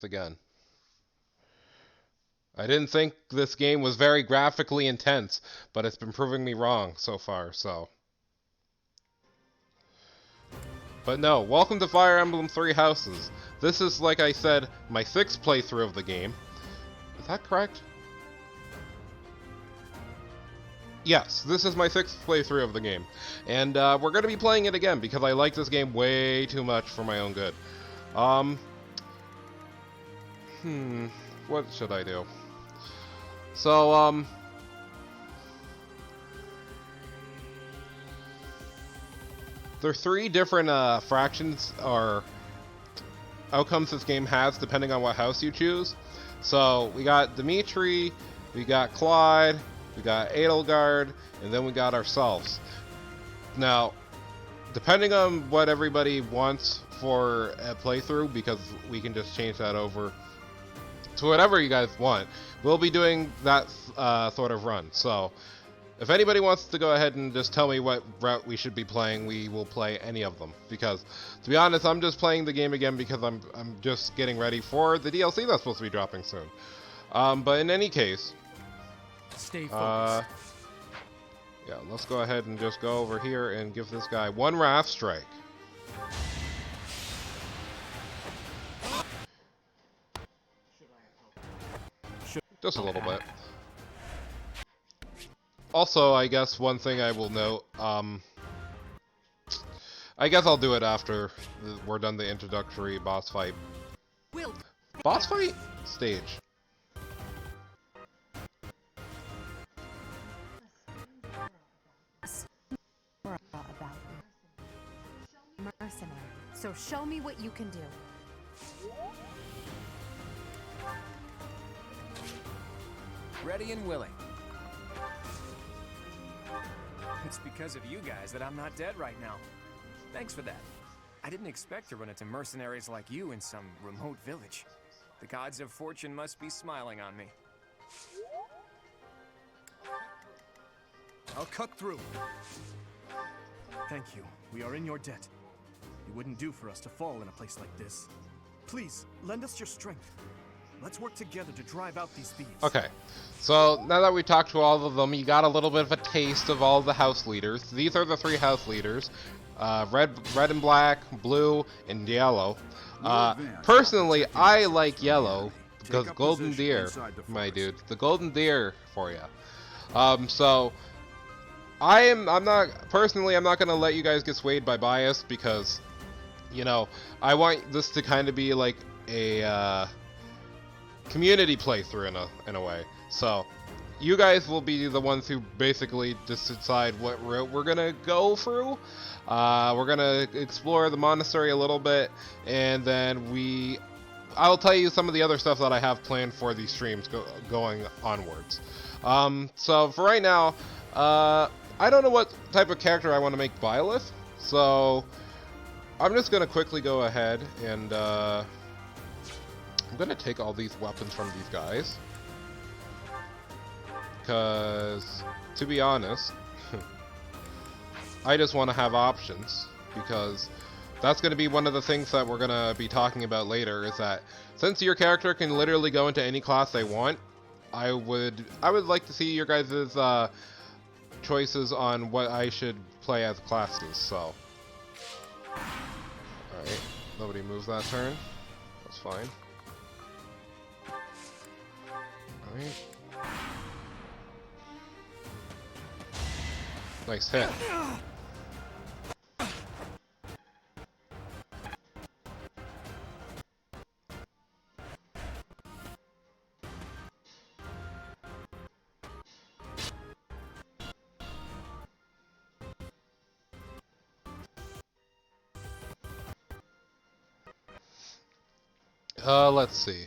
again. I didn't think this game was very graphically intense, but it's been proving me wrong so far, so. But no, welcome to Fire Emblem Three Houses. This is, like I said, my 6th playthrough of the game. Is that correct? Yes, this is my 6th playthrough of the game. And we're going to be playing it again because I like this game way too much for my own good. What should I do? So, there are 3 different fractions or outcomes this game has depending on what house you choose. So, we got Dimitri, we got Clyde, we got Edelgard, and then we got ourselves. Now, depending on what everybody wants for a playthrough, because we can just change that over to whatever you guys want, we'll be doing that sort of run. So, if anybody wants to go ahead and just tell me what route we should be playing, we will play any of them. Because, to be honest, I'm just playing the game again because I'm just getting ready for the DLC that's supposed to be dropping soon. But in any case, stay focused. Yeah, let's go ahead and just go over here and give this guy 1 Wrath Strike. Just a little bit. Also, I guess one thing I will note, I guess I'll do it after we're done the introductory boss fight. Boss fight stage. Mercenary. So show me what you can do. Ready and willing. It's because of you guys that I'm not dead right now. Thanks for that. I didn't expect to run into mercenaries like you in some remote village. The gods of fortune must be smiling on me. I'll cut through. Thank you. We are in your debt. It wouldn't do for us to fall in a place like this. Please, lend us your strength. Let's work together to drive out these thieves. Okay, so now that we talked to all of them, you got a little bit of a taste of all the house leaders. These are the 3 house leaders. Red and black, blue, and yellow. Personally, I like yellow because golden deer, my dude. The golden deer for you. So I'm not gonna let you guys get swayed by bias because, you know, I want this to kind of be like a community playthrough in a way. So you guys will be the ones who basically just decide what route we're gonna go through. We're gonna explore the monastery a little bit, and then I'll tell you some of the other stuff that I have planned for these streams going onwards. So for right now, I don't know what type of character I want to make Byleth, so I'm just gonna quickly go ahead and I'm gonna take all these weapons from these guys, because to be honest, I just want to have options, because that's going to be one of the things that we're going to be talking about later, is that since your character can literally go into any class they want, I would like to see your guys' choices on what I should play as classes. So, alright, nobody moves that turn, that's fine. Alright. Nice hit. Let's see.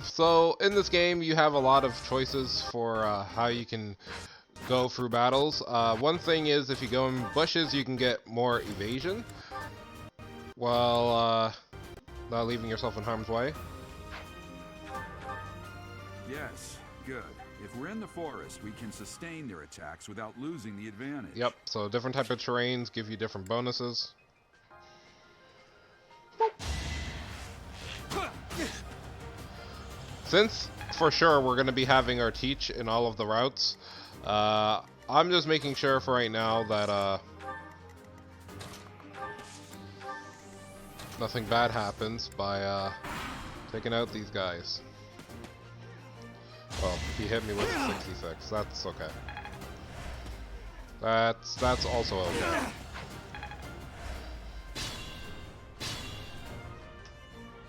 So in this game you have a lot of choices for how you can go through battles. One thing is, if you go in bushes, you can get more evasion while not leaving yourself in harm's way. Yes, good. If we're in the forest, we can sustain their attacks without losing the advantage. Yep, so different type of terrains give you different bonuses. Since for sure we're going to be having our teach in all of the routes, I'm just making sure for right now that nothing bad happens by taking out these guys. Well, he hit me with a 66. That's okay. That's also okay.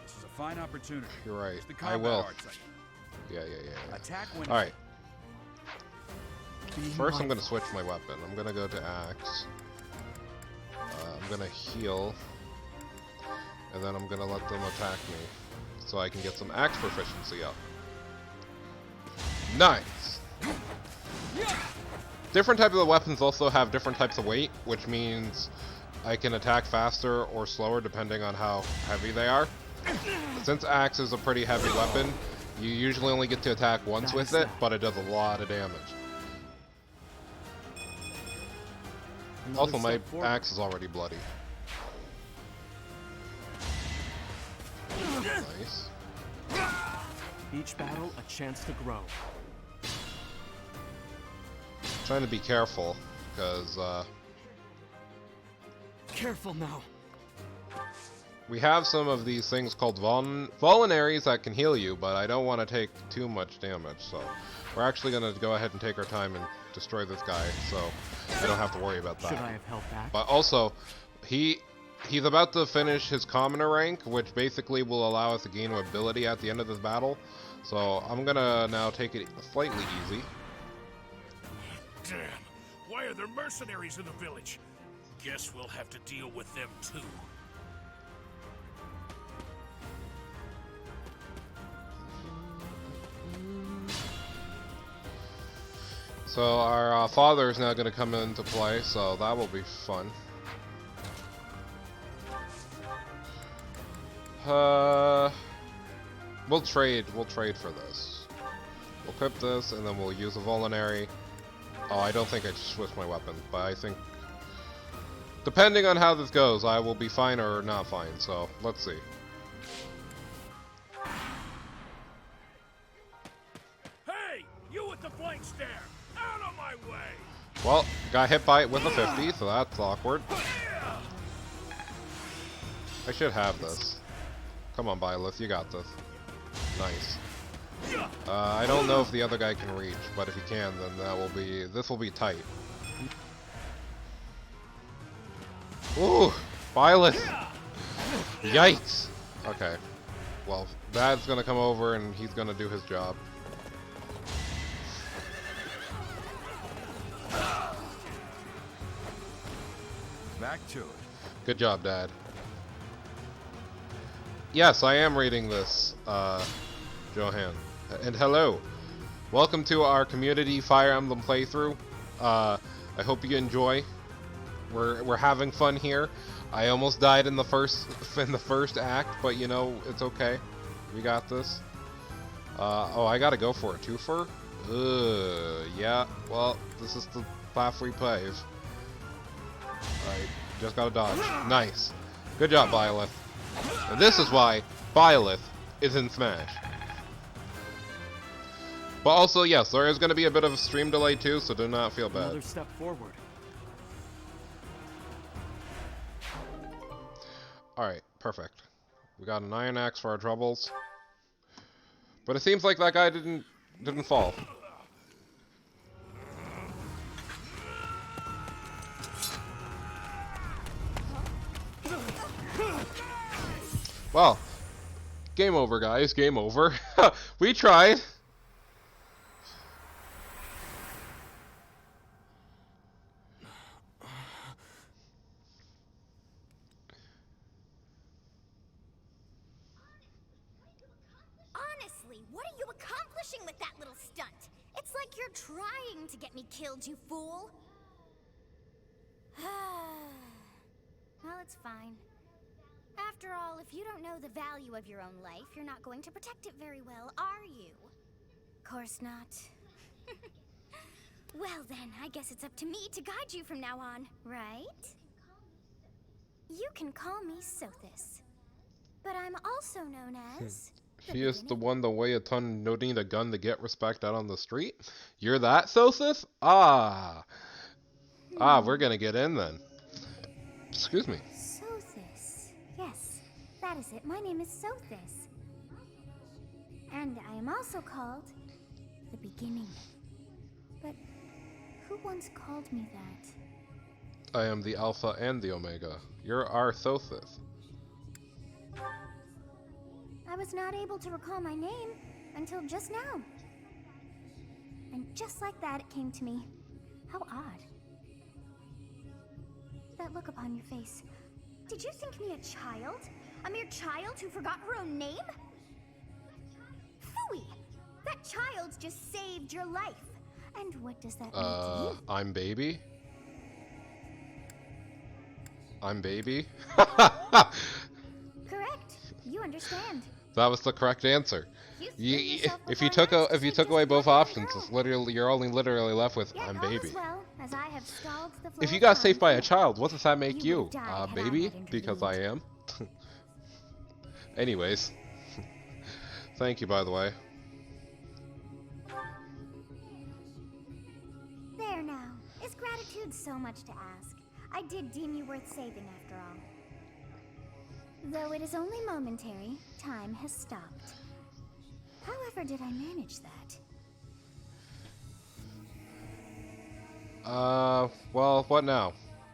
This is a fine opportunity. You're right. It's the I combat will. arts. Yeah. Attack when All right. Be First, I'm mindful. gonna switch my weapon. I'm gonna go to axe. I'm gonna heal, and then I'm gonna let them attack me, so I can get some axe proficiency up. Nice. Different types of weapons also have different types of weight, which means I can attack faster or slower depending on how heavy they are. Since axe is a pretty heavy weapon, you usually only get to attack once with it, but it does a lot of damage. Another Also, my step forward. axe is already bloody. Nice. Each battle, a chance to grow. Trying to be careful, because Careful now. we have some of these things called vulneraries that can heal you, but I don't want to take too much damage, so we're actually going to go ahead and take our time and destroy this guy, so I don't have to worry about Should I that. have held back? But also, he's about to finish his commoner rank, which basically will allow us to gain ability at the end of this battle, so I'm going to now take it slightly easy. Damn, why are there mercenaries in the village? Guess we'll have to deal with them too. So our father is now going to come into play, so that will be fun. We'll trade for this. We'll equip this, and then we'll use a vulnerary. Oh, I don't think I switched my weapon, but I think, depending on how this goes, I will be fine or not fine, so let's see. Hey, you with the flank stare! Out of my way! Well, got hit by it with a 50, so that's awkward. I should have this. Come on, Byleth, you got this. Nice. I don't know if the other guy can reach, but if he can, then this will be tight. Ooh, Byleth! Yikes! Okay. Well, Dad's gonna come over and he's gonna do his job. Back to it. Good job, Dad. Yes, I am reading this, Johan. And hello. Welcome to our community Fire Emblem playthrough. I hope you enjoy. We're having fun here. I almost died in the first act, but you know, it's okay. We got this. Oh, I gotta go for a twofer? Yeah, well, this is the path we pave. Alright, just gotta dodge. Nice. Good job, Byleth. And this is why Byleth is in Smash. But also, yes, there is going to be a bit of a stream delay too, so do not feel bad. Another step forward. Alright, perfect. We got an iron axe for our troubles. But it seems like that guy didn't fall. Well, game over, guys. Game over. We tried. Honestly, what are you accomplishing with that little stunt? It's like you're trying to get me killed, you fool. Well, it's fine. After all, if you don't know the value of your own life, you're not going to protect it very well, are you? Course not. Well then, I guess it's up to me to guide you from now on, right? You can call me Sothis. But I'm also known as She is the one that weigh a ton, no need a gun to get respect out on the street? You're that, Sothis? Ah. Ah, we're gonna get in then. Excuse me. Sothis. Yes, that is it. My name is Sothis. And I am also called the Beginning. But who once called me that? I am the Alpha and the Omega. You're our Sothis. I was not able to recall my name until just now. And just like that, it came to me. How odd. That look upon your face. Did you think me a child? A mere child who forgot her own name? Phooey! That child just saved your life. And what does that mean to you? I'm baby? I'm baby? Correct. You understand. That was the correct answer. If you took away both options, it's literally you're only literally left with I'm baby. If you got saved by a child, what does that make you? Baby? Because I am. Anyways, thank you by the way. There now. Is gratitude so much to ask? I did deem you worth saving after all. Though it is only momentary, time has stopped. However did I manage that? Well, what now?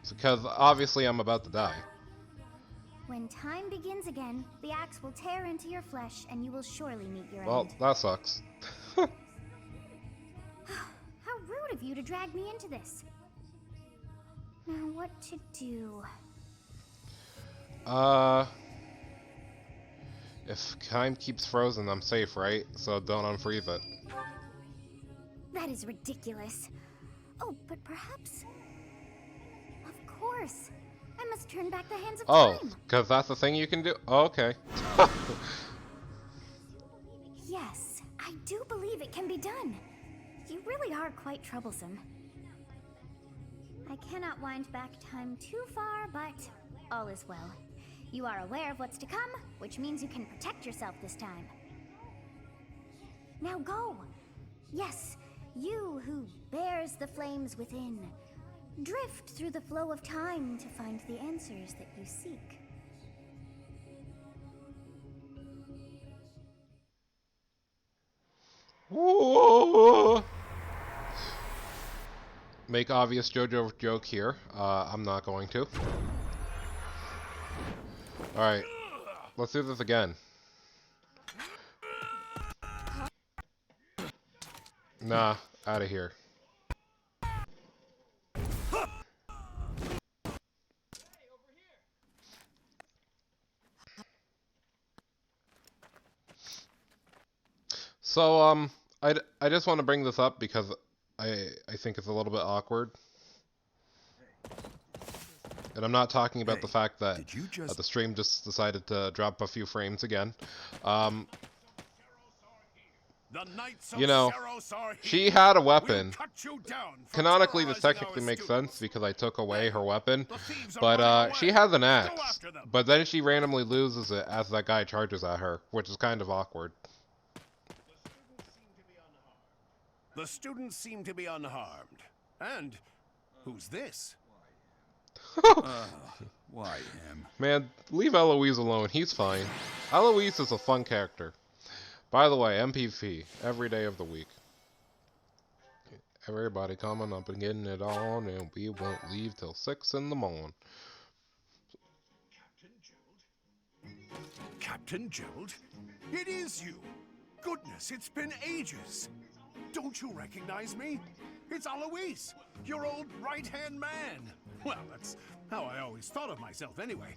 Because obviously I'm about to die. When time begins again, the axe will tear into your flesh and you will surely meet your Well, end. that sucks. How rude of you to drag me into this. Now what to do? If time keeps frozen, I'm safe, right? So don't unfreeze it. That is ridiculous. Oh, but perhaps... Of course. I must turn back the hands of time. Because that's the thing you can do? Oh, okay. Yes, I do believe it can be done. You really are quite troublesome. I cannot wind back time too far, but all is well. You are aware of what's to come, which means you can protect yourself this time. Now go! Yes, you who bears the flames within. Drift through the flow of time to find the answers that you seek. Whoa. Make obvious JoJo joke here. I'm not going to. Alright. Let's do this again. Nah, out of here. So, I just want to bring this up because I think it's a little bit awkward. And I'm not talking about the fact that the stream just decided to drop a few frames again. You know, she had a weapon. Canonically, this technically makes sense because I took away her weapon. But she has an axe. But then she randomly loses it as that guy charges at her, which is kind of awkward. The students seem to be unharmed. And who's this? Why him? Man, leave Eloise alone. He's fine. Eloise is a fun character. By the way, MPV, every day of the week. Everybody coming up and getting it on, and we won't leave till 6 in the morning. Captain Gerald? It is you! Goodness, it's been ages! Don't you recognize me? It's Alois, your old right-hand man. Well, that's how I always thought of myself anyway.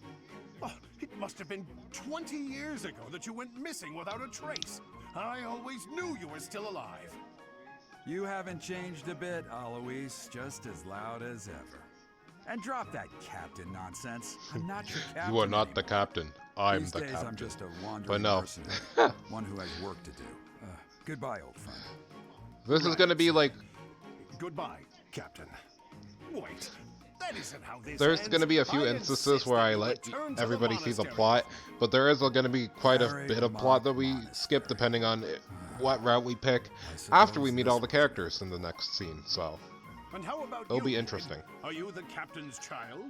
Oh, it must have been 20 years ago that you went missing without a trace. I always knew you were still alive. You haven't changed a bit, Alois. Just as loud as ever. And drop that captain nonsense. I'm not your captain. You are not the captain. I'm These the days, captain. I'm just a wandering But no. mercenary, one who has work to do. Goodbye, old friend. This is gonna be like... Goodbye, Captain. Wait, That isn't how this There's ends. going to be a few I instances insist where that I you let return to everybody see the monastery. plot, but there is going to be quite a Very bit of plot that we monastery. skip depending on what route we pick I after we suppose meet this all the was- characters in the next scene, so And how about it'll you, be kid? interesting. Are you the captain's child?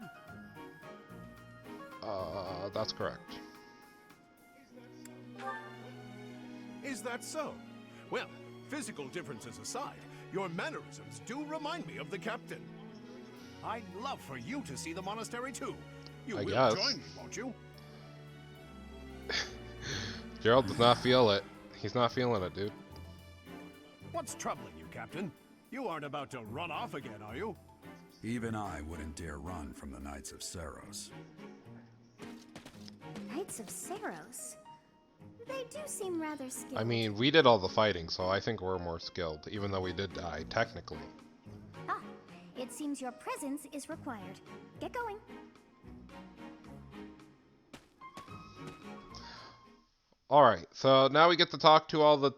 That's correct. Is that so? Well, physical differences aside, your mannerisms do remind me of the captain. I'd love for you to see the monastery too. You I will guess. join me, won't you? Gerald does not feel it. He's not feeling it, dude. What's troubling you, Captain? You aren't about to run off again, are you? Even I wouldn't dare run from the Knights of Saros. Knights of Saros. They do seem rather skilled. I mean, we did all the fighting, so I think we're more skilled, even though we did die, technically. Ah, it seems your presence is required. Get going. Alright, so now we get to talk to all the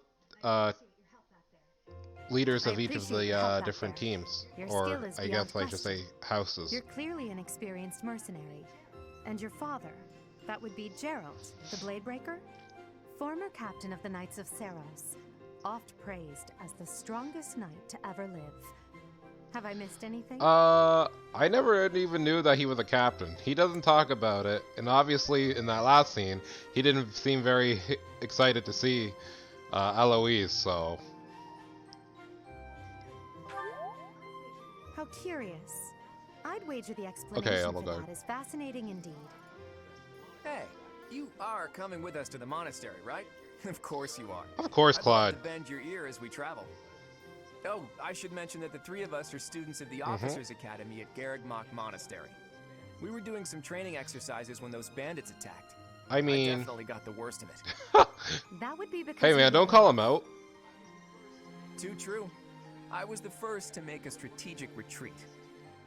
leaders I of each of appreciate the your help back different there. teams. Your Or, skill is I beyond guess I should say houses. You're clearly an experienced mercenary. And your father, that would be Gerald, the Blade Breaker, former captain of the Knights of Saros, oft praised as the strongest knight to ever live. Have I missed anything? I never even knew that he was a captain. He doesn't talk about it, and obviously in that last scene, he didn't seem very excited to see Eloise, so... How curious. I'd wager the Okay, explanation for Edelgard. that is fascinating indeed. Hey, you are coming with us to the monastery, right? Of course you are. Of course, I'd Claude. love to bend your ear as we travel. Oh, I should mention that the three of us are students of the Mm-hmm. Officers Academy at Garrigmach Monastery. We were doing some training exercises when those bandits attacked. I I mean... definitely got the worst of it. That would be because Hey you man, don't were- call him out. Too true. I was the first to make a strategic retreat.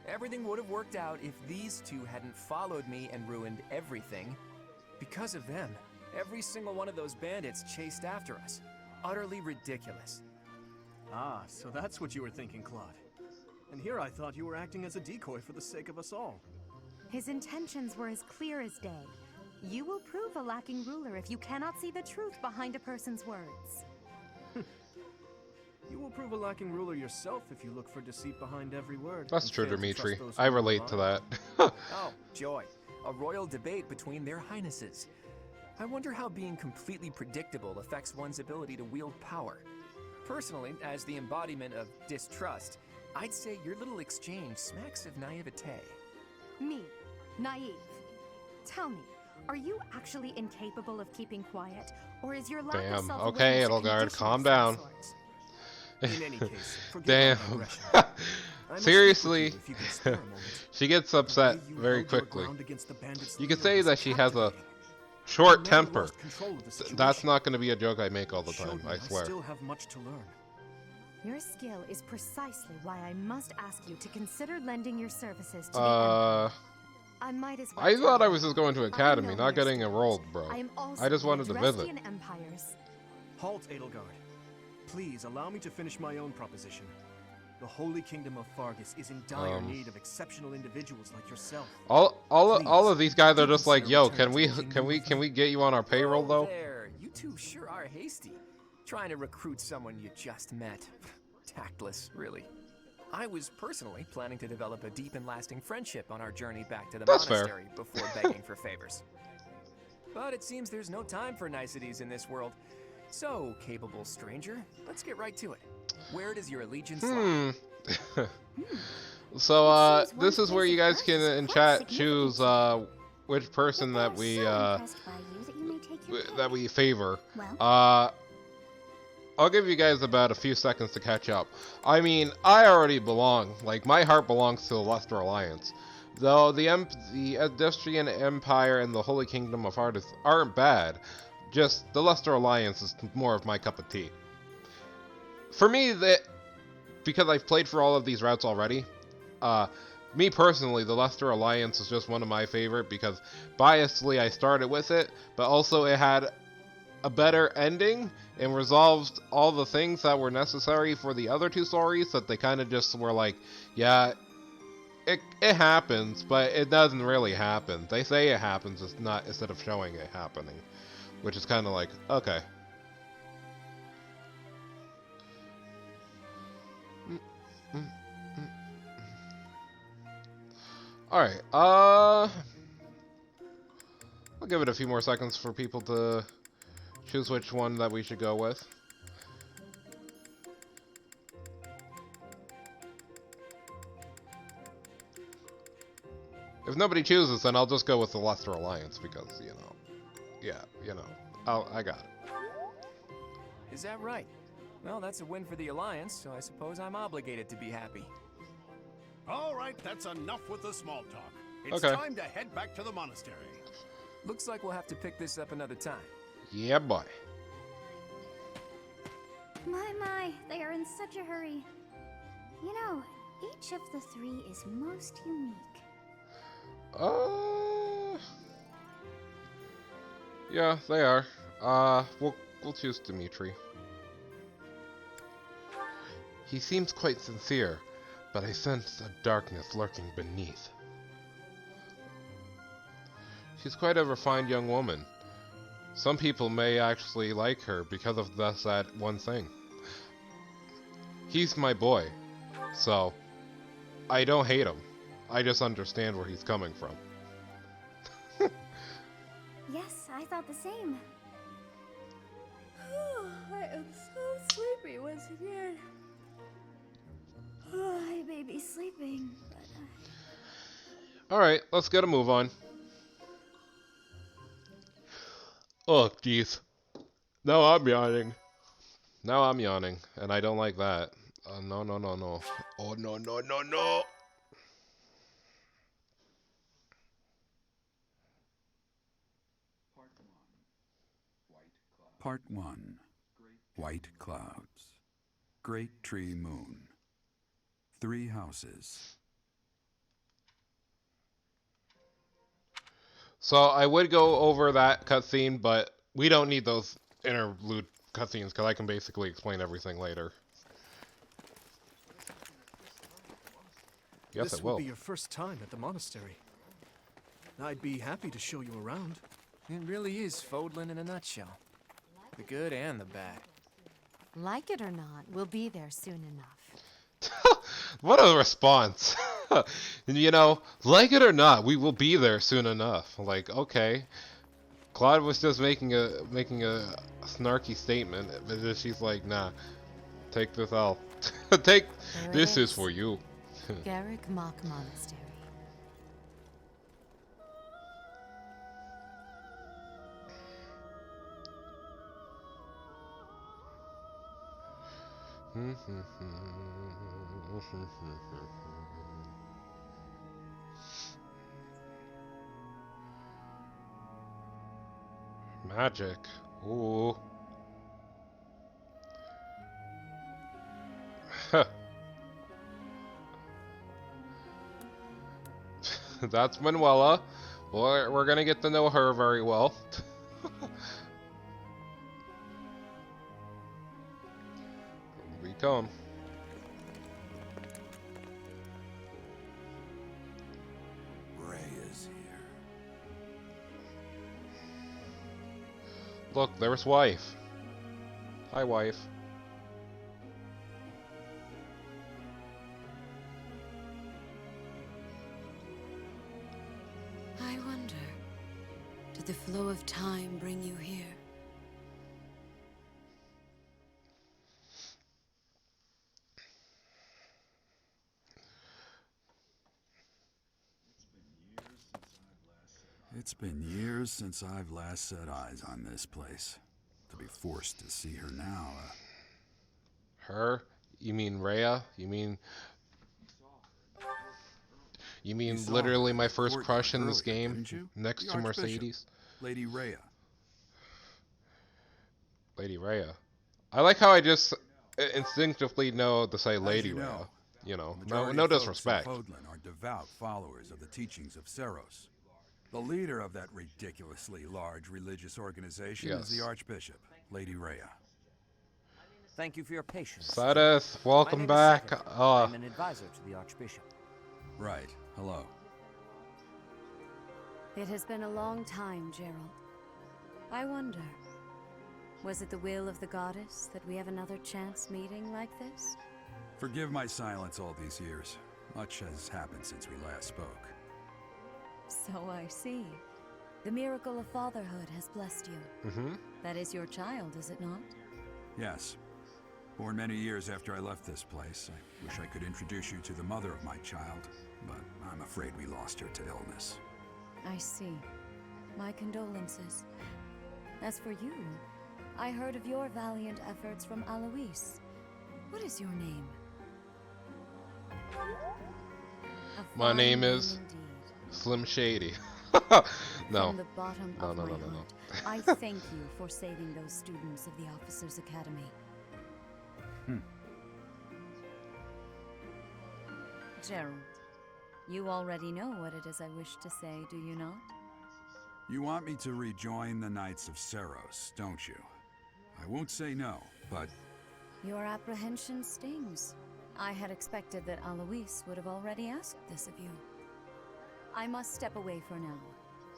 Everything would have worked out if these two hadn't followed me and ruined everything. Because of them, every single one of those bandits chased after us. Utterly ridiculous. Ah, so that's what you were thinking, Claude. And here I thought you were acting as a decoy for the sake of us all. His intentions were as clear as day. You will prove a lacking ruler if you cannot see the truth behind a person's words. You will prove a lacking ruler yourself if you look for deceit behind every word. That's and true, fail to Dimitri. trust those I who relate to rely. that. Oh, joy. A royal debate between their highnesses. I wonder how being completely predictable affects one's ability to wield power. Personally, as the embodiment of distrust, I'd say your little exchange smacks of naivete. Me, naive. Tell me, are you actually incapable of keeping quiet, or is your lack Damn. of self-awareness Okay, a Edelgard, condition calm of some down. sort? In any case, forgive Damn. my aggression. I must speak with Seriously, you if you can spare a moment. she gets The way upset you very held your quickly. ground against the bandits' You could leader say was that she has a captivating. short You never temper. lost control of the That's situation. not going to be a joke I make all the Showed time, me I swear. still have much to learn. Your skill is precisely why I must ask you to consider lending your services to the Emblem. I might as well I tell thought I you, was just going to I academy, know not your getting skills. enrolled, bro. I am also I just wanted to visit. Drestian Empires. Halt, Edelgard. Please allow me to finish my own proposition. The Holy Kingdom of Fargus is in dire need of exceptional individuals like yourself. All of these guys are do just like, consider yo, returning can to the kingdom with can me? we get you on our payroll Whoa though? There, you two sure are hasty. Trying to recruit someone you just met. Tactless, really. I was personally planning to develop a deep and lasting friendship on our journey back to the That's fair. monastery before begging for favors. But it seems there's no time for niceties in this world. So, capable stranger, let's get right to it. Where does your allegiance lie? So It seems this one is where place you of guys birth can is in quite chat choose significant. which person Yet that they we are so impressed by you that you may take your that pick. we favor. Well, I'll give you guys about a few seconds to catch up. I mean, I already belong. Like, my heart belongs to the Leicester Alliance. Though the Edestrian Empire and the Holy Kingdom of Artis aren't bad, just the Leicester Alliance is more of my cup of tea. For me, because I've played for all of these routes already, me personally, the Leicester Alliance is just one of my favorite because biasedly I started with it, but also it had a better ending and resolved all the things that were necessary for the other two stories that they kind of just were like, yeah, it happens, but it doesn't really happen. They say it happens, it's not, instead of showing it happening, which is kind of like, okay. Alright, I'll give it a few more seconds for people to choose which one that we should go with. If nobody chooses, then I'll just go with the Lesser Alliance because, you know, yeah, you know, I got it. Is that right? Well, that's a win for the Alliance, so I suppose I'm obligated to be happy. All right, that's enough with the small talk. It's Okay. time to head back to the monastery. Looks like we'll have to pick this up another time. Yeah, boy. My, they are in such a hurry. You know, each of the three is most unique. Yeah, they are. We'll choose Dimitri. He seems quite sincere, but I sense a darkness lurking beneath. She's quite a refined young woman. Some people may actually like her because of that one thing. He's my boy, so I don't hate him. I just understand where he's coming from. Yes, I thought the same. I am so sleepy once again. I may be sleeping, but Alright, let's get a move on. Oh, jeez. Now I'm yawning. Now I'm yawning, and I don't like that. No, no, no, no. Oh, no, no, no, no! Part 1. White Clouds. Great Tree Moon. 3 houses. So I would go over that cutscene, but we don't need those interlude cutscenes because I can basically explain everything later. Yes, This I will will. be your first time at the monastery. I'd be happy to show you around. It really is Fodlan in a nutshell. The good and the bad. Like it or not, we'll be there soon enough. What a response. You know, like it or not, we will be there soon enough. Like, okay. Claude was just making a snarky statement, but then she's like, nah, take this out. Take There it this is is. for you. Garrick Mock Monastery. Magic. Ooh. That's Manuela. We're gonna get to know her very well. Here we come. Ray is here. Look, there's wife. Hi, wife. I wonder, did the flow of time bring you here? It's been years since I've last set eyes on this place. To be forced to see her now, Her? You mean Rhea? You mean You saw literally her my in the first crush in courtyard this earlier, game? didn't you? Next The to Archbishop, Mercedes? Lady Rhea. Lady Rhea. I like how I just instinctively know to say As Lady you Rhea. know, You know, the no, majority no of folks in disrespect. Fodlan are devout followers of the teachings of Seros. The leader of that ridiculously large religious organization is the Yes. Archbishop, Lady Rhea. Thank you for your patience. Sadeth, My welcome name is back. Sadeth. I'm an advisor to the Archbishop. Right. Hello. It has been a long time, Gerald. I wonder, was it the will of the goddess that we have another chance meeting like this? Forgive my silence all these years. Much has happened since we last spoke. So I see. The miracle of fatherhood has blessed you. Mm-hmm. That is your child, is it not? Yes. Born many years after I left this place, I wish I could introduce you to the mother of my child, but I'm afraid we lost her to illness. I see. My condolences. As for you, I heard of your valiant efforts from Alois. What is your name? A My fine name is indeed. Slim Shady. No. From the bottom No, of no, my no, no, no. heart, I thank you for saving those students of the Officers' Academy. Gerald, you already know what it is I wish to say, do you not? You want me to rejoin the Knights of Seros, don't you? I won't say no, but Your apprehension stings. I had expected that Alois would have already asked this of you. I must step away for now,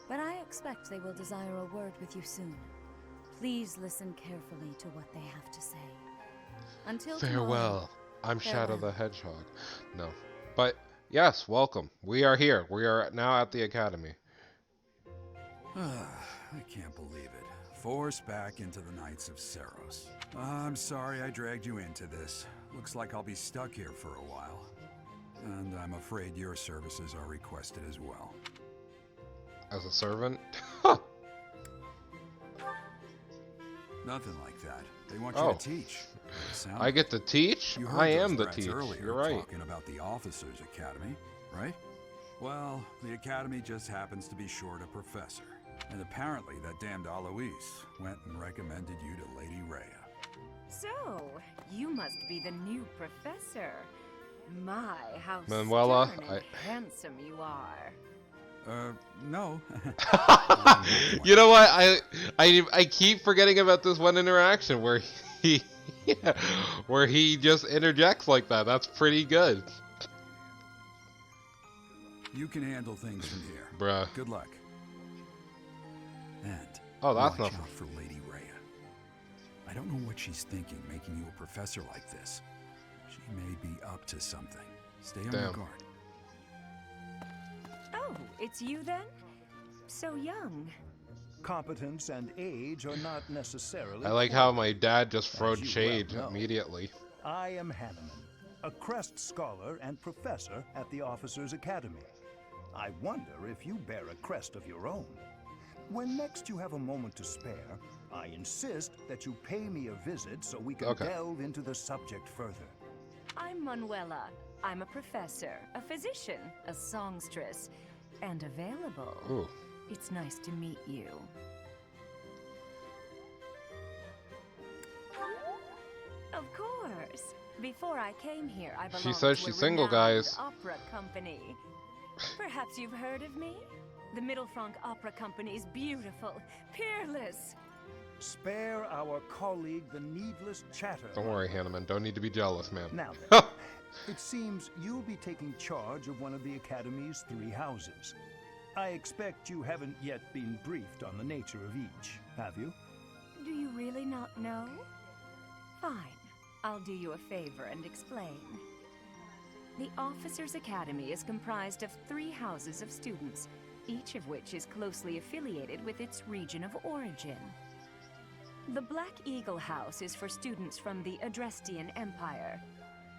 but I expect they will desire a word with you soon. Please listen carefully to what they have to say. Until Farewell. tomorrow. I'm Shadow Farewell. the Hedgehog. No. But, yes, welcome. We are here. We are now at the Academy. I can't believe it. Forced back into the Knights of Seros. I'm sorry I dragged you into this. Looks like I'll be stuck here for a while. And I'm afraid your services are requested as well. As a servant? Nothing like that. They want Oh. you to teach. Sound I get to teach? You heard I those am the brats teach. earlier You're right. talking about the Officers' Academy, right? Well, the Academy just happens to be short a professor. And apparently that damned Alois went and recommended you to Lady Rhea. So, you must be the new professor. My, how Manuela, stern and handsome you are. No. You know what? I keep forgetting about this one interaction where he where he just interjects like that. That's pretty good. You can handle things from here. Bruh. Good luck. And Oh, that's watch not out for Lady Rhea. I don't know what she's thinking, making you a professor like this. She may be up to something. Stay on your Damn. guard. Oh, it's you then? So young. Competence and age are not necessarily. I like how my dad just As throwed you shade well know. immediately. I am Hanneman, a Crest Scholar and Professor at the Officers' Academy. I wonder if you bear a crest of your own. When next you have a moment to spare, I insist that you pay me a visit so we can Okay. delve into the subject further. I'm Manuela. I'm a professor, a physician, a songstress, and available. Ooh. It's nice to meet you. Of course. Before I came here, I belonged says to she's a single, renowned guys. opera company. Perhaps you've heard of me? The Mittelfranc Opera Company is beautiful, peerless. Spare our colleague the needless chatter. Don't worry, Hanneman. Don't need to be jealous, man. Now then, it seems you'll be taking charge of one of the Academy's 3 houses. I expect you haven't yet been briefed on the nature of each, have you? Do you really not know? Fine. I'll do you a favor and explain. The Officers' Academy is comprised of 3 houses of students, each of which is closely affiliated with its region of origin. The Black Eagle House is for students from the Adrestian Empire.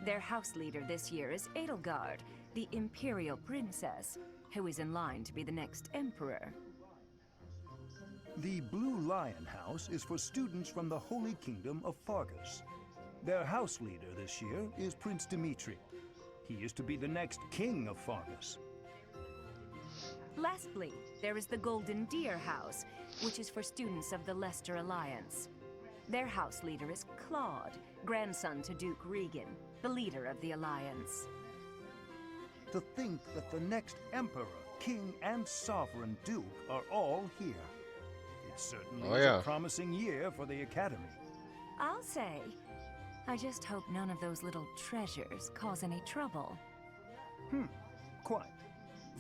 Their house leader this year is Edelgard, the Imperial Princess, who is in line to be the next Emperor. The Blue Lion House is for students from the Holy Kingdom of Fargus. Their house leader this year is Prince Dimitri. He is to be the next king of Fargus. Lastly, there is the Golden Deer House, which is for students of the Leicester Alliance. Their house leader is Claude, grandson to Duke Regan, the leader of the Alliance. To think that the next emperor, king, and sovereign duke are all here. It certainly Oh, is yeah. a promising year for the Academy. I'll say, I just hope none of those little treasures cause any trouble. Quite.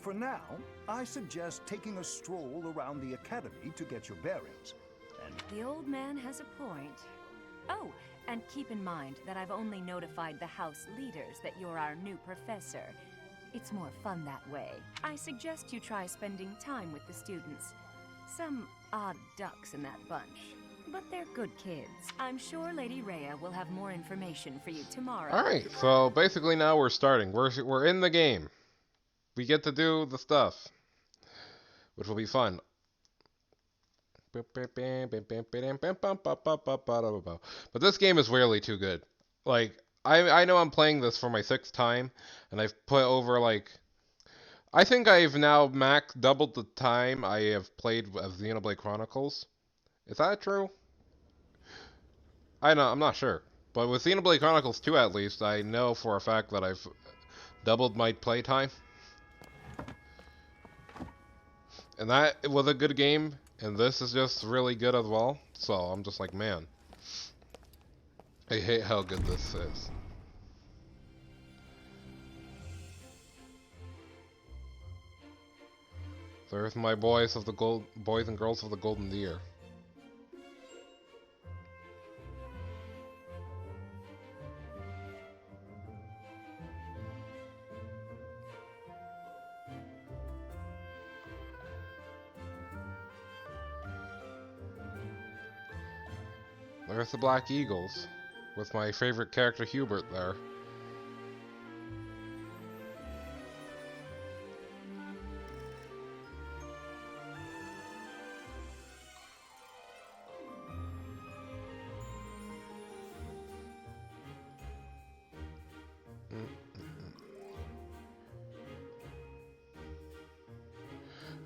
For now, I suggest taking a stroll around the academy to get your bearings. And The old man has a point. Oh, and keep in mind that I've only notified the house leaders that you're our new professor. It's more fun that way. I suggest you try spending time with the students. Some odd ducks in that bunch. But they're good kids. I'm sure Lady Rhea will have more information for you tomorrow. Alright, so basically now we're starting. We're in the game. We get to do the stuff, which will be fun. But this game is really too good. Like, I know I'm playing this for my 6th time, and I've put over, like... I think I've now doubled the time I have played of Xenoblade Chronicles. Is that true? I'm not sure. But with Xenoblade Chronicles 2 at least, I know for a fact that I've doubled my playtime. And that was a good game, and this is just really good as well. So I'm just like, man, I hate how good this is. There's my boys and girls of the Golden Deer. There's the Black Eagles, with my favorite character Hubert there.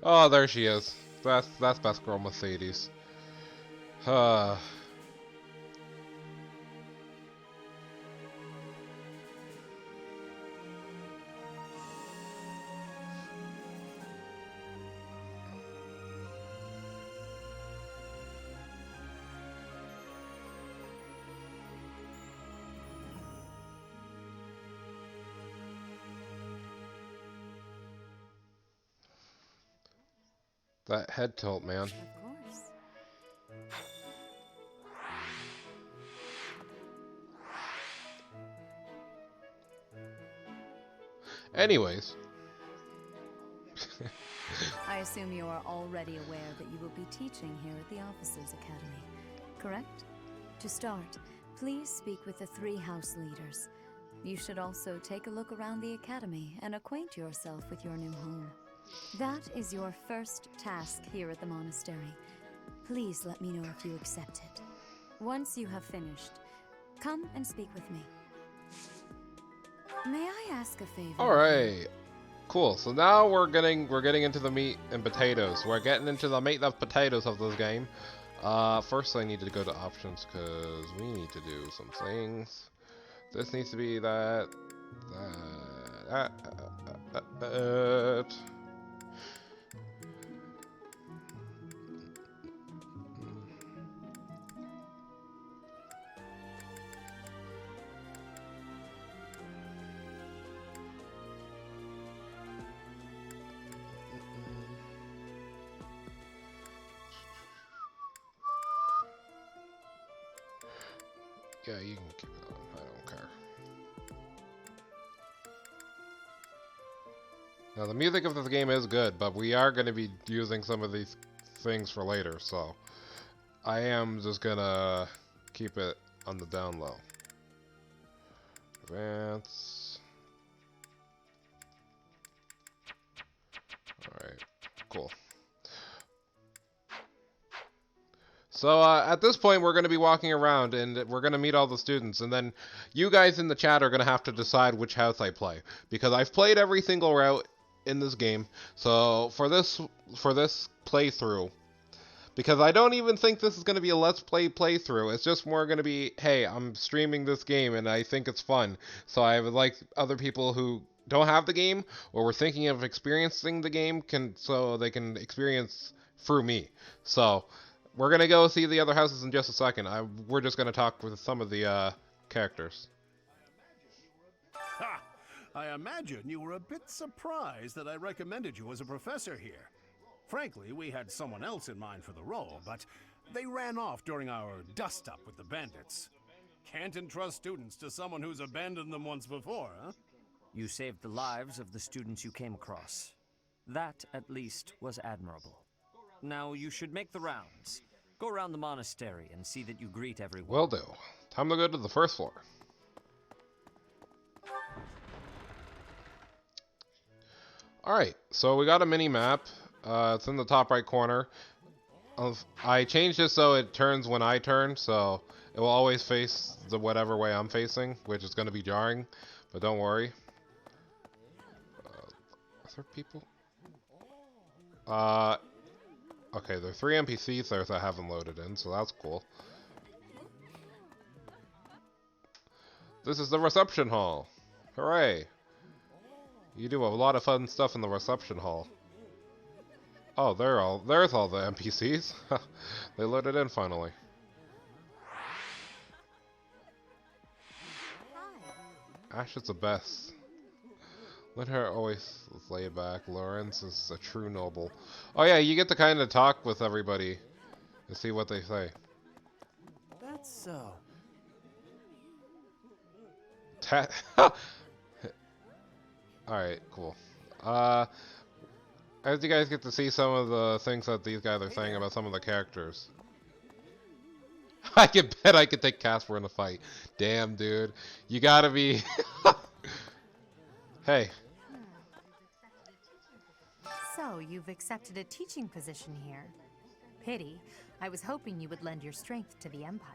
Oh, there she is. That's Best Girl Mercedes. That head tilt, man. Of course. Anyways. I assume you are already aware that you will be teaching here at the Officers Academy, correct? To start, please speak with the 3 house leaders. You should also take a look around the academy and acquaint yourself with your new home. That is your first task here at the monastery. Please let me know if you accept it. Once you have finished, come and speak with me. May I ask a favor? Alright. Cool. So now we're getting into the meat and potatoes. We're getting into the meat and potatoes of this game. First I need to go to options because we need to do some things. This needs to be that. Yeah, you can keep it on. I don't care. Now, the music of this game is good, but we are going to be using some of these things for later, so I am just going to keep it on the down low. Advance. Alright, cool. So at this point, we're going to be walking around, and we're going to meet all the students, and then you guys in the chat are going to have to decide which house I play, because I've played every single route in this game. So for this playthrough, because I don't even think this is going to be a Let's Play playthrough, it's just more going to be, hey, I'm streaming this game, and I think it's fun, so I would like other people who don't have the game, or were thinking of experiencing the game, so they can experience through me. So we're going to go see the other houses in just a second. We're just going to talk with some of the characters. Ha! I imagine you were a bit surprised that I recommended you as a professor here. Frankly, we had someone else in mind for the role, but they ran off during our dust-up with the bandits. Can't entrust students to someone who's abandoned them once before, huh? You saved the lives of the students you came across. That, at least, was admirable. Now you should make the rounds. Go around the monastery and see that you greet everyone. Will do. Time to go to the first floor. Alright, so we got a mini map. It's in the top right corner. I changed it so it turns when I turn, so it will always face the whatever way I'm facing, which is going to be jarring, but don't worry. Are there people? Okay, there are 3 NPCs there that I haven't loaded in, so that's cool. This is the reception hall. Hooray! You do a lot of fun stuff in the reception hall. Oh, there's all the NPCs. They loaded in finally. Ash is the best. Let her always lay back. Lawrence is a true noble. Oh yeah, you get to kind of talk with everybody and see what they say. That's so. Alright, cool. As you guys get to see some of the things that these guys are saying about some of the characters. I can bet I could take Casper in a fight. Damn, dude. You gotta be... Hey. So, you've accepted a teaching position here. Pity. I was hoping you would lend your strength to the Empire.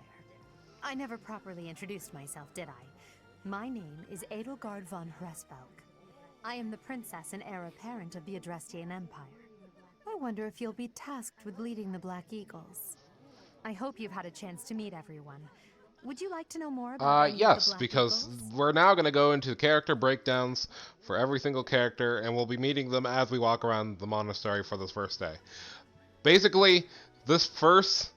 I never properly introduced myself, did I? My name is Edelgard von Hresvelg. I am the princess and heir apparent of the Adrestian Empire. I wonder if you'll be tasked with leading the Black Eagles. I hope you've had a chance to meet everyone. Would you like to know more about any of the yes, Black because Eagles? we're now going to go into character breakdowns for every single character, and we'll be meeting them as we walk around the monastery for this first day. Basically, this first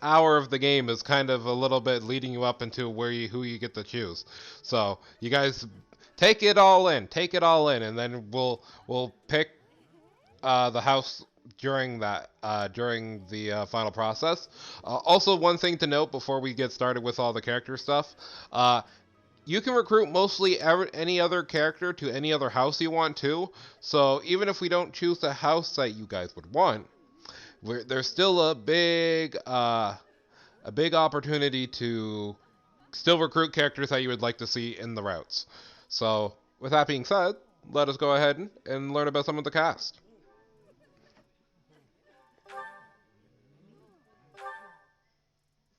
hour of the game is kind of a little bit leading you up into who you get to choose. So, you guys take it all in, and then we'll pick the house during the final process. Also, one thing to note before we get started with all the character stuff, you can recruit mostly any other character to any other house you want to. So even if we don't choose the house that you guys would want, there's still a big opportunity to still recruit characters that you would like to see in the routes. So with that being said, let us go ahead and learn about some of the cast.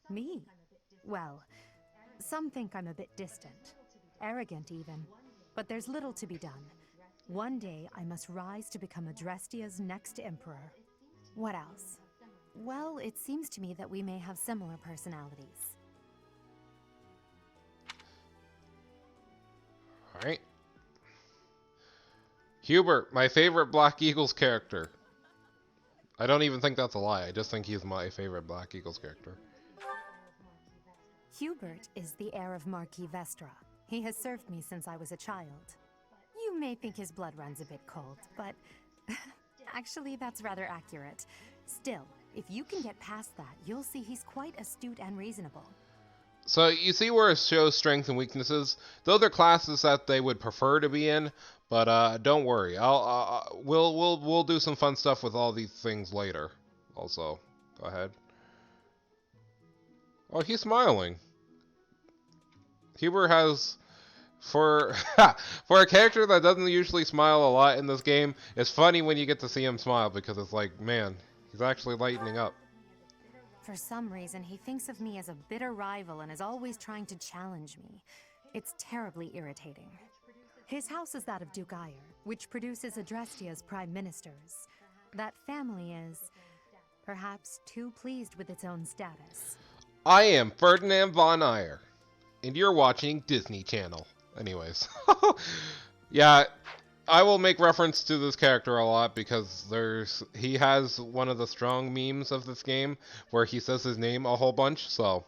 Me? Well, some think I'm a bit distant. Arrogant, even. But there's little to be done. One day, I must rise to become Adrestia's next emperor. What else? Well, it seems to me that we may have similar personalities. Alright. Hubert, my favorite Black Eagles character. I don't even think that's a lie. I just think he's my favorite Black Eagles character. Hubert is the heir of Marquis Vestra. He has served me since I was a child. You may think his blood runs a bit cold, but actually that's rather accurate. Still, if you can get past that, you'll see he's quite astute and reasonable. So you see where it shows strengths and weaknesses. Those are classes that they would prefer to be in, but don't worry. We'll do some fun stuff with all these things later. Also, go ahead. Oh, he's smiling. Hubert has, for a character that doesn't usually smile a lot in this game, it's funny when you get to see him smile because it's like, man, he's actually lightening up. For some reason, he thinks of me as a bitter rival and is always trying to challenge me. It's terribly irritating. His house is that of Duke Eyre, which produces Adrestia's prime ministers. That family is, perhaps, too pleased with its own status. I am Ferdinand von Eyre, and you're watching Disney Channel. Anyways. Yeah, I will make reference to this character a lot because he has one of the strong memes of this game where he says his name a whole bunch, so.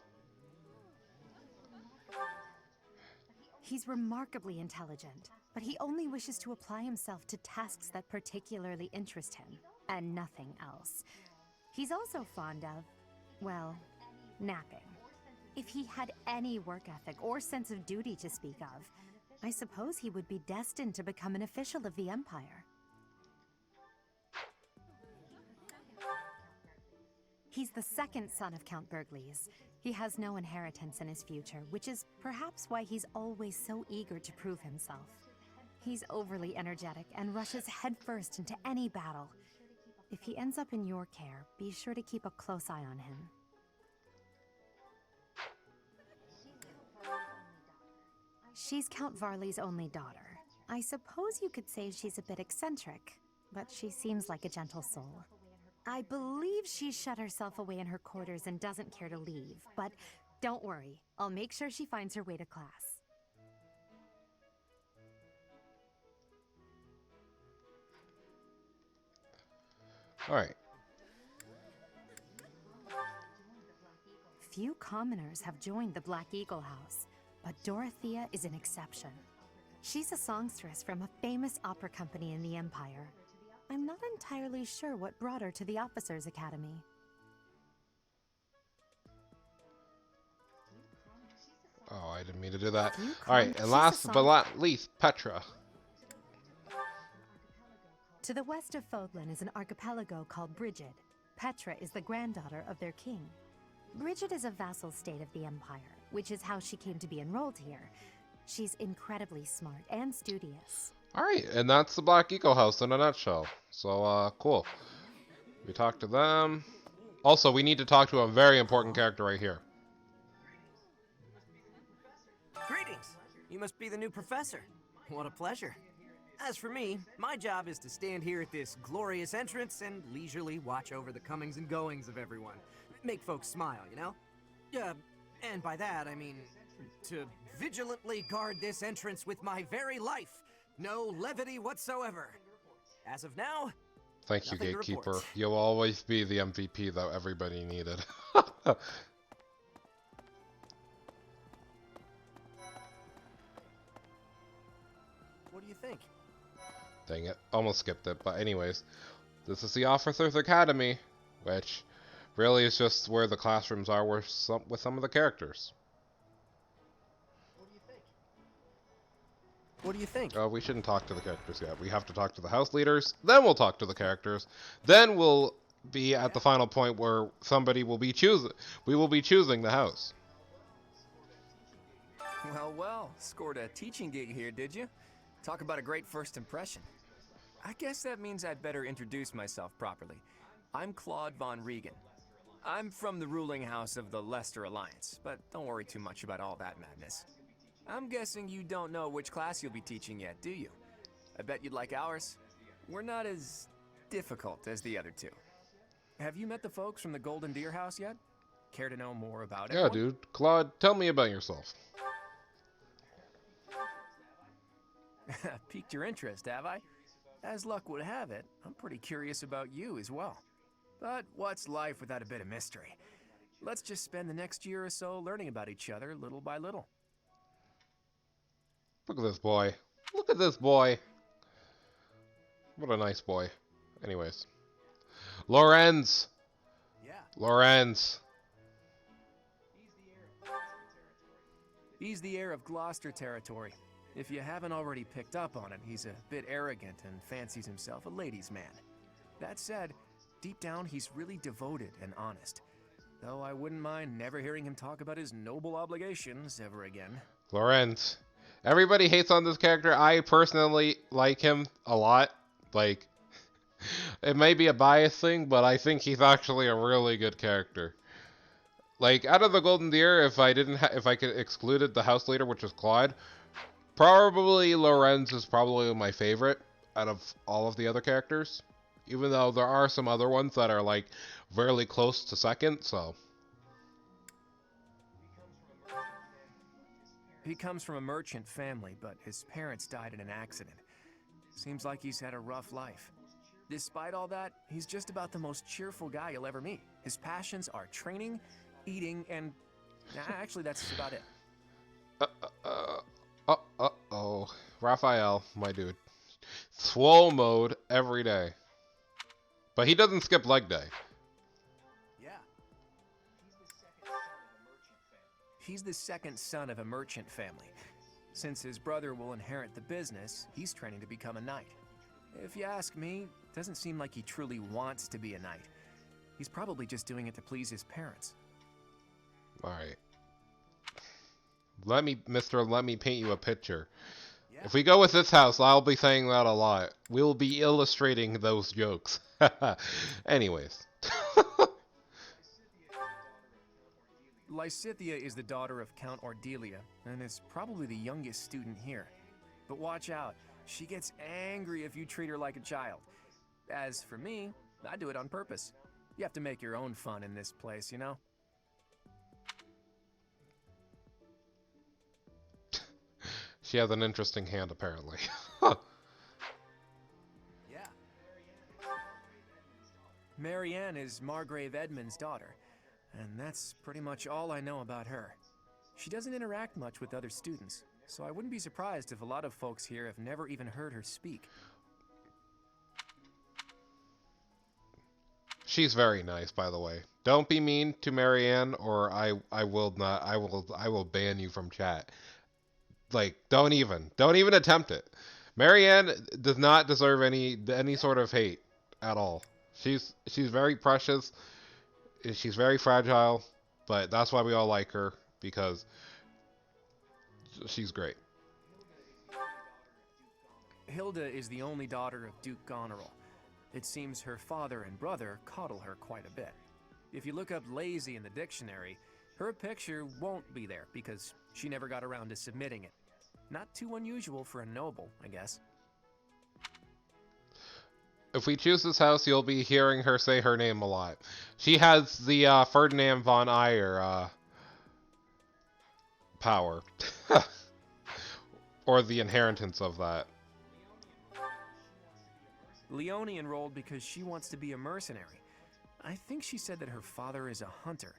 He's remarkably intelligent, but he only wishes to apply himself to tasks that particularly interest him, and nothing else. He's also fond of, well, napping. If he had any work ethic or sense of duty to speak of, I suppose he would be destined to become an official of the Empire. He's the second son of Count Burgleys. He has no inheritance in his future, which is perhaps why he's always so eager to prove himself. He's overly energetic and rushes headfirst into any battle. If he ends up in your care, be sure to keep a close eye on him. She's Count Varley's only daughter. I suppose you could say she's a bit eccentric, but she seems like a gentle soul. I believe she shut herself away in her quarters and doesn't care to leave, but don't worry, I'll make sure she finds her way to class. Alright. Few commoners have joined the Black Eagle House, but Dorothea is an exception. She's a songstress from a famous opera company in the Empire. I'm not entirely sure what brought her to the Officers' Academy. Oh, I didn't mean to do that. You Alright, can't- and she's last a but song- not least, Petra. To the west of Fodlan is an archipelago called Brigid. Petra is the granddaughter of their king. Brigid is a vassal state of the Empire, which is how she came to be enrolled here. She's incredibly smart and studious. Alright, and that's the Black Eagle House in a nutshell. So, cool. We talked to them. Also, we need to talk to a very important character right here. Greetings! You must be the new professor. What a pleasure. As for me, my job is to stand here at this glorious entrance and leisurely watch over the comings and goings of everyone. Make folks smile, you know? And by that, I mean to vigilantly guard this entrance with my very life. No levity whatsoever. As of now, Thank you, nothing to Gatekeeper. report. You'll always be the MVP that everybody needed. What do you think? Dang it. Almost skipped it. But anyways, this is the Officers' Academy, which really is just where the classrooms are with some of the characters. What do you think? We shouldn't talk to the characters yet. We have to talk to the house leaders, then we'll talk to the characters. Then we'll be at the final point where somebody will be we will be choosing the house. Well, scored a teaching gig here, did you? Talk about a great first impression. I guess that means I'd better introduce myself properly. I'm Claude von Regan. I'm from the ruling house of the Leicester Alliance, but don't worry too much about all that madness. I'm guessing you don't know which class you'll be teaching yet, do you? I bet you'd like ours. We're not as difficult as the other two. Have you met the folks from the Golden Deer House yet? Care to know more about it? Yeah, dude. Claude, tell me about yourself. Piqued your interest, have I? As luck would have it, I'm pretty curious about you as well. But what's life without a bit of mystery? Let's just spend the next year or so learning about each other little by little. Look at this boy. Look at this boy. What a nice boy. Anyways. Lorenz! Yeah. Lorenz! He's the heir of Gloucester territory. If you haven't already picked up on it, he's a bit arrogant and fancies himself a ladies' man. That said, deep down he's really devoted and honest. Though I wouldn't mind never hearing him talk about his noble obligations ever again. Lorenz. Everybody hates on this character. I personally like him a lot. Like, it may be a bias thing, but I think he's actually a really good character. Like, out of the Golden Deer, if I could excluded the house leader, which is Claude, probably Lorenz is probably my favorite out of all of the other characters. Even though there are some other ones that are, like, very close to second, so. He comes from a merchant family, but his parents died in an accident. Seems like he's had a rough life. Despite all that, he's just about the most cheerful guy you'll ever meet. His passions are training, eating, and... Nah, actually, that's about it. Raphael, my dude. Swole mode every day. But he doesn't skip leg day. Yeah. He's the second son of a merchant family. Since his brother will inherit the business, he's training to become a knight. If you ask me, it doesn't seem like he truly wants to be a knight. He's probably just doing it to please his parents. Alright. Let me paint you a picture. Yeah. If we go with this house, I'll be saying that a lot. We'll be illustrating those jokes. Anyways. Lysithea is the daughter of Count Ordelia, and is probably the youngest student here. But watch out, she gets angry if you treat her like a child. As for me, I do it on purpose. You have to make your own fun in this place, you know? She has an interesting hand, apparently. Yeah. Marianne is Margrave Edmund's daughter, and that's pretty much all I know about her. She doesn't interact much with other students, so I wouldn't be surprised if a lot of folks here have never even heard her speak. She's very nice, by the way. Don't be mean to Marianne, or I will ban you from chat. Like, don't even attempt it. Marianne does not deserve any sort of hate at all. She's very precious. She's very fragile, but that's why we all like her, because she's great. Hilda is the only daughter of Duke Goneril. It seems her father and brother coddle her quite a bit. If you look up lazy in the dictionary, her picture won't be there because she never got around to submitting it. Not too unusual for a noble, I guess. If we choose this house, you'll be hearing her say her name a lot. She has the Ferdinand von Ayer power. Or the inheritance of that. Leone enrolled because she wants to be a mercenary. I think she said that her father is a hunter.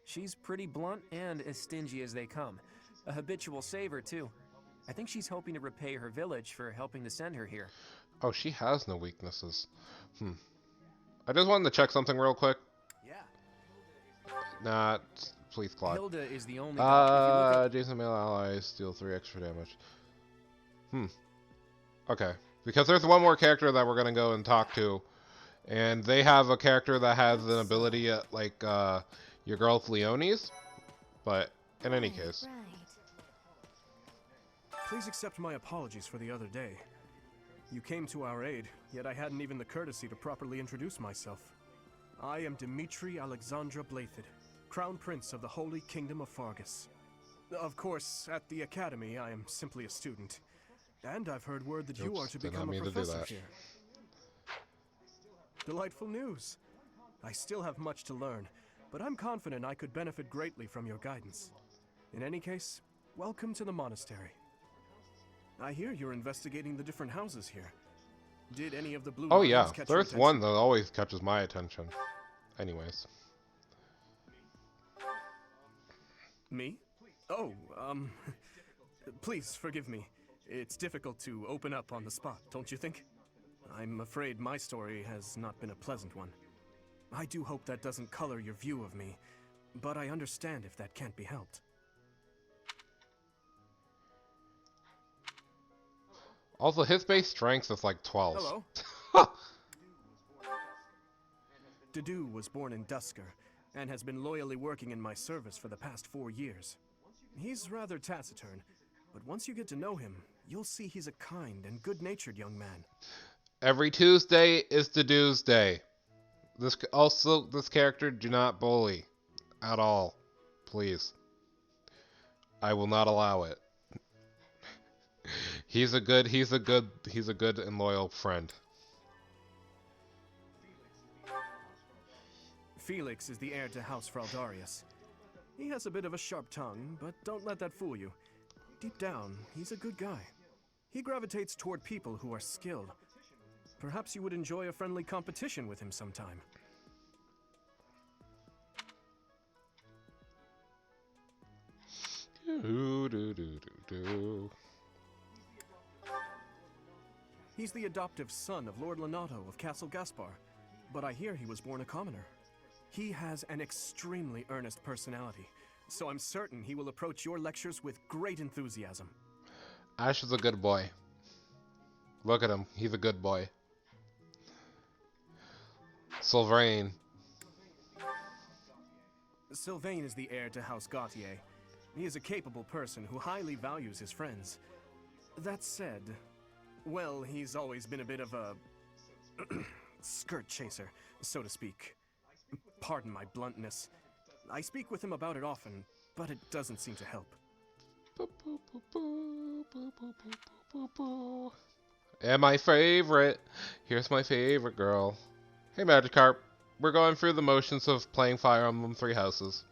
She's pretty blunt and as stingy as they come. A habitual saver, too. I think she's hoping to repay her village for helping to send her here. Oh, she has no weaknesses. I just wanted to check something real quick. Yeah. Nah, please, Claude. Hilda is the only Jason male allies deal 3 extra damage. Okay. Because there's one more character that we're gonna go and talk to. And they have a character that has an ability like your girl's Leone's. But in any case. Please accept my apologies for the other day. You came to our aid, yet I hadn't even the courtesy to properly introduce myself. I am Dimitri Alexandra Blathid, Crown Prince of the Holy Kingdom of Fargus. Of course, at the Academy, I am simply a student. And I've heard word that you are to become a professor here. Delightful news. I still have much to learn, but I'm confident I could benefit greatly from your guidance. In any case, welcome to the monastery. I hear you're investigating the different houses here. Did any of the blue Oh yeah, catch your there's attention? one that always catches my attention. Anyways. Me? Oh, please forgive me. It's difficult to open up on the spot, don't you think? I'm afraid my story has not been a pleasant one. I do hope that doesn't color your view of me, but I understand if that can't be helped. Also, his base strength is like 12. Hello. Dedu was born in Dusker, and has been loyally working in my service for the past 4 years. He's rather taciturn, but once you get to know him, you'll see he's a kind and good-natured young man. Every Tuesday is Dedu's day. This character, do not bully. At all. Please. I will not allow it. He's a good and loyal friend. Felix is the heir to House Fraldarius. He has a bit of a sharp tongue, but don't let that fool you. Deep down, he's a good guy. He gravitates toward people who are skilled. Perhaps you would enjoy a friendly competition with him sometime. He's the adoptive son of Lord Lenato of Castle Gaspar, but I hear he was born a commoner. He has an extremely earnest personality, so I'm certain he will approach your lectures with great enthusiasm. Ash is a good boy. Look at him. He's a good boy. Sylvain. Sylvain is the heir to House Gautier. He is a capable person who highly values his friends. That said, well, he's always been a bit of a skirt chaser, so to speak. Pardon my bluntness. I speak with him about it often, but it doesn't seem to help. And my favorite. Here's my favorite girl. Hey, Magikarp. We're going through the motions of playing Fire Emblem Three Houses.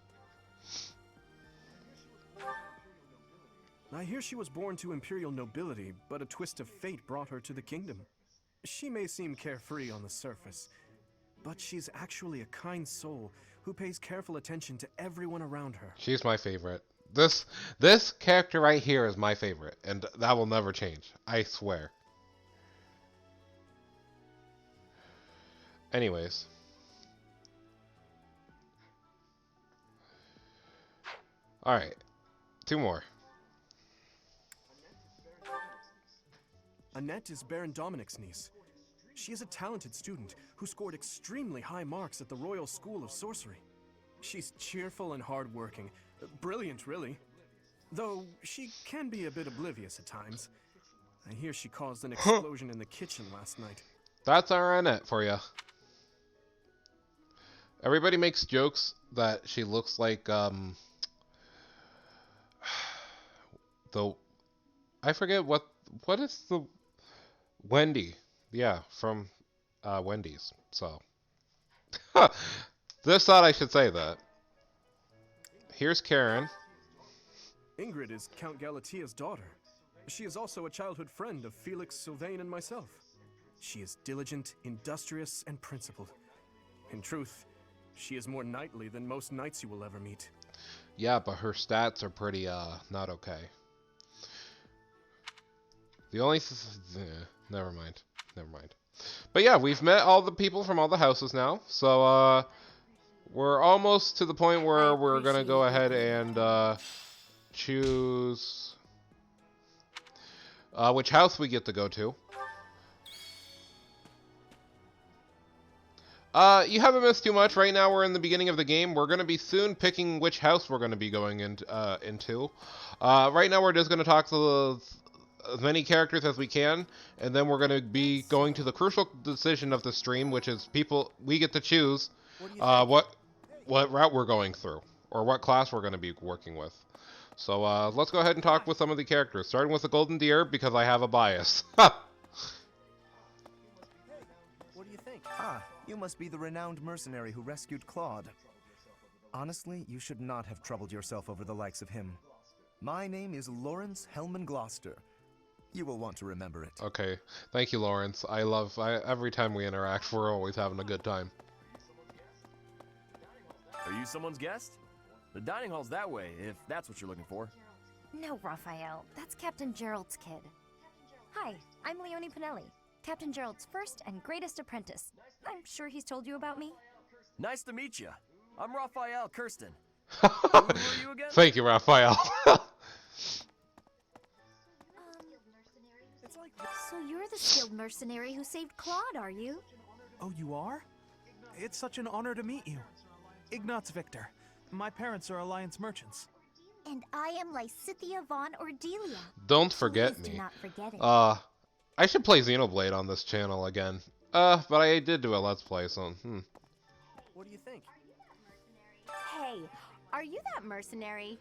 I hear she was born to imperial nobility, but a twist of fate brought her to the kingdom. She may seem carefree on the surface, but she's actually a kind soul who pays careful attention to everyone around her. She's my favorite. This character right here is my favorite, and that will never change. I swear. Anyways. Alright. 2 more. Annette is Baron Dominic's niece. She is a talented student who scored extremely high marks at the Royal School of Sorcery. She's cheerful and hardworking. Brilliant, really. Though she can be a bit oblivious at times. I hear she caused an explosion in the kitchen last night. That's our Annette for you. Everybody makes jokes that she looks like, I forget what is the Wendy. Yeah, from Wendy's. So just thought I should say that. Here's Karen. Ingrid is Count Galatia's daughter. She is also a childhood friend of Felix, Sylvain, and myself. She is diligent, industrious, and principled. In truth, she is more knightly than most knights you will ever meet. Yeah, but her stats are pretty, not okay. The only... never mind. Never mind. But yeah, we've met all the people from all the houses now. So, we're almost to the point where we're going to go ahead and choose which house we get to go to. You haven't missed too much. Right now we're in the beginning of the game. We're going to be soon picking which house we're going to be going into. Right now we're just going to talk to as many characters as we can, and then we're going to be going to the crucial decision of the stream, which is we get to choose what route we're going through, or what class we're going to be working with. So let's go ahead and talk with some of the characters, starting with the Golden Deer, because I have a bias. What do you think? Ah, you must be the renowned mercenary who rescued Claude. Honestly, you should not have troubled yourself over the likes of him. My name is Lawrence Hellman Gloucester. You will want to remember it. Okay. Thank you, Lawrence. Every time we interact, we're always having a good time. Are you someone's guest? The dining hall's that way, if that's what you're looking for. No, Raphael. That's Captain Gerald's kid. Hi, I'm Leonie Pinelli, Captain Gerald's first and greatest apprentice. I'm sure he's told you about me. Nice to meet you. I'm Raphael Kirsten. Who are you again? Thank you, Raphael. So you're the skilled mercenary who saved Claude, are you? Oh, you are? It's such an honor to meet you. Ignatz Victor. My parents are Alliance merchants. And I am Lysithia von Ordelia. Don't forget Please me. do not forget it. I should play Xenoblade on this channel again. But I did do a Let's Play, so, What do you think? Hey, are you that mercenary?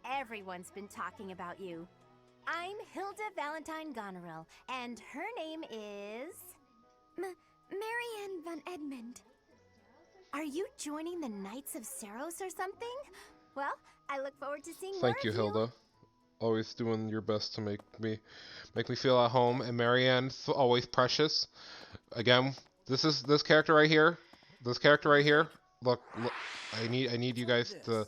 Everyone's been talking about you. I'm Hilda Valentine Goneril, and her name is... Marianne von Edmund. Are you joining the Knights of Saros or something? Well, I look forward to seeing more Thank you, of Hilda. Always doing your best to make me feel at home. And Marianne's always precious. Again, this character right here. This character right here. Look, I need you guys to.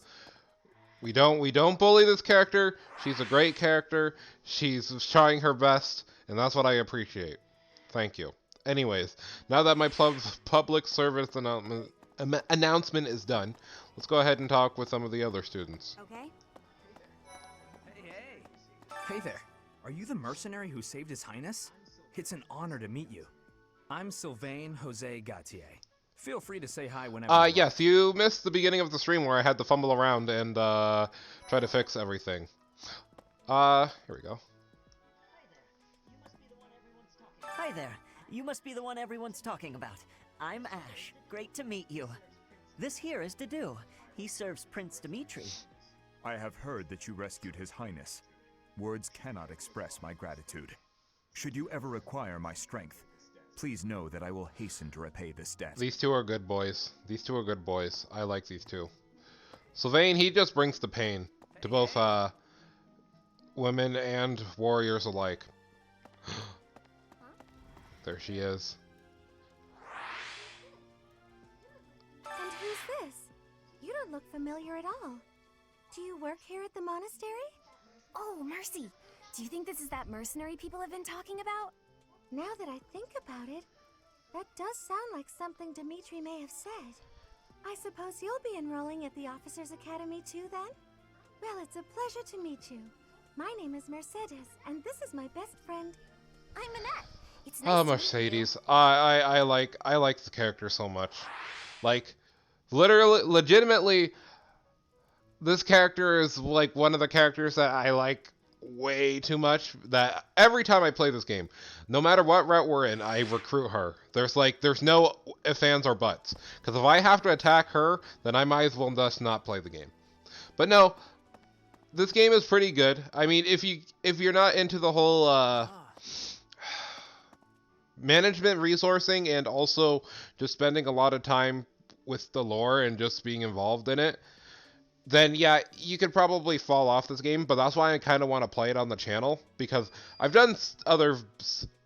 We don't bully this character. She's a great character. She's trying her best, and that's what I appreciate. Thank you. Anyways, now that my public service announcement is done, let's go ahead and talk with some of the other students. Okay. Hey there. Are you the mercenary who saved His Highness? It's an honor to meet you. I'm Sylvain Jose Gautier. Feel free to say hi whenever you want. Yes, you missed the beginning of the stream where I had to fumble around and try to fix everything. Here we go. Hi there. You must be the one everyone's talking about. I'm Ash. Great to meet you. This here is Dedu. He serves Prince Dimitri. I have heard that you rescued His Highness. Words cannot express my gratitude. Should you ever require my strength, please know that I will hasten to repay this debt. These two are good boys. These two are good boys. I like these two. Sylvain, he just brings the pain to both women and warriors alike. There she is. And who's this? You don't look familiar at all. Do you work here at the monastery? Oh, Mercy. Do you think this is that mercenary people have been talking about? Now that I think about it, that does sound like something Dimitri may have said. I suppose you'll be enrolling at the Officers' Academy too, then? Well, it's a pleasure to meet you. My name is Mercedes, and this is my best friend. I'm Minette. It's Oh, Mercedes. I like the character so much. Like, literally, legitimately, this character is like one of the characters that I like way too much, that every time I play this game, no matter what route we're in, I recruit her. There's no ifs, ands, or buts. Because if I have to attack her, then I might as well just not play the game. But no, this game is pretty good. I mean, if you're not into the whole management resourcing and also just spending a lot of time with the lore and just being involved in it, then yeah, you could probably fall off this game, but that's why I kind of want to play it on the channel, because I've done other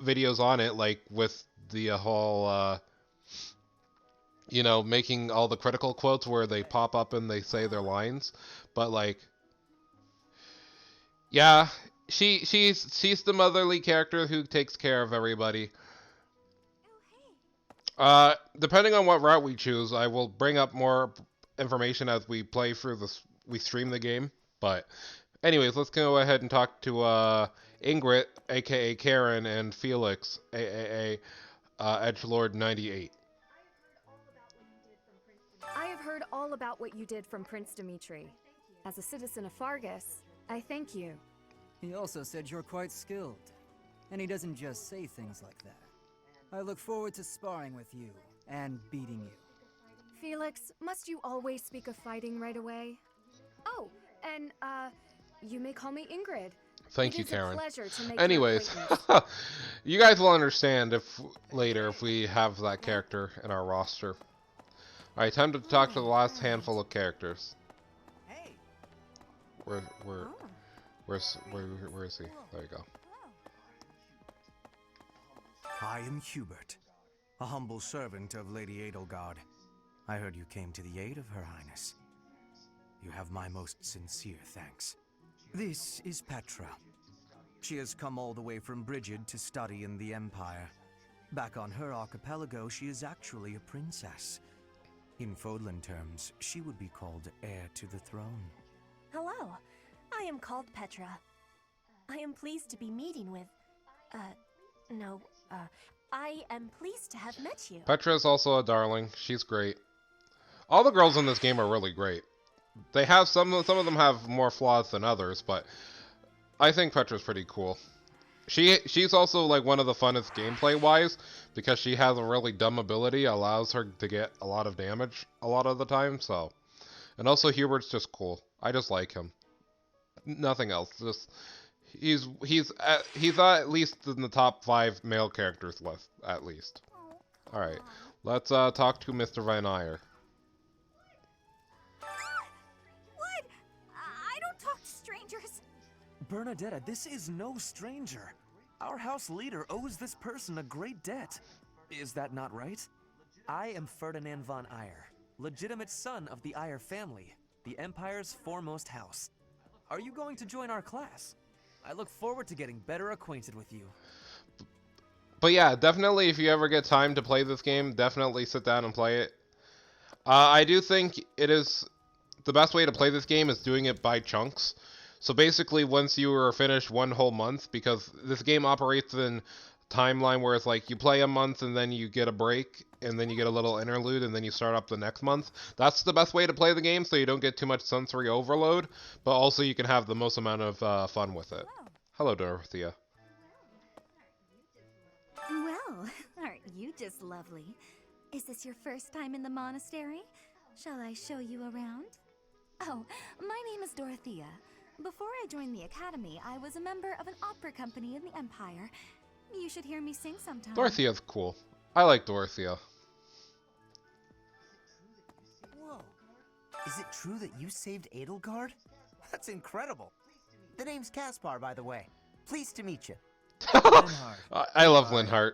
videos on it, like with the whole, you know, making all the critical quotes where they pop up and they say their lines, but like, yeah, she's the motherly character who takes care of everybody. Depending on what route we choose, I will bring up more information as we play through this, we stream the game. But anyways, let's go ahead and talk to Ingrid, aka Karen, and Felix, aka Edgelord 98. I have heard all about what you did from Prince Dimitri. As a citizen of Fargus, I thank you. He also said you're quite skilled, and he doesn't just say things like that. I look forward to sparring with you and beating you. Felix, must you always speak of fighting right away? Oh, and, you may call me Ingrid. Thank you, Karen. It is a pleasure to make Anyways, your acquaintance. you guys will understand if we have that character in our roster. Alright, time to talk to the last handful of characters. Where is he? There you go. I am Hubert, a humble servant of Lady Edelgard. I heard you came to the aid of Her Highness. You have my most sincere thanks. This is Petra. She has come all the way from Brigid to study in the Empire. Back on her archipelago, she is actually a princess. In Fodlan terms, she would be called heir to the throne. Hello. I am called Petra. I am pleased to be meeting with... I am pleased to have met you. Petra is also a darling. She's great. All the girls in this game are really great. They have some of them have more flaws than others, but I think Petra's pretty cool. She's also like one of the funnest gameplay wise, because she has a really dumb ability, allows her to get a lot of damage a lot of the time. So, and also Hubert's just cool. I just like him. Nothing else. Just he's at least in the top 5 male characters list at least. All right, let's talk to Mr. Van Eyre. What? I don't talk to strangers. Bernadetta, this is no stranger. Our house leader owes this person a great debt. Is that not right? I am Ferdinand von Eyre, legitimate son of the Eyre family, the Empire's foremost house. Are you going to join our class? I look forward to getting better acquainted with you. But yeah, definitely if you ever get time to play this game, definitely sit down and play it. I do think it is the best way to play this game is doing it by chunks. So basically, once you are finished one whole month, because this game operates in timeline where it's like you play a month and then you get a break and then you get a little interlude and then you start up the next month. That's the best way to play the game so you don't get too much sensory overload, but also you can have the most amount of fun with it. Hello, Dorothea. Well, aren't you just lovely? Is this your first time in the monastery? Shall I show you around? Oh, my name is Dorothea. Before I joined the academy, I was a member of an opera company in the Empire. You should hear me sing sometime. Dorothea's cool. I like Dorothea. Whoa. Is it true that you saved Edelgard? That's incredible. The name's Caspar, by the way. Pleased to meet you. I love Linhart.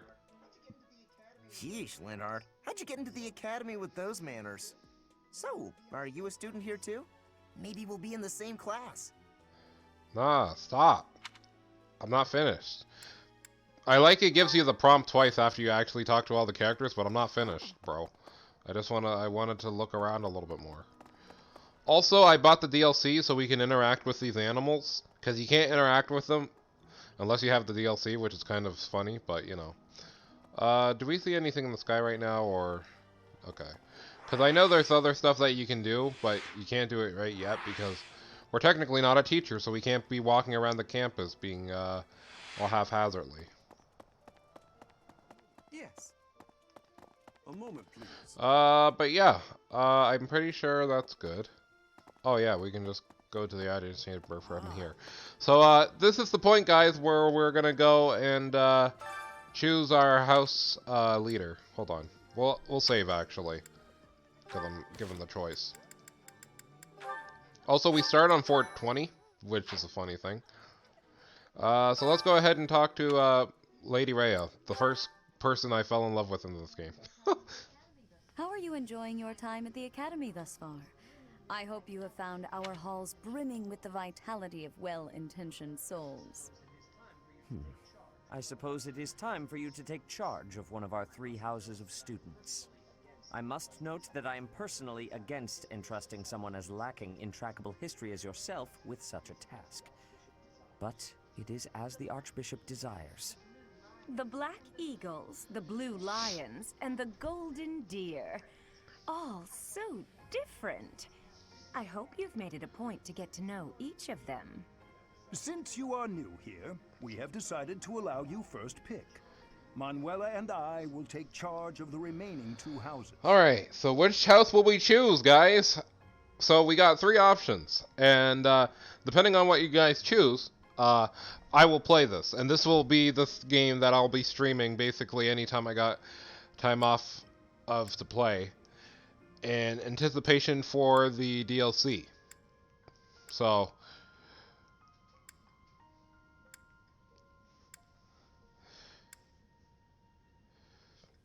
Sheesh, Linhart. How'd you get into the academy with those manners? So, are you a student here too? Maybe we'll be in the same class. Nah, stop. I'm not finished. I like it gives you the prompt twice after you actually talk to all the characters, but I'm not finished, bro. I wanted to look around a little bit more. Also, I bought the DLC so we can interact with these animals, because you can't interact with them unless you have the DLC, which is kind of funny, but you know. Do we see anything in the sky right now, or... Okay. Because I know there's other stuff that you can do, but you can't do it right yet, because we're technically not a teacher, so we can't be walking around the campus being, all haphazardly. Yes. A moment, please. But yeah. I'm pretty sure that's good. Oh yeah, we can just go to the audience chamber from here. So, this is the point, guys, where we're gonna go and, choose our house, leader. Hold on. We'll save, actually. Because I'm given the choice. Also, we start on Fort 20, which is a funny thing. So let's go ahead and talk to, Lady Rhea, the first person I fell in love with in this game. How are you enjoying your time at the Academy thus far? I hope you have found our halls brimming with the vitality of well-intentioned souls. I suppose it is time for you to take charge of one of our 3 houses of students. I must note that I am personally against entrusting someone as lacking in trackable history as yourself with such a task. But it is as the Archbishop desires. The Black Eagles, the Blue Lions, and the Golden Deer. All so different. I hope you've made it a point to get to know each of them. Since you are new here, we have decided to allow you first pick. Manuela and I will take charge of the remaining 2 houses. Alright, so which house will we choose, guys? So we got 3 options, and depending on what you guys choose, I will play this. And this will be this game that I'll be streaming basically anytime I got time off of to play, in anticipation for the DLC. So...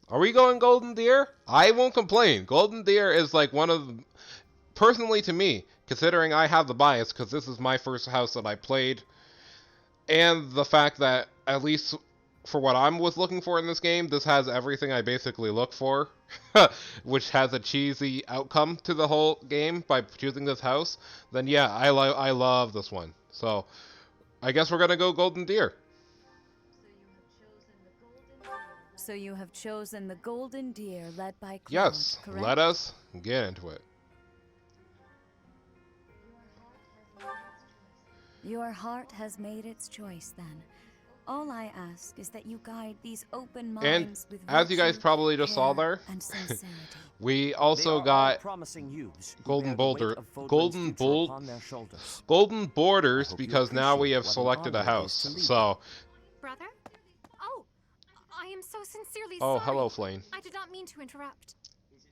Are we going Golden Deer? I won't complain. Golden Deer is like one of... Personally to me, considering I have the bias, because this is my first house that I played, and the fact that, at least for what I was looking for in this game, this has everything I basically look for, which has a cheesy outcome to the whole game by choosing this house, then yeah, I love this one. So, I guess we're going to go Golden Deer. So you have chosen the Golden Deer led by Claude, yes, correct? Let us get into it. Your heart has made its choice then. All I ask is that you guide these open minds with as you guys probably just saw there, we also got golden borders because now we have selected a house. So, Brother? Oh, I am so sincerely oh, sorry. hello, Flane. I did not mean to interrupt.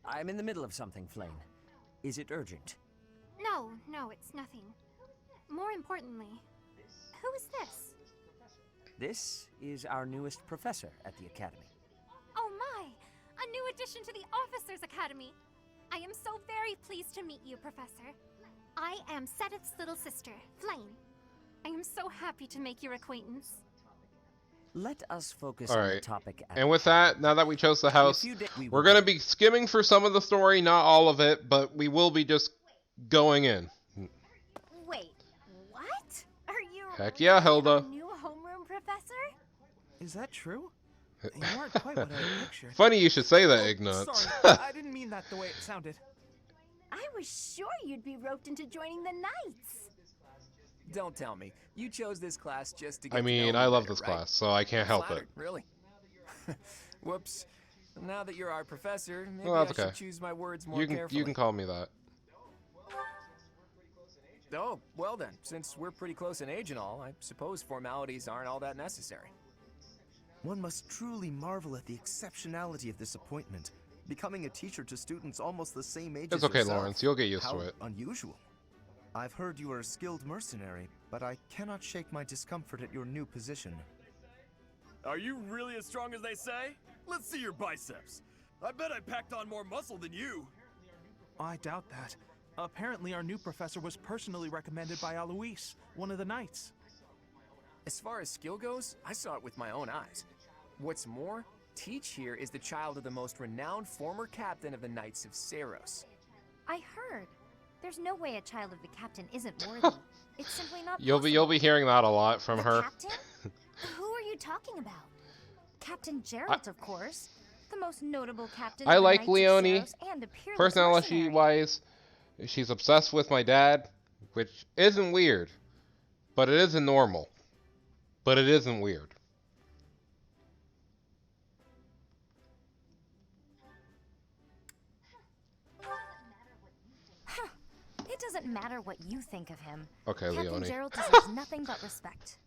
I'm in the middle of something, Flane. Is it urgent? No, it's nothing. More importantly, who is this? This is our newest professor at the Academy. Oh my! A new addition to the Officers Academy! I am so very pleased to meet you, Professor. I am Sedith's little sister, Flane. I am so happy to make your acquaintance. Let us focus All on the right. topic at And with that, now that we chose the In a house, few days, we we're will going to be skimming for some of the story, not all of it, but we will be just going in. Wait, what? Are you Heck yeah, our Hilda. new homeroom professor? Is that true? You aren't quite what I had pictured. Funny you should say that, Oh, Ignatz. sorry, I didn't mean that the way it sounded. I was sure you'd be roped into joining the Knights. Don't tell me. You chose this class just to get I to mean, know I me love better, this right? class, so I can't help it. Flattered, really. Whoops. Now that you're our professor, maybe Well, that's I okay. should choose my words more You carefully. can call me that. Oh, well then, since we're pretty close in age and all, I suppose formalities aren't all that necessary. One must truly marvel at the exceptionality of this appointment. Becoming a teacher to students almost the same age It's as okay, yourself. Lawrence. You'll get used How to it. unusual. I've heard you are a skilled mercenary, but I cannot shake my discomfort at your new position. Are you really as strong as they say? Let's see your biceps. I bet I packed on more muscle than you. I doubt that. Apparently, our new professor was personally recommended by Alois, one of the Knights. As far as skill goes, I saw it with my own eyes. What's more, Teach here is the child of the most renowned former captain of the Knights of Saros. I heard. There's no way a child of the captain isn't worthy. It's simply not You'll be hearing that a lot from The her. captain? Who are you talking about? Captain Gerald, of course. The most notable captain I of the like Knights of Leonie. Saros and a peerless Personality mercenary. wise, she's obsessed with my dad, which isn't weird, but it isn't normal. But it isn't weird. It doesn't matter what you think of him. Okay, Captain Leonie. Gerald deserves nothing but respect.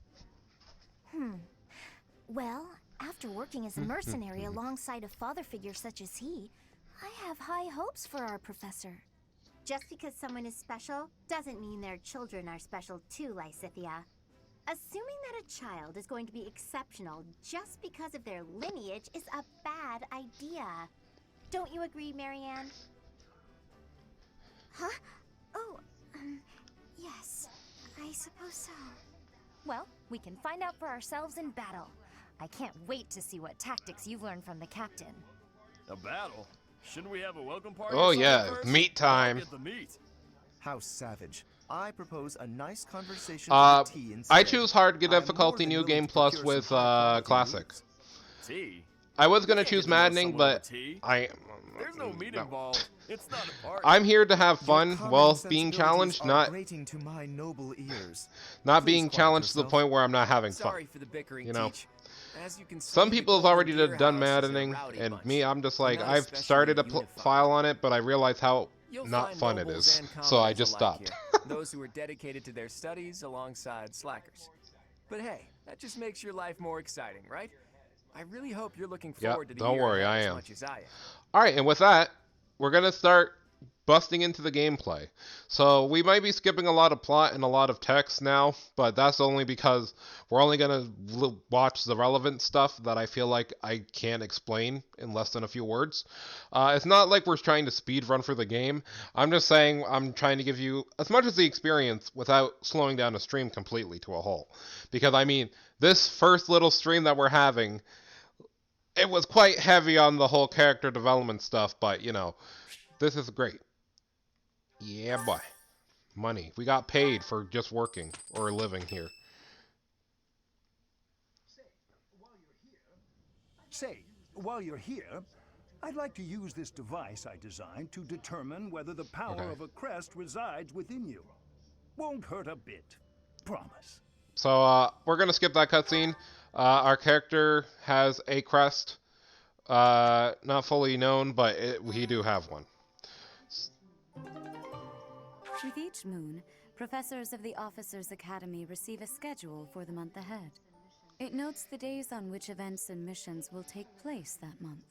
Well, after working as a mercenary alongside a father figure such as he, I have high hopes for our professor. Just because someone is special doesn't mean their children are special too, Lysithia. Assuming that a child is going to be exceptional just because of their lineage is a bad idea. Don't you agree, Marianne? Huh? Oh, yes, I suppose so. Well, we can find out for ourselves in battle. I can't wait to see what tactics you've learned from the captain. A battle? Shouldn't we have a welcome party? Oh or something yeah, first? meat time. Get the meat. How savage. I propose a nice conversation over tea instead. I choose hard I'm more difficulty than new willing game to plus procure with some high-quality classic. meats. Tea? I was gonna You can't choose get to know maddening, someone over but tea. There's no meat involved. It's not a party. I'm here to have Your fun common while being sensibilities challenged, are not grating to my noble ears. not Please being quiet challenged to the yourself. point where I'm not having fun. Sorry for the bickering, You know. Teach. As you can see, Some the people have Golden already Deer done House is a maddening, rowdy and bunch. me, I'm just like, Not I've especially started a unified. file on it, but I realize how You'll not find fun it nobles is, and so I commoners just alike stopped. here, those who are dedicated to their studies alongside slackers. But hey, that just makes your life more exciting, right? I really hope you're looking Yeah, forward to the don't year worry, ahead I as am. much as I am. Alright, and with that, we're going to start busting into the gameplay. So we might be skipping a lot of plot and a lot of text now, but that's only because we're only going to watch the relevant stuff that I feel like I can't explain in less than a few words. It's not like we're trying to speed run for the game. I'm just saying I'm trying to give you as much as the experience without slowing down the stream completely to a halt. Because I mean, this first little stream that we're having, it was quite heavy on the whole character development stuff, but you know, this is great. Yeah, boy. Money. We got paid for just working or living here. Say, while you're here, I'd like to use this device I designed to determine whether the power of a crest resides within you. Won't hurt a bit. Promise. So, we're gonna skip that cutscene. Our character has a crest. Not fully known, but we do have one. With each moon, professors of the Officers' Academy receive a schedule for the month ahead. It notes the days on which events and missions will take place that month.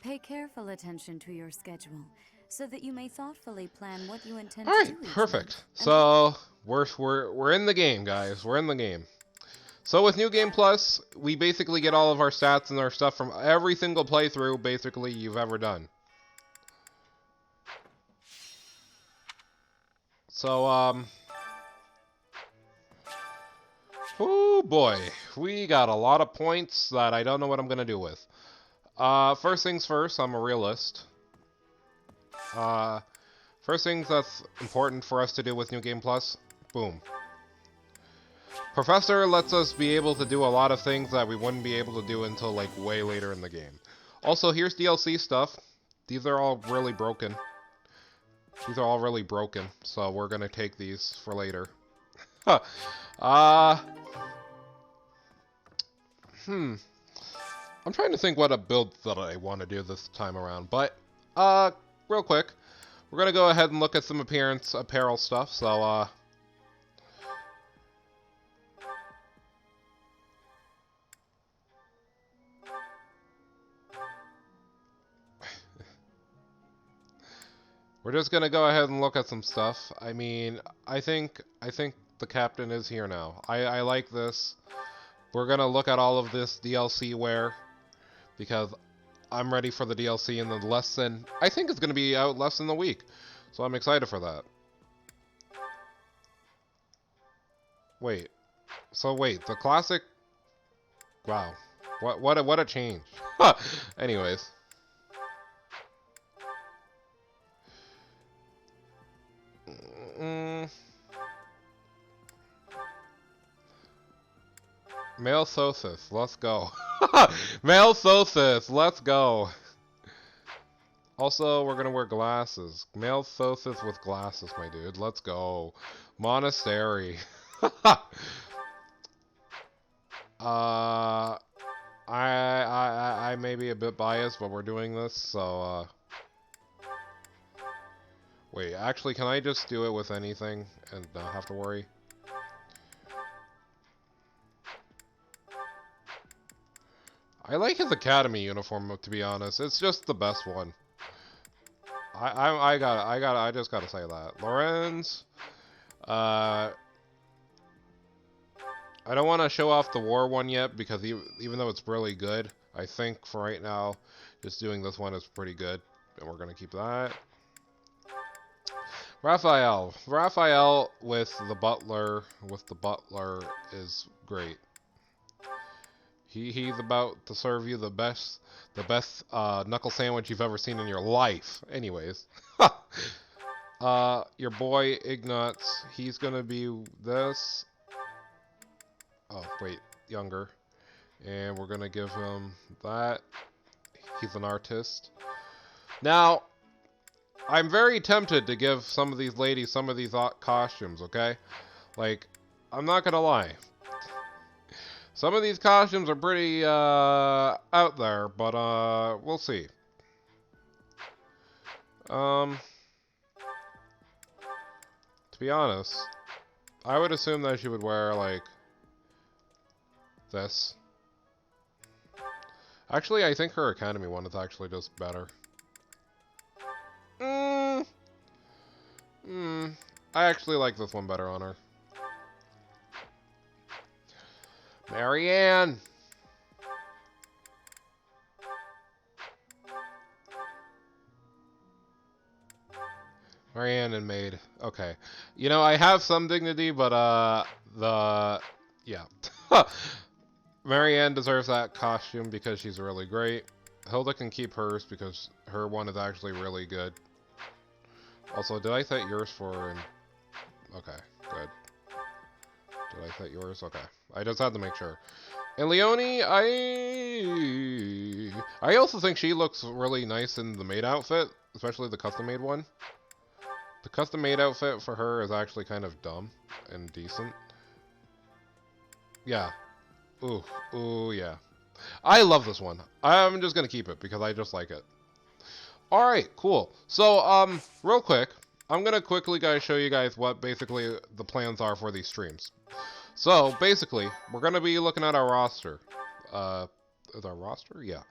Pay careful attention to your schedule, so that you may thoughtfully plan what you intend to do Alright, each perfect. month. So, we're in the game, guys. We're in the game. So with New Game Plus, we basically get all of our stats and our stuff from every single playthrough, basically, you've ever done. So, Oh boy, we got a lot of points that I don't know what I'm gonna do with. First things first, I'm a realist. First things that's important for us to do with New Game Plus, boom. Professor lets us be able to do a lot of things that we wouldn't be able to do until like way later in the game. Also, here's DLC stuff. These are all really broken. These are all really broken, so we're gonna take these for later. I'm trying to think what a build that I want to do this time around, but, real quick, we're gonna go ahead and look at some apparel stuff, so, we're just gonna go ahead and look at some stuff. I mean, I think the captain is here now. I like this. We're gonna look at all of this DLC wear because I'm ready for the DLC in the less than, I think it's gonna be out less than a week. So I'm excited for that. Wait. So wait, the classic, wow. What a change. Anyways. Male Sosis, let's go. Male Sosis, let's go. Also, we're gonna wear glasses. Male Sosis with glasses, my dude. Let's go. Monastery. I may be a bit biased, but we're doing this, so, wait, actually, can I just do it with anything and not have to worry? I like his academy uniform, to be honest. It's just the best one. I just gotta say that. Lorenz, I don't want to show off the war one yet because even though it's really good, I think for right now, just doing this one is pretty good, and we're gonna keep that. Raphael with the butler is great. He's about to serve you the best knuckle sandwich you've ever seen in your life. Anyways, your boy Ignatz, he's gonna be this. Oh wait, younger, and we're gonna give him that. He's an artist. Now, I'm very tempted to give some of these ladies some of these costumes. Okay, like I'm not gonna lie. Some of these costumes are pretty, out there, but, we'll see. To be honest, I would assume that she would wear, like, this. Actually, I think her Academy one is actually just better. I actually like this one better on her. Marianne! Marianne and Maid. Okay. You know, I have some dignity, but, yeah. Marianne deserves that costume because she's really great. Hilda can keep hers because her one is actually really good. Also, did I set yours for... Okay, good. Did I set yours? Okay. I just had to make sure. And Leonie, I also think she looks really nice in the maid outfit, especially the custom-made one. The custom-made outfit for her is actually kind of dumb and decent. Yeah. Ooh, yeah. I love this one. I'm just gonna keep it because I just like it. Alright, cool. So, real quick, I'm gonna quickly show you guys what basically the plans are for these streams. So, basically, we're going to be looking at our roster. Is our roster? Yeah.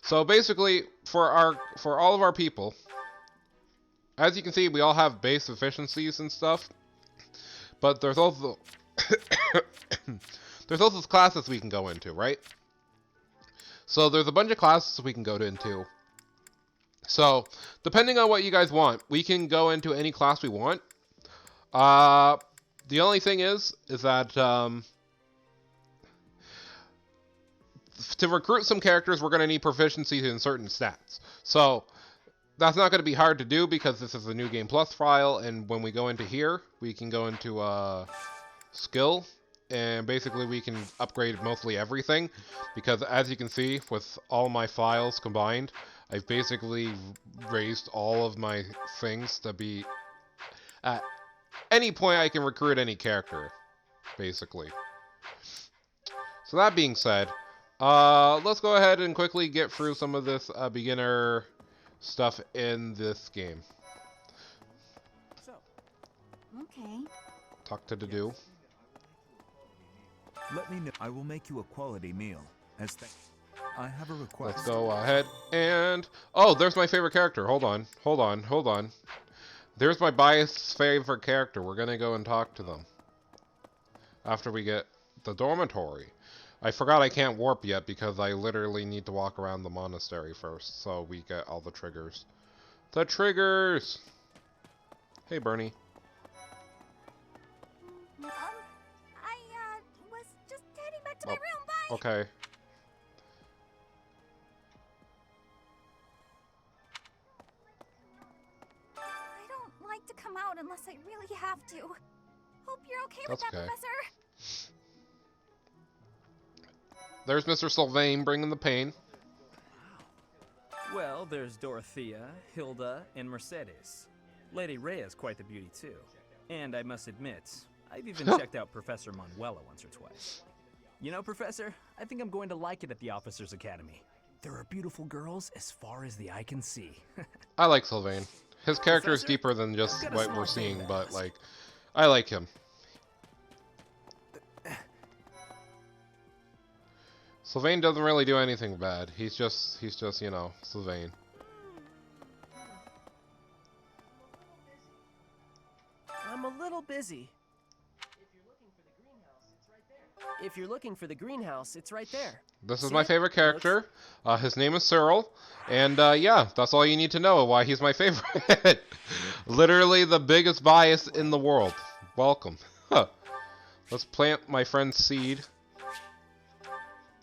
So, basically, for all of our people, as you can see, we all have base efficiencies and stuff. But there's also... there's also classes we can go into, right? So, there's a bunch of classes we can go into. So, depending on what you guys want, we can go into any class we want. The only thing is that, to recruit some characters, we're going to need proficiency in certain stats. So that's not going to be hard to do because this is a New Game Plus file, and when we go into here, we can go into skill, and basically we can upgrade mostly everything, because as you can see, with all my files combined, I've basically raised all of my things to be... At any point I can recruit any character, basically. So that being said, let's go ahead and quickly get through some of this beginner stuff in this game. Okay. Talk to do. Let me know. I will make you a quality meal. I have a request. Let's go ahead and... Oh, there's my favorite character. Hold on. There's my biased favorite character. We're gonna go and talk to them after we get the dormitory. I forgot I can't warp yet because I literally need to walk around the monastery first, so we get all the triggers. The triggers! Hey, Bernie. I was just heading back to my room. Bye! Okay. I don't like to come out unless I really have to. Hope you're okay with That's that, okay. Professor. There's Mr. Sylvain bringing the pain. Well, there's Dorothea, Hilda, and Mercedes. Lady Rhea's quite the beauty, too. And I must admit, I've even checked out Professor Manuela once or twice. You know, Professor, I think I'm going to like it at the Officers' Academy. There are beautiful girls as far as the eye can see. I like Sylvain. His character is Professor, deeper than just I've got a what small we're seeing, favor to but, ask. like, I like him. Sylvain doesn't really do anything bad. He's just, you know, Sylvain. I'm a little busy. If you're looking for the greenhouse, it's right there. This is See my it? favorite character. His name is Cyril. And, yeah, that's all you need to know why he's my favorite. Literally the biggest bias in the world. Welcome. Huh. Let's plant my friend's seed.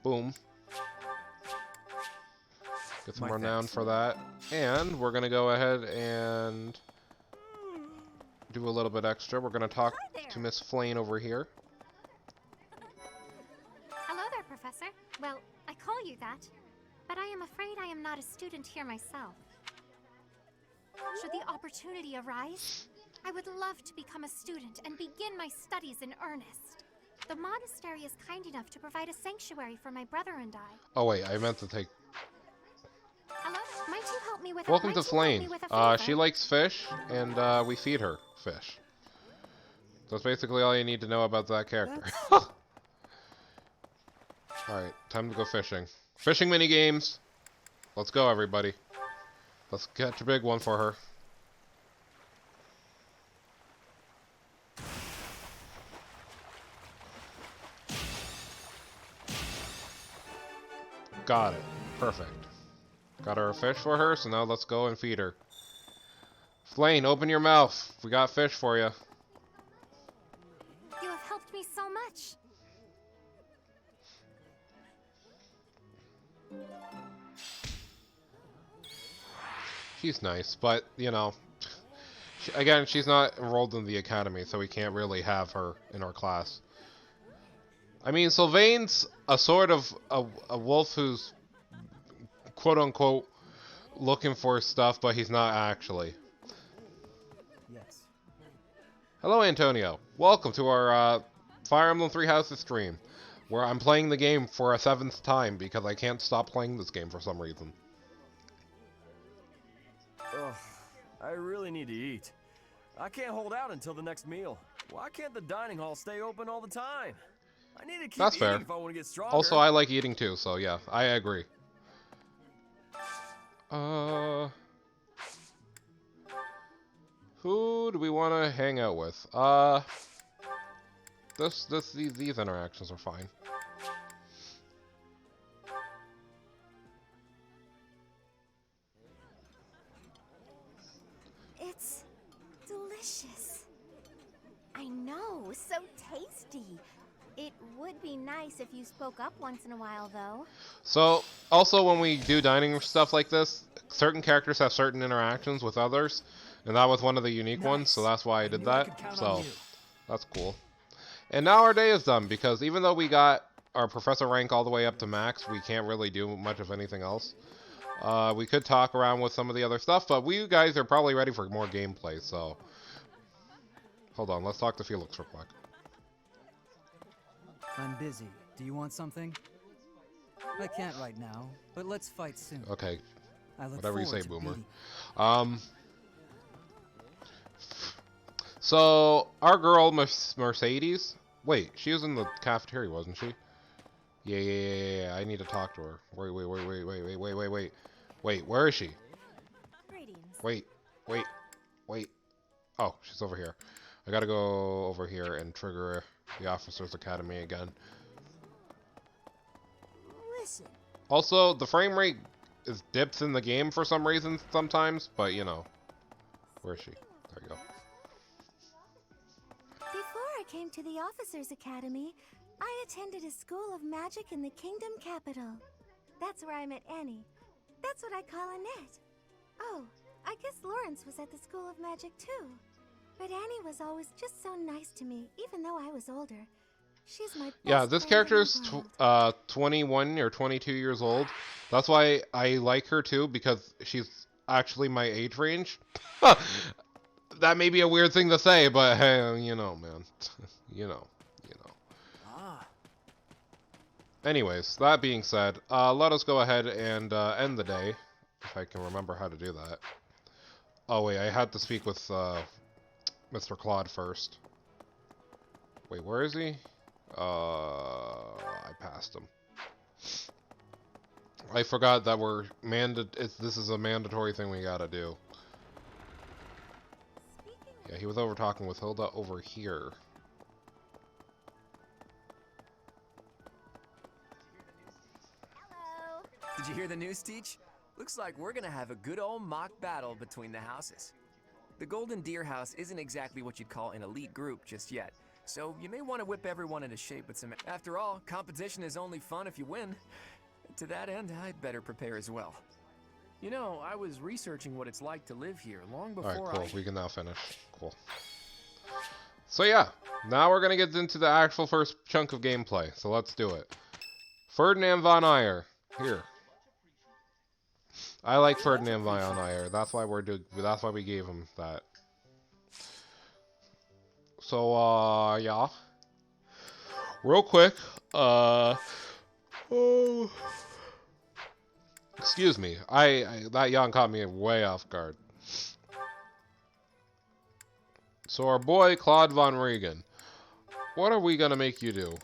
Boom. Get some renown for that. And we're going to go ahead and do a little bit extra. We're going to talk to Miss Flane over here. Hello there, Professor. Well, I call you that, but I am afraid I am not a student here myself. Should the opportunity arise, I would love to become a student and begin my studies in earnest. The monastery is kind enough to provide a sanctuary for my brother and I. Oh, wait, I meant to take... Hello? Might you help me with Welcome might to you help Flane. me with a favor? She likes fish, and we feed her fish. That's basically all you need to know about that character. Alright, time to go fishing. Fishing minigames! Let's go, everybody. Let's catch a big one for her. Got it. Perfect. Got her a fish for her, so now let's go and feed her. Flane, open your mouth. We got fish for you. You have helped me so much. She's nice, but, you know, again, she's not enrolled in the academy, so we can't really have her in our class. I mean, Sylvain's a sort of a wolf who's, quote-unquote, looking for stuff, but he's not actually. Yes. Hello, Antonio. Welcome to our Fire Emblem Three Houses stream, where I'm playing the game for a 7th time because I can't stop playing this game for some reason. Ugh, I really need to eat. I can't hold out until the next meal. Why can't the dining hall stay open all the time? I need to keep That's eating fair. if I want to get stronger. Also, I like eating too, so yeah, I agree. Who do we want to hang out with? These interactions are fine. It's delicious. I know, so tasty. It would It'd be nice if you spoke up once in a while, though. So, also when we do dining stuff like this, certain characters have certain interactions with others, and that was one of the unique ones, so that's why I did that. So, that's cool. And now our day is done, because even though we got our professor rank all the way up to max, we can't really do much of anything else. We could talk around with some of the other stuff, but we guys are probably ready for more gameplay, so... Hold on, let's talk to Felix real quick. I'm busy. Do you want something? I can't right now, but let's fight soon. Okay. I look Whatever you say, forward to Boomer. beating. So, our girl, Mercedes... Wait, she was in the cafeteria, wasn't she? Yeah. I need to talk to her. Wait. Wait, where is she? Wait. Oh, she's over here. I gotta go over here and trigger the Officers Academy again. Listen. Also, the frame rate is dips in the game for some reason sometimes, but you know. Where is she? There you go. Before I came to the Officers Academy, I attended a school of magic in the Kingdom Capital. That's where I met Annie. That's what I call Annette. Oh, I guess Lawrence was at the School of Magic too. But Annie was always just so nice to me, even though I was older. She's my best Yeah, this friend character in is the world. 21 or 22 years old. That's why I like her too, because she's actually my age range. That may be a weird thing to say, but hey, you know, man. you know. Anyways, that being said, let us go ahead and end the day, if I can remember how to do that. Oh wait, I had to speak with Mr. Claude first. Wait, where is he? I passed him. I forgot that this is a mandatory thing we gotta do. Yeah, he was over talking with Hilda over here. Did you hear the news, Teach? Looks like we're gonna have a good old mock battle between the houses. The Golden Deer House isn't exactly what you'd call an elite group just yet, so you may want to whip everyone into shape with some... After all, competition is only fun if you win. To that end, I'd better prepare as well. You know, I was researching what it's like to live here long before Alright, cool. We can now finish. Cool. So yeah, now we're gonna get into the actual first chunk of gameplay, so let's do it. Ferdinand von Aegir. Here. I like Ferdinand von Aegir. That's why we gave him that. So yeah. Real quick, excuse me. That yawn caught me way off guard. So our boy Claude von Regan. What are we gonna make you do?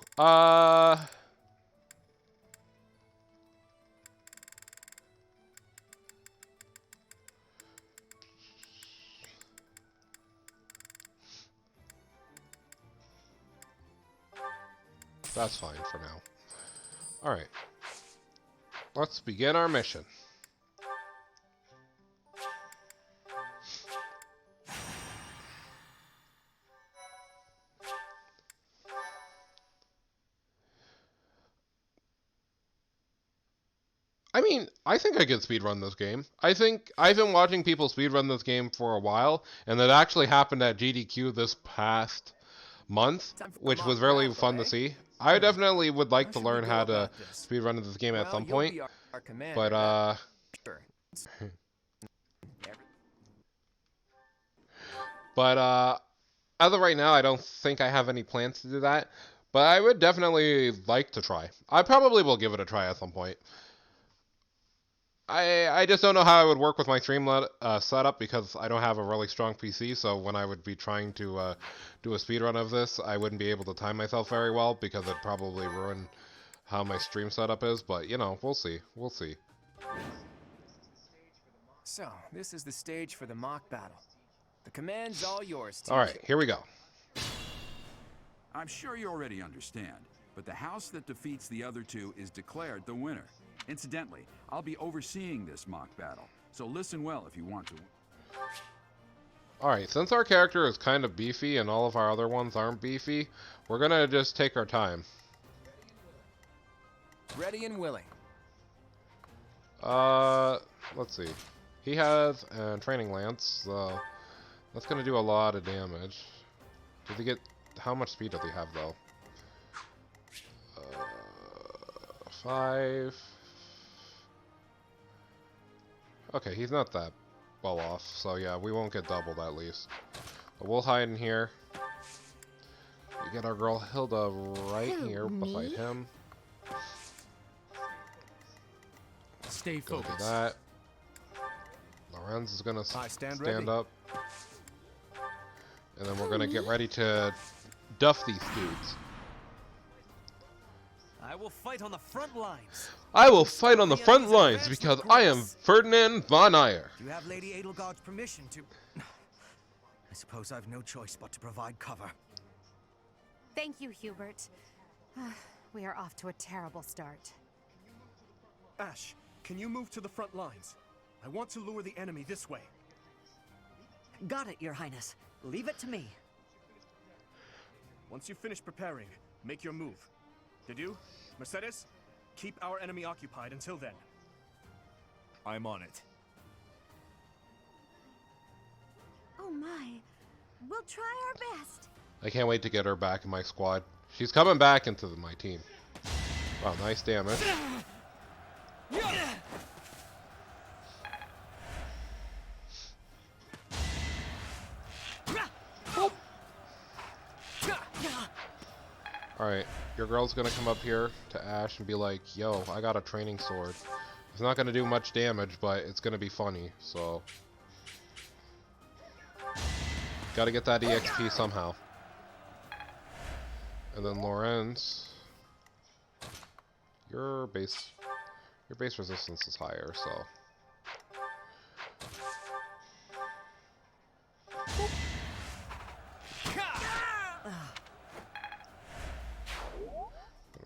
That's fine for now. Alright. Let's begin our mission. I mean, I think I could speedrun this game. I think I've been watching people speedrun this game for a while, and it actually happened at GDQ this past month, which was really fun to see. I definitely would like to learn how to speedrun this game at some point, but as of right now, I don't think I have any plans to do that, but I would definitely like to try. I probably will give it a try at some point. I just don't know how I would work with my stream setup because I don't have a really strong PC, so when I would be trying to do a speedrun of this, I wouldn't be able to time myself very well because it'd probably ruin how my stream setup is, but you know, we'll see. We'll see. So, this is the stage for the mock battle. The command's all yours, Teach. Alright, here we go. I'm sure you already understand, but the house that defeats the other two is declared the winner. Incidentally, I'll be overseeing this mock battle, so listen well if you want to. Alright, since our character is kind of beefy and all of our other ones aren't beefy, we're gonna just take our time. ready and willing. Let's see. He has a training lance, so that's gonna do a lot of damage. Did he get? How much speed does he have though? 5. Okay, he's not that well off, so yeah, we won't get doubled at least. But we'll hide in here. We get our girl Hilda right here beside him. Stay Go do focused. that. Lorenz is gonna stand up. And then we're gonna get ready to duff these dudes. I will fight on the front lines. I will fight on the front lines because I am Ferdinand von Ayer. You have Lady Edelgard's permission to... I suppose I've no choice but to provide cover. Thank you, Hubert. We are off to a terrible start. Ash, can you move to the front lines? I want to lure the enemy this way. Got it, Your Highness. Leave it to me. Once you finish preparing, make your move. Did you? Mercedes? Keep our enemy occupied until then. I'm on it. Oh my. We'll try our best. I can't wait to get her back in my squad. She's coming back into my team. Wow, nice damage. Alright, your girl's gonna come up here to Ash and be like, yo, I got a training sword. It's not gonna do much damage, but it's gonna be funny, so... Gotta get that EXP somehow. And then Lorenz... Your base resistance is higher, so...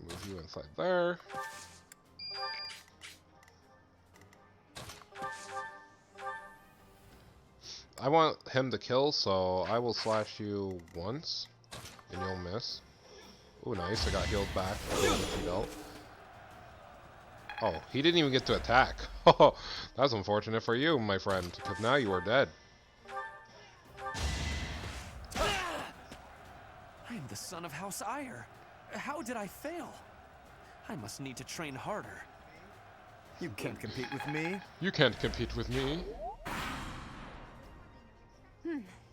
Move you inside there. I want him to kill, so I will slash you once, and you'll miss. Ooh, nice. I got healed back. Oh, he didn't even get to attack. Oh, that's unfortunate for you, my friend, because now you are dead. I am the son of House Ayer. How did I fail? I must need to train harder. You can't compete with me. You can't compete with me.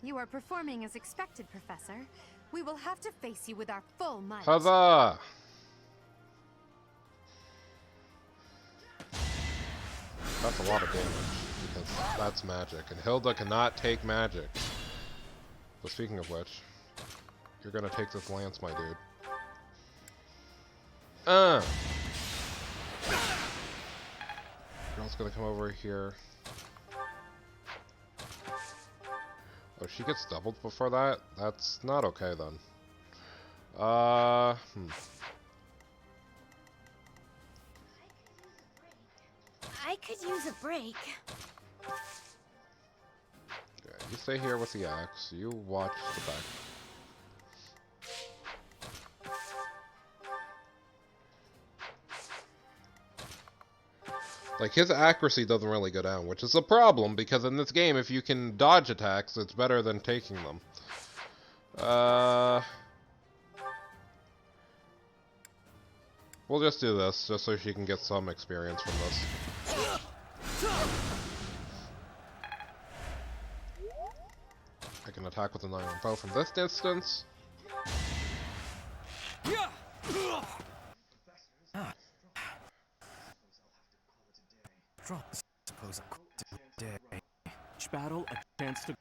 You are performing as expected, Professor. We will have to face you with our full might. Huzzah! That's a lot of damage, because that's magic, and Hilda cannot take magic. But speaking of which, you're gonna take this lance, my dude. Girl's gonna come over here. Oh, she gets doubled before that? That's not okay, then. I could use a break. Yeah, you stay here with the axe. You watch the back. Like, his accuracy doesn't really go down, which is a problem, because in this game, if you can dodge attacks, it's better than taking them. We'll just do this, just so she can get some experience from this. I can attack with an iron bow from this distance. Suppose I quit today. Each battle a chance to.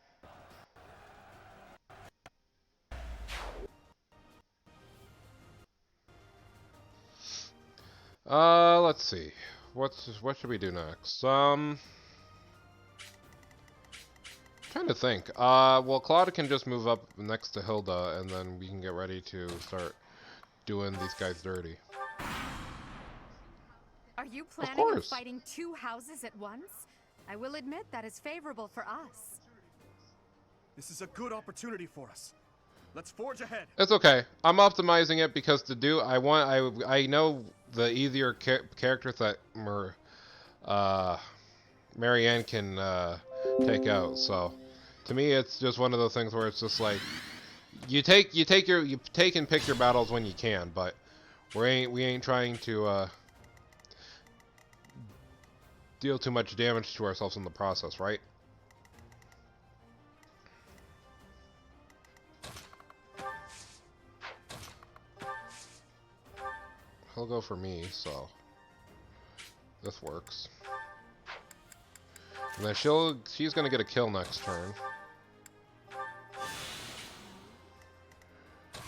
Let's see. What should we do next? Trying to think. Well, Claude can just move up next to Hilda, and then we can get ready to start doing these guys dirty. Are you planning on fighting two houses at once? I will admit that is favorable for us. This is a good opportunity for us. Let's forge ahead. It's okay. I'm optimizing it because I know the easier characters that Marianne can take out. So to me, it's just one of those things where it's just like you take and pick your battles when you can, but we ain't trying to deal too much damage to ourselves in the process, right? He'll go for me, so this works. And then she's gonna get a kill next turn.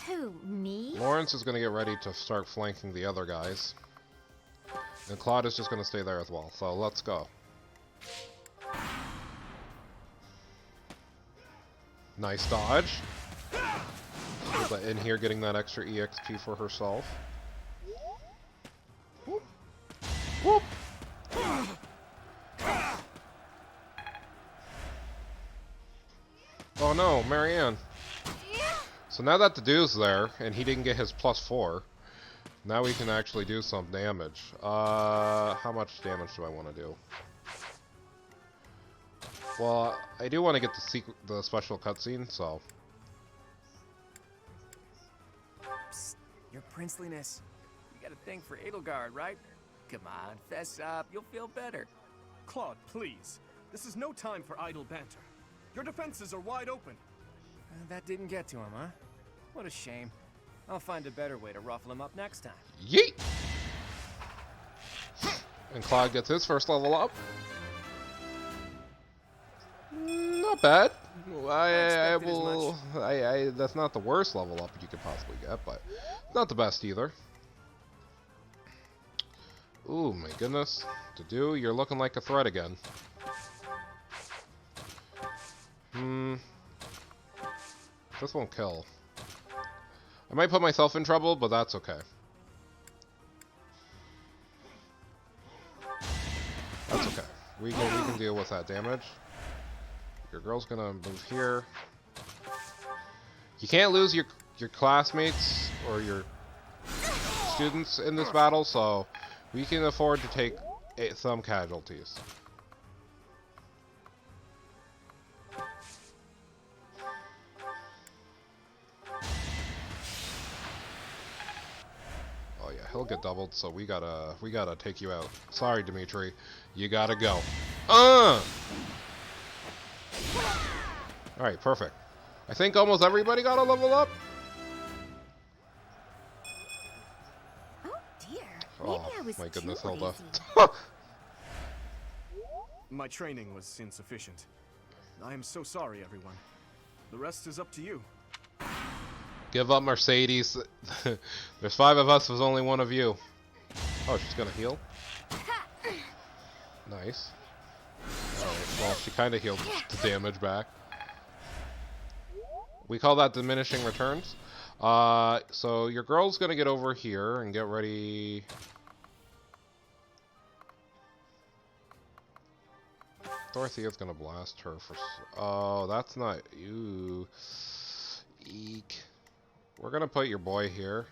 Who, me? Lawrence is gonna get ready to start flanking the other guys. And Claude is just gonna stay there as well, so let's go. Nice dodge. In here getting that extra EXP for herself. Whoop. Whoop. Oh no, Marianne. So now that the dude's there, and he didn't get his +4, now we can actually do some damage. How much damage do I want to do? Well, I do want to get the special cutscene, so... Psst, your princeliness. You got a thing for Edelgard, right? Come on, fess up. You'll feel better. Claude, please. This is no time for idle banter. Your defenses are wide open. That didn't get to him, huh? What a shame. I'll find a better way to ruffle him up next time. Yeet! And Claude gets his first level up. Not bad. That's not the worst level up you could possibly get, but not the best either. Ooh, my goodness. To-do, you're looking like a threat again. This won't kill. I might put myself in trouble, but that's okay. That's okay. We can deal with that damage. Your girl's gonna move here. You can't lose your classmates or your students in this battle, so we can afford to take some casualties. Oh yeah, he'll get doubled, so we gotta take you out. Sorry, Dimitri, you gotta go. Alright, perfect. I think almost everybody got a level up. Oh dear. Oh, my goodness, Hilda. My training was insufficient. I am so sorry, everyone. The rest is up to you. Give up, Mercedes. There's 5 of us, there's only 1 of you. Oh, she's gonna heal? Nice. Alright, well, she kinda healed the damage back. We call that diminishing returns. So your girl's gonna get over here and get ready. Dorothea's gonna blast her for... Oh, that's not... Ew. Eek. We're gonna put your boy here.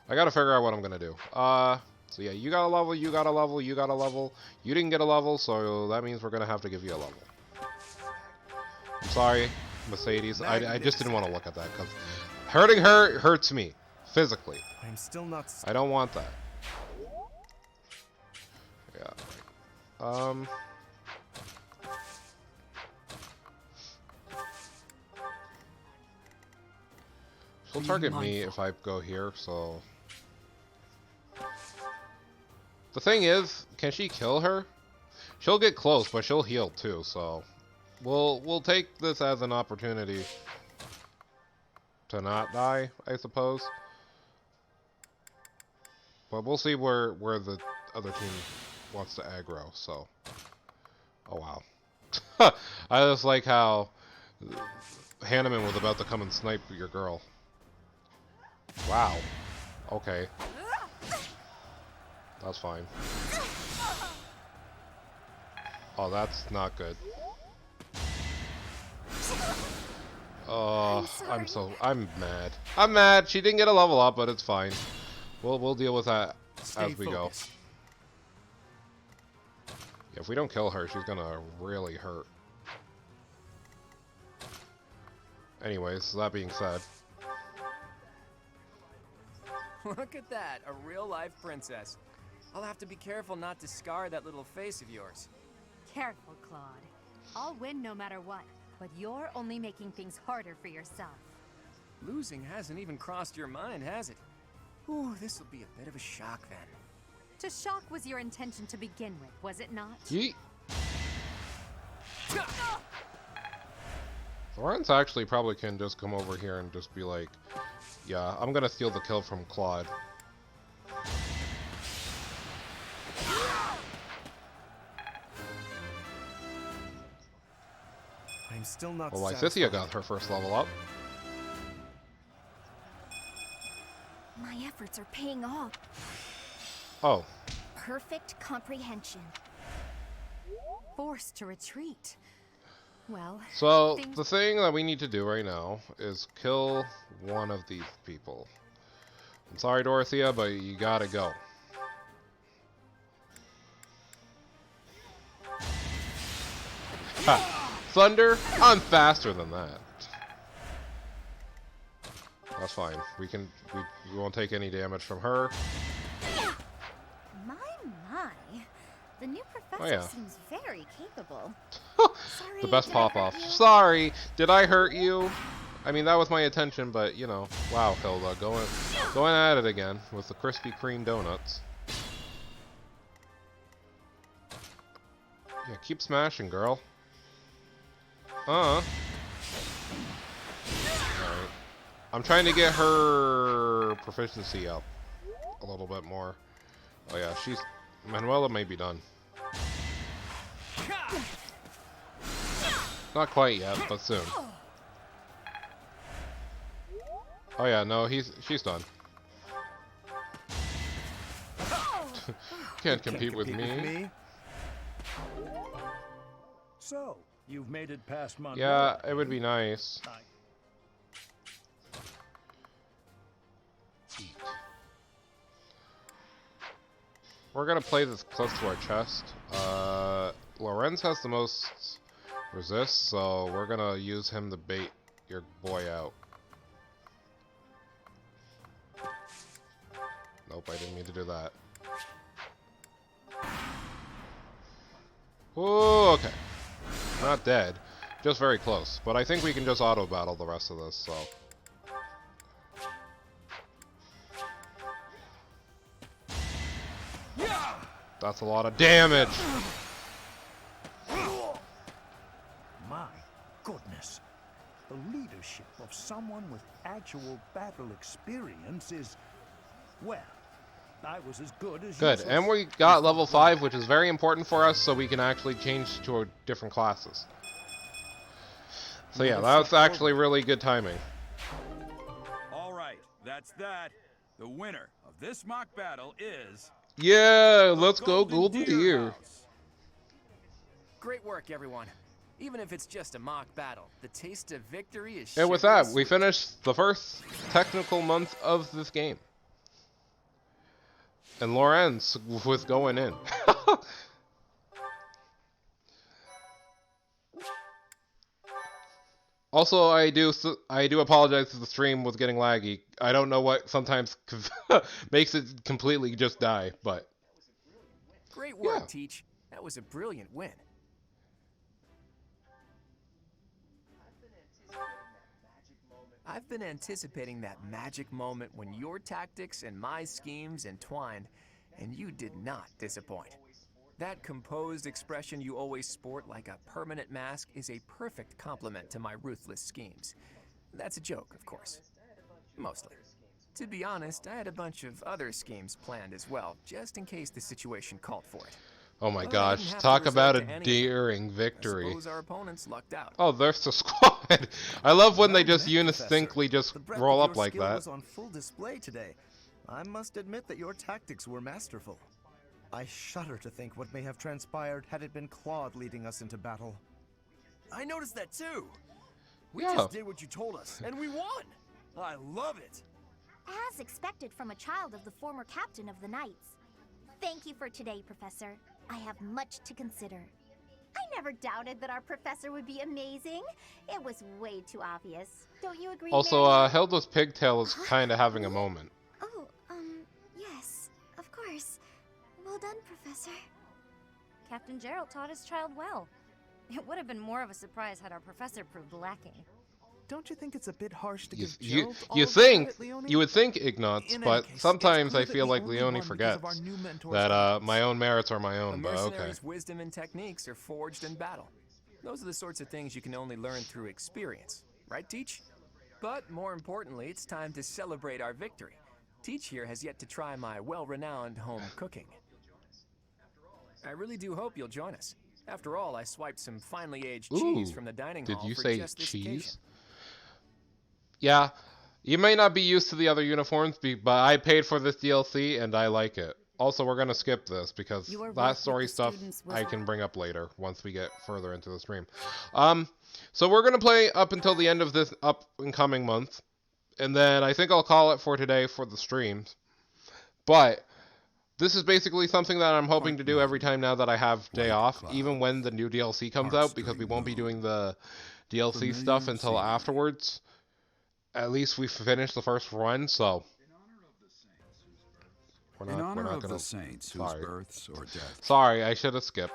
I gotta figure out what I'm gonna do. So yeah, you got a level, you got a level, you got a level. You didn't get a level, so that means we're gonna have to give you a level. I'm sorry, Mercedes. I just didn't want to look at that, because hurting her hurts me, physically. I'm still not... I don't want that. Yeah. She'll target me if I go here, so... The thing is, can she kill her? She'll get close, but she'll heal too, so... We'll take this as an opportunity to not die, I suppose. But we'll see where the other team wants to aggro, so... Oh wow. I just like how Hanneman was about to come and snipe your girl. Wow. Okay. That's fine. Oh, that's not good. Oh, I'm mad. I'm mad. She didn't get a level up, but it's fine. We'll deal with that Stay as we go. Yeah, if we don't kill her, she's gonna really hurt. Anyways, that being said. Look at that, a real-life princess. I'll have to be careful not to scar that little face of yours. Careful, Claude. I'll win no matter what, but you're only making things harder for yourself. Losing hasn't even crossed your mind, has it? Ooh, this'll be a bit of a shock then. To shock was your intention to begin with, was it not? Yeet. Lawrence actually probably can just come over here and just be like, yeah, I'm gonna steal the kill from Claude. I'm still not Well, satisfied. Lysithea got her first level up. My efforts are paying off. Oh. Perfect comprehension. Forced to retreat. Well, So, the thing that we need to do right now is kill one of these people. I'm sorry, Dorothea, but you gotta go. Ha! Thunder? I'm faster than that. That's fine. We won't take any damage from her. My. The new professor Oh, yeah. seems very capable. The best pop-off. Sorry, did I hurt you? I mean, that was my intention, but, you know. Wow, Hilda, going at it again with the Krispy Kreme donuts. Yeah, keep smashing, girl. Alright. I'm trying to get her proficiency up a little bit more. Oh yeah, Manuela may be done. Not quite yet, but soon. Oh yeah, no, she's done. Can't compete with me. So, you've made it past Monroe. Yeah, it would be nice. We're gonna play this close to our chest. Lorenz has the most resist, so we're gonna use him to bait your boy out. Nope, I didn't mean to do that. Oh, okay. Not dead, just very close. But I think we can just auto battle the rest of this, so. That's a lot of damage. My goodness. The leadership of someone with actual battle experience is, well, I was as good as Good, useless. and we got level 5, which is very important for us, so we can actually change to different classes. So yeah, that's actually really good timing. All right, that's that. The winner of this mock battle is... Yeah, let's go Golden Deer. Great work, everyone. Even if it's just a mock battle, the taste of victory is And with sugary that, we finished the first technical month of this game. And Lorenz was going in. Also, I do apologize if the stream was getting laggy. I don't know what sometimes makes it completely just die, but Great work, Teach. That was a brilliant win. I've been anticipating that magic moment when your tactics and my schemes entwined, and you did not disappoint. That composed expression you always sport like a permanent mask is a perfect complement to my ruthless schemes. That's a joke, of course. Mostly. To be honest, I had a bunch of other schemes planned as well, just in case the situation called for it. oh my But I gosh, didn't have to talk resort about a to any of them. daring I victory. suppose our opponents lucked out. Oh, there's the squad. I love when they just unistinctly just The breadth roll of up your like skill that. was on full display today. I must admit that your tactics were masterful. I shudder to think what may have transpired had it been Claude leading us into battle. I noticed that too. We Yeah. just did what you told us, and we won. I love it! As expected from a child of the former captain of the Knights. Thank you for today, Professor. I have much to consider. I never doubted that our professor would be amazing. It was way too obvious. Don't you agree, Also, Marianne? Hilda's pigtail is kind of having a moment. Oh, yes, of course. Well done, Professor. Captain Gerald taught his child well. It would have been more of a surprise had our professor proved lacking. Don't you think it's a bit harsh to You, give you, Gerald all you of the think, credit, Leone? you would think Ignatz, In any but case, it's sometimes clear I that feel we like only Leone won because forgets of our new mentor's that guidance. my own merits are my A own, but okay. mercenary's wisdom and techniques are forged in battle. Those are the sorts of things you can only learn through experience. Right, Teach? But more importantly, it's time to celebrate our victory. Teach here has yet to try my well-renowned home cooking. I really do hope you'll join us. After all, I swiped some finely aged cheese from the dining hall did you for say just this cheese? occasion. Yeah, you may not be used to the other uniforms, but I paid for this DLC and I like it. Also, we're going to skip this because that story stuff I can bring up later once we get further into the stream. So we're going to play up until the end of this up and coming month. And then I think I'll call it for today for the streams. But this is basically something that I'm hoping to do every time now that I have day off, even when the new DLC comes out, because we won't be doing the DLC stuff until afterwards. At least we've finished the first run, so we're In not honor of gonna. the saints whose births or deaths. Sorry, I should have skipped.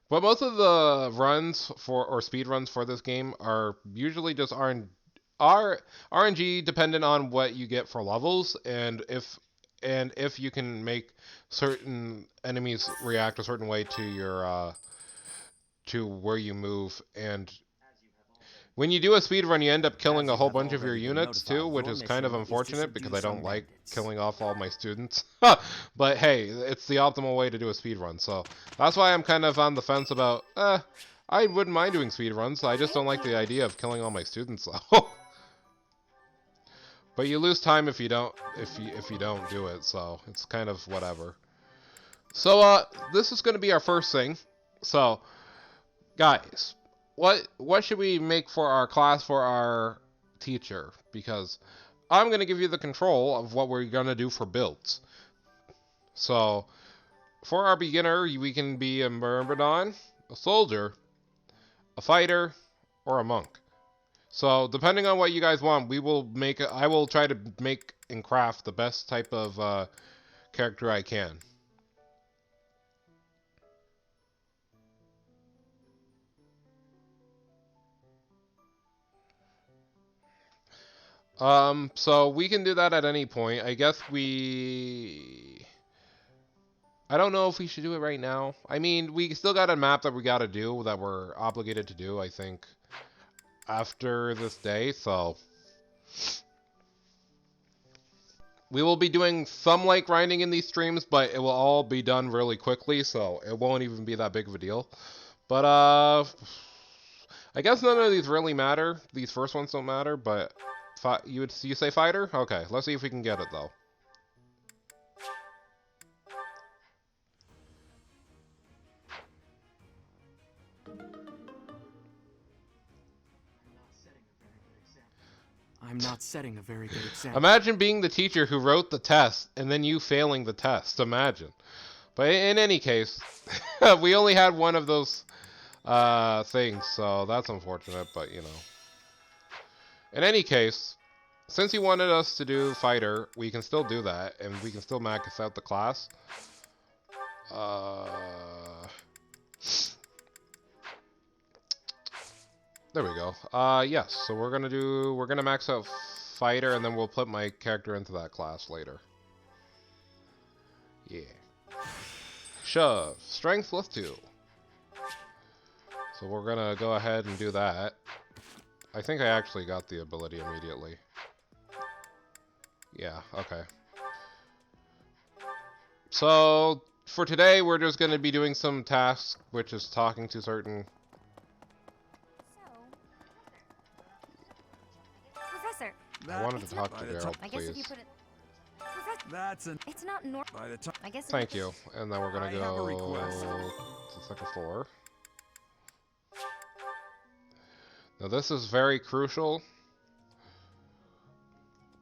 But most of the runs or speed runs for this game are usually just RNG dependent on what you get for levels and if you can make certain enemies react a certain way to your to where you move. And when you do a speed run, you end up killing a whole bunch of your units too, which is kind of unfortunate because I don't like killing off all my students. But hey, it's the optimal way to do a speed run, so that's why I'm kind of on the fence about I wouldn't mind doing speed runs. I just don't like the idea of killing all my students though. But you lose time if you don't do it, so it's kind of whatever. So this is going to be our first thing. So guys, what should we make for our class for our teacher? Because I'm going to give you the control of what we're going to do for builds. So for our beginner, we can be a Myrmidon, a soldier, a fighter, or a monk. So depending on what you guys want, I will try to make and craft the best type of character I can. So we can do that at any point. I guess I don't know if we should do it right now. I mean, we still got a map that we got to do, that we're obligated to do, I think, after this day, so we will be doing some light grinding in these streams, but it will all be done really quickly, so it won't even be that big of a deal. But I guess none of these really matter. These first ones don't matter, but you say fighter? Okay, let's see if we can get it though. I'm not setting a very good example. Imagine being the teacher who wrote the test and then you failing the test. Imagine. But in any case, we only had one of those things, so that's unfortunate, but you know. In any case, since you wanted us to do fighter, we can still do that, and we can still max out the class. There we go. Yes, so we're gonna max out fighter, and then we'll put my character into that class later. Yeah. Shove. Strength +2. So we're gonna go ahead and do that. I think I actually got the ability immediately. Yeah, okay. So, for today, we're just gonna be doing some tasks, which is talking to certain... Professor! I wanted to talk to Gerald, I guess if you please. put it... Professor! That's an. It's not normal. By the time. I guess. Thank you. And then we're gonna I have a go request. to the second floor. Now this is very crucial.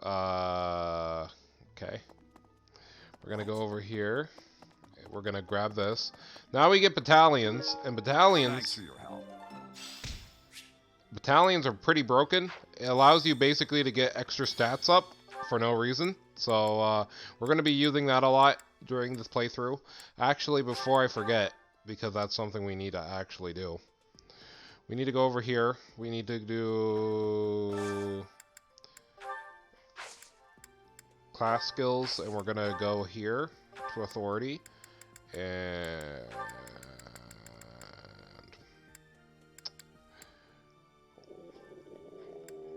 Okay. We're gonna go over here. We're gonna grab this. Now we get battalions, and Thanks battalions. for your help. Battalions are pretty broken. It allows you basically to get extra stats up for no reason. So we're gonna be using that a lot during this playthrough. Actually, before I forget, because that's something we need to actually do. We need to go over here. We need to do class skills, and we're gonna go here to authority, and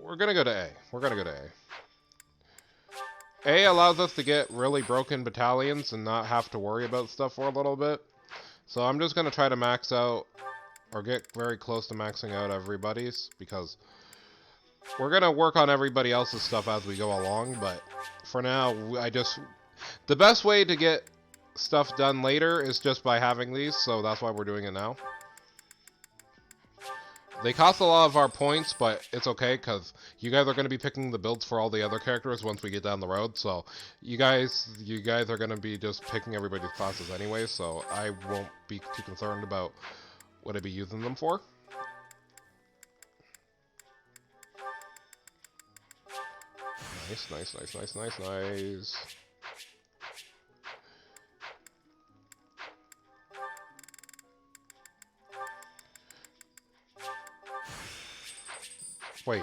we're gonna go to A. We're gonna go to A. A allows us to get really broken battalions and not have to worry about stuff for a little bit. So I'm just gonna try to max out, or get very close to maxing out everybody's, because we're gonna work on everybody else's stuff as we go along, but for now, the best way to get stuff done later is just by having these, so that's why we're doing it now. They cost a lot of our points, but it's okay, because you guys are going to be picking the builds for all the other characters once we get down the road, so you guys are going to be just picking everybody's classes anyway, so I won't be too concerned about what I'd be using them for. Nice, nice, nice, nice, nice, nice. Wait.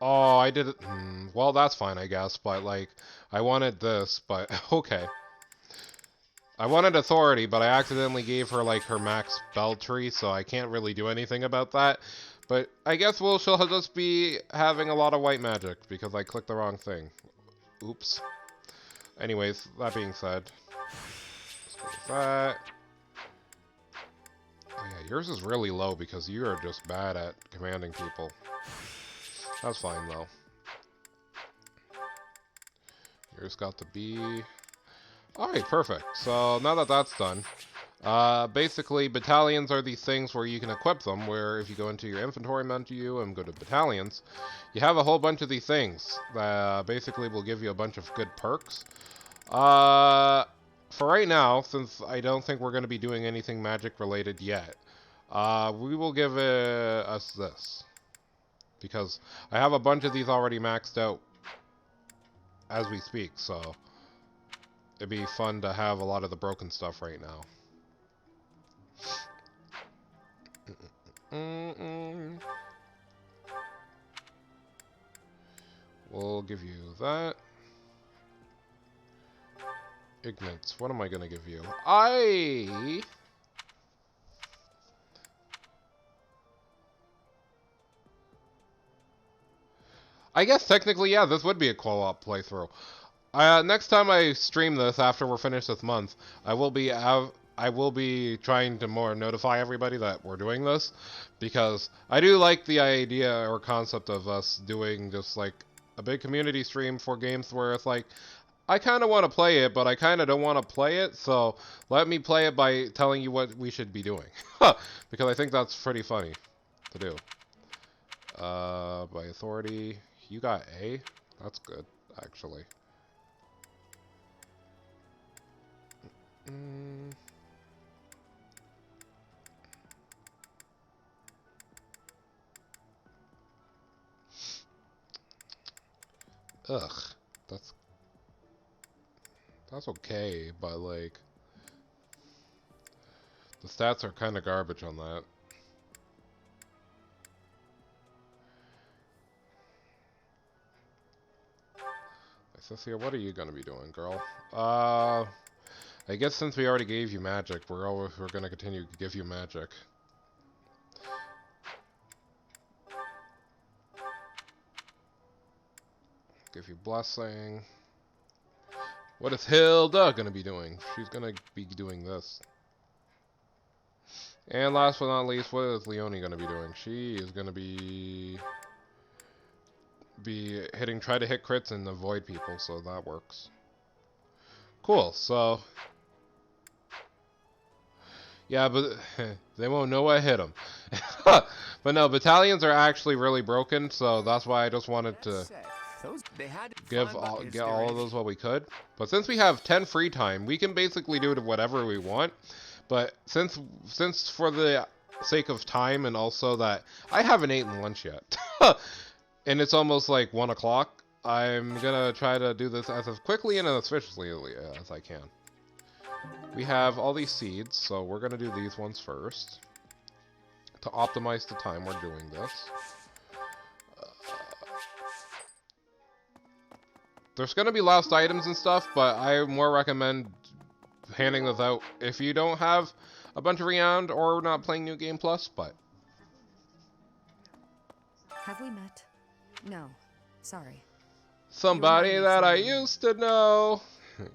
Oh, I did it. Well, that's fine, I guess, but, like, I wanted this, but, okay. I wanted authority, but I accidentally gave her, like, her max spell tree, so I can't really do anything about that. But I guess she'll just be having a lot of white magic, because I clicked the wrong thing. Oops. Anyways, that being said, let's go with that. Oh yeah, yours is really low, because you are just bad at commanding people. That's fine, though. Yours got the B. Alright, perfect. So, now that that's done, basically, battalions are these things where you can equip them, where if you go into your inventory menu and go to battalions, you have a whole bunch of these things that basically will give you a bunch of good perks. For right now, since I don't think we're going to be doing anything magic related yet, we will give us this. Because I have a bunch of these already maxed out as we speak, so it'd be fun to have a lot of the broken stuff right now. We'll give you that. Ignates, what am I gonna give you? I guess technically, yeah, this would be a co-op playthrough. Next time I stream this, after we're finished this month, I will be trying to more notify everybody that we're doing this, because I do like the idea or concept of us doing just like a big community stream for games where it's like, I kind of want to play it, but I kind of don't want to play it, so let me play it by telling you what we should be doing. Because I think that's pretty funny to do. By authority, you got A? That's good, actually. Ugh, that's okay, but like the stats are kind of garbage on that. Cecilia, what are you gonna be doing, girl? I guess since we already gave you magic, we're gonna continue to give you magic. Give you blessing. What is Hilda gonna be doing? She's gonna be doing this. And last but not least, what is Leonie gonna be doing? She is gonna be try to hit crits and avoid people, so that works. Cool, so... Yeah, but they won't know what hit them. But no, battalions are actually really broken, so that's why I just wanted to get all of those while we could. But since we have 10 free time, we can basically do whatever we want. But since for the sake of time and also that I haven't eaten lunch yet, and it's almost like 1 o'clock, I'm gonna try to do this as quickly and as efficiently as I can. We have all these seeds, so we're gonna do these ones first to optimize the time we're doing this. There's gonna be lost items and stuff, but I more recommend handing this out if you don't have a bunch of renown or not playing New Game Plus, but... Have we met? No. Sorry. Somebody that I used to know.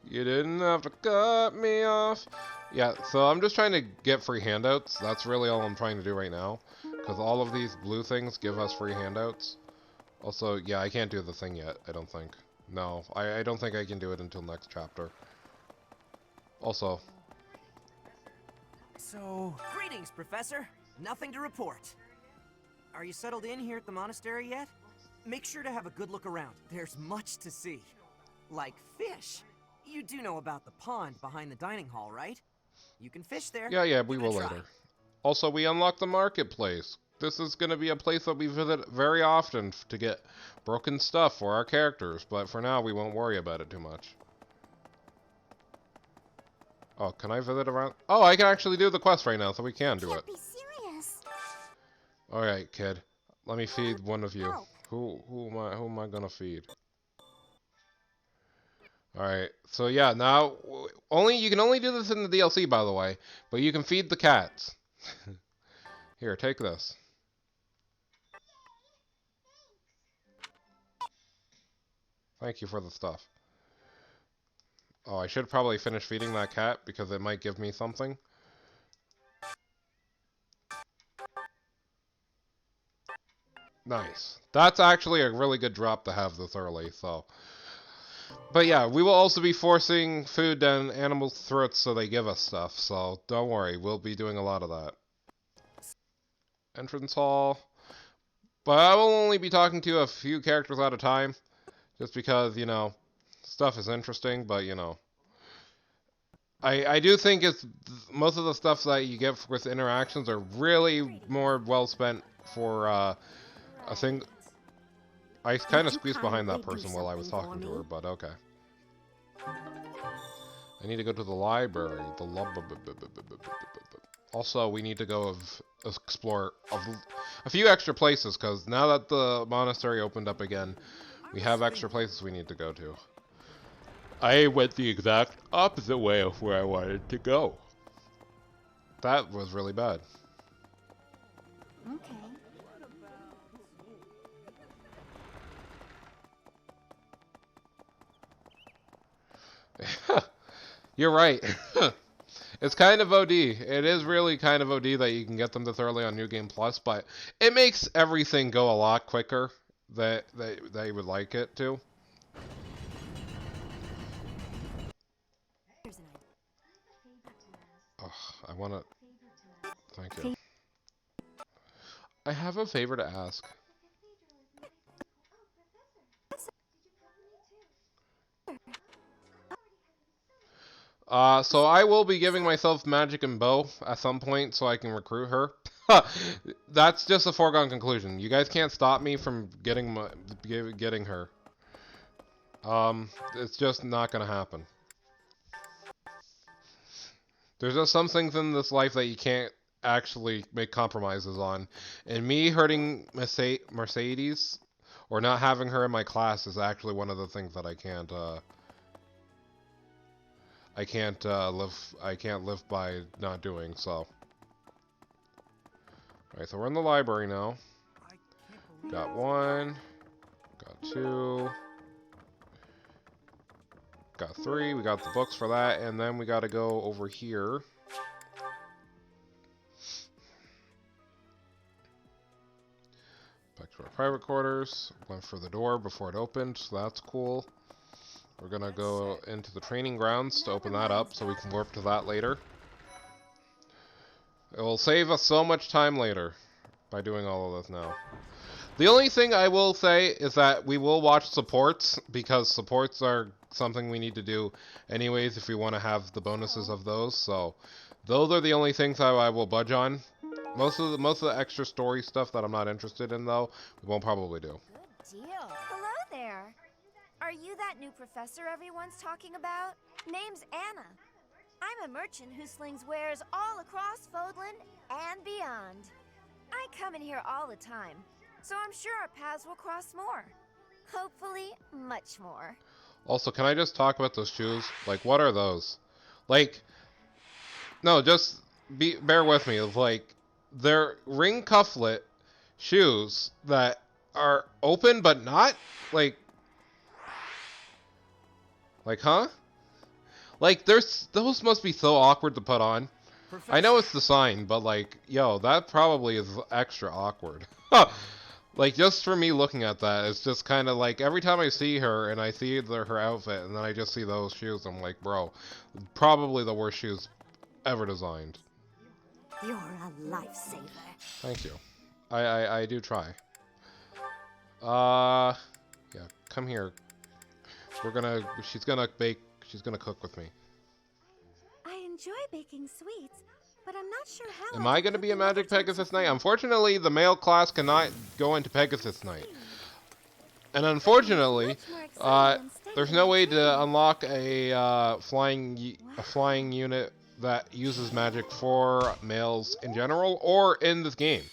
You didn't have to cut me off. Yeah, so I'm just trying to get free handouts. That's really all I'm trying to do right now. Because all of these blue things give us free handouts. Also, yeah, I can't do the thing yet, I don't think. No, I don't think I can do it until next chapter. Also. So... Greetings, Professor. Nothing to report. Are you settled in here at the monastery yet? Make sure to have a good look around. There's much to see. Like fish. You do know about the pond behind the dining hall, right? You can fish there. Yeah, we will later. Also, we unlocked the marketplace. This is going to be a place that we visit very often to get broken stuff for our characters, but for now we won't worry about it too much. Oh, can I visit around? Oh, I can actually do the quest right now, so we can do it. Be serious. All right, kid. Let me feed one of you. Who am I gonna feed? All right. So yeah, now you can only do this in the DLC, by the way, but you can feed the cats. Here, take this. Thank you for the stuff. Oh, I should probably finish feeding that cat because it might give me something. Nice. That's actually a really good drop to have this early, so... But yeah, we will also be forcing food down animals' throats so they give us stuff, so don't worry, we'll be doing a lot of that. Entrance hall. But I will only be talking to a few characters at a time, just because, you know, stuff is interesting, but, you know. I do think it's most of the stuff that you get with interactions are really more well spent for a thing. I kind of squeezed behind that person while I was talking to her, but okay. I need to go to the library. Also, we need to go explore a few extra places, because now that the monastery opened up again, we have extra places we need to go to. I went the exact opposite way of where I wanted to go. That was really bad. Okay. You're right. It's kind of OD. It is really kind of OD that you can get them this early on New Game Plus, but it makes everything go a lot quicker that they would like it to. Oh, I want to... Thank you. I have a favor to ask. So I will be giving myself magic and bow at some point so I can recruit her. That's just a foregone conclusion. You guys can't stop me from getting her. It's just not gonna happen. There's just some things in this life that you can't actually make compromises on. And me hurting Mercedes or not having her in my class is actually one of the things that I can't live by not doing, so. Alright, so we're in the library now. Got 1. Got 2. Got 3. We got the books for that, and then we gotta go over here. Back to our private quarters. Went for the door before it opened, so that's cool. We're gonna go into the training grounds to open that up so we can warp to that later. It will save us so much time later by doing all of this now. The only thing I will say is that we will watch supports, because supports are something we need to do anyways if we want to have the bonuses of those. So those are the only things I will budge on. Most of the extra story stuff that I'm not interested in, though, we won't probably do. Good deal. Hello there. Are you that new professor everyone's talking about? Name's Anna. I'm a merchant who slings wares all across Fodlan and beyond. I come in here all the time, so I'm sure our paths will cross more. Hopefully, much more. Also, can I just talk about those shoes? Like, what are those? Like, no, just bear with me. Like, they're ring cufflet shoes that are open but not. Like, huh? Like, those must be so awkward to put on. I know it's the sign, but like, yo, that probably is extra awkward. Like, just for me looking at that, it's just kind of like, every time I see her and I see her outfit and then I just see those shoes, I'm like, bro, probably the worst shoes ever designed. You're a lifesaver. Thank you. I do try. Yeah, come here. She's gonna cook with me. I enjoy baking sweets, but I'm not sure how. Am I going to be a Magic Pegasus Knight? Unfortunately, the male class cannot go into Pegasus Knight. And unfortunately, there's no way to unlock a flying unit that uses magic for males in general or in this game.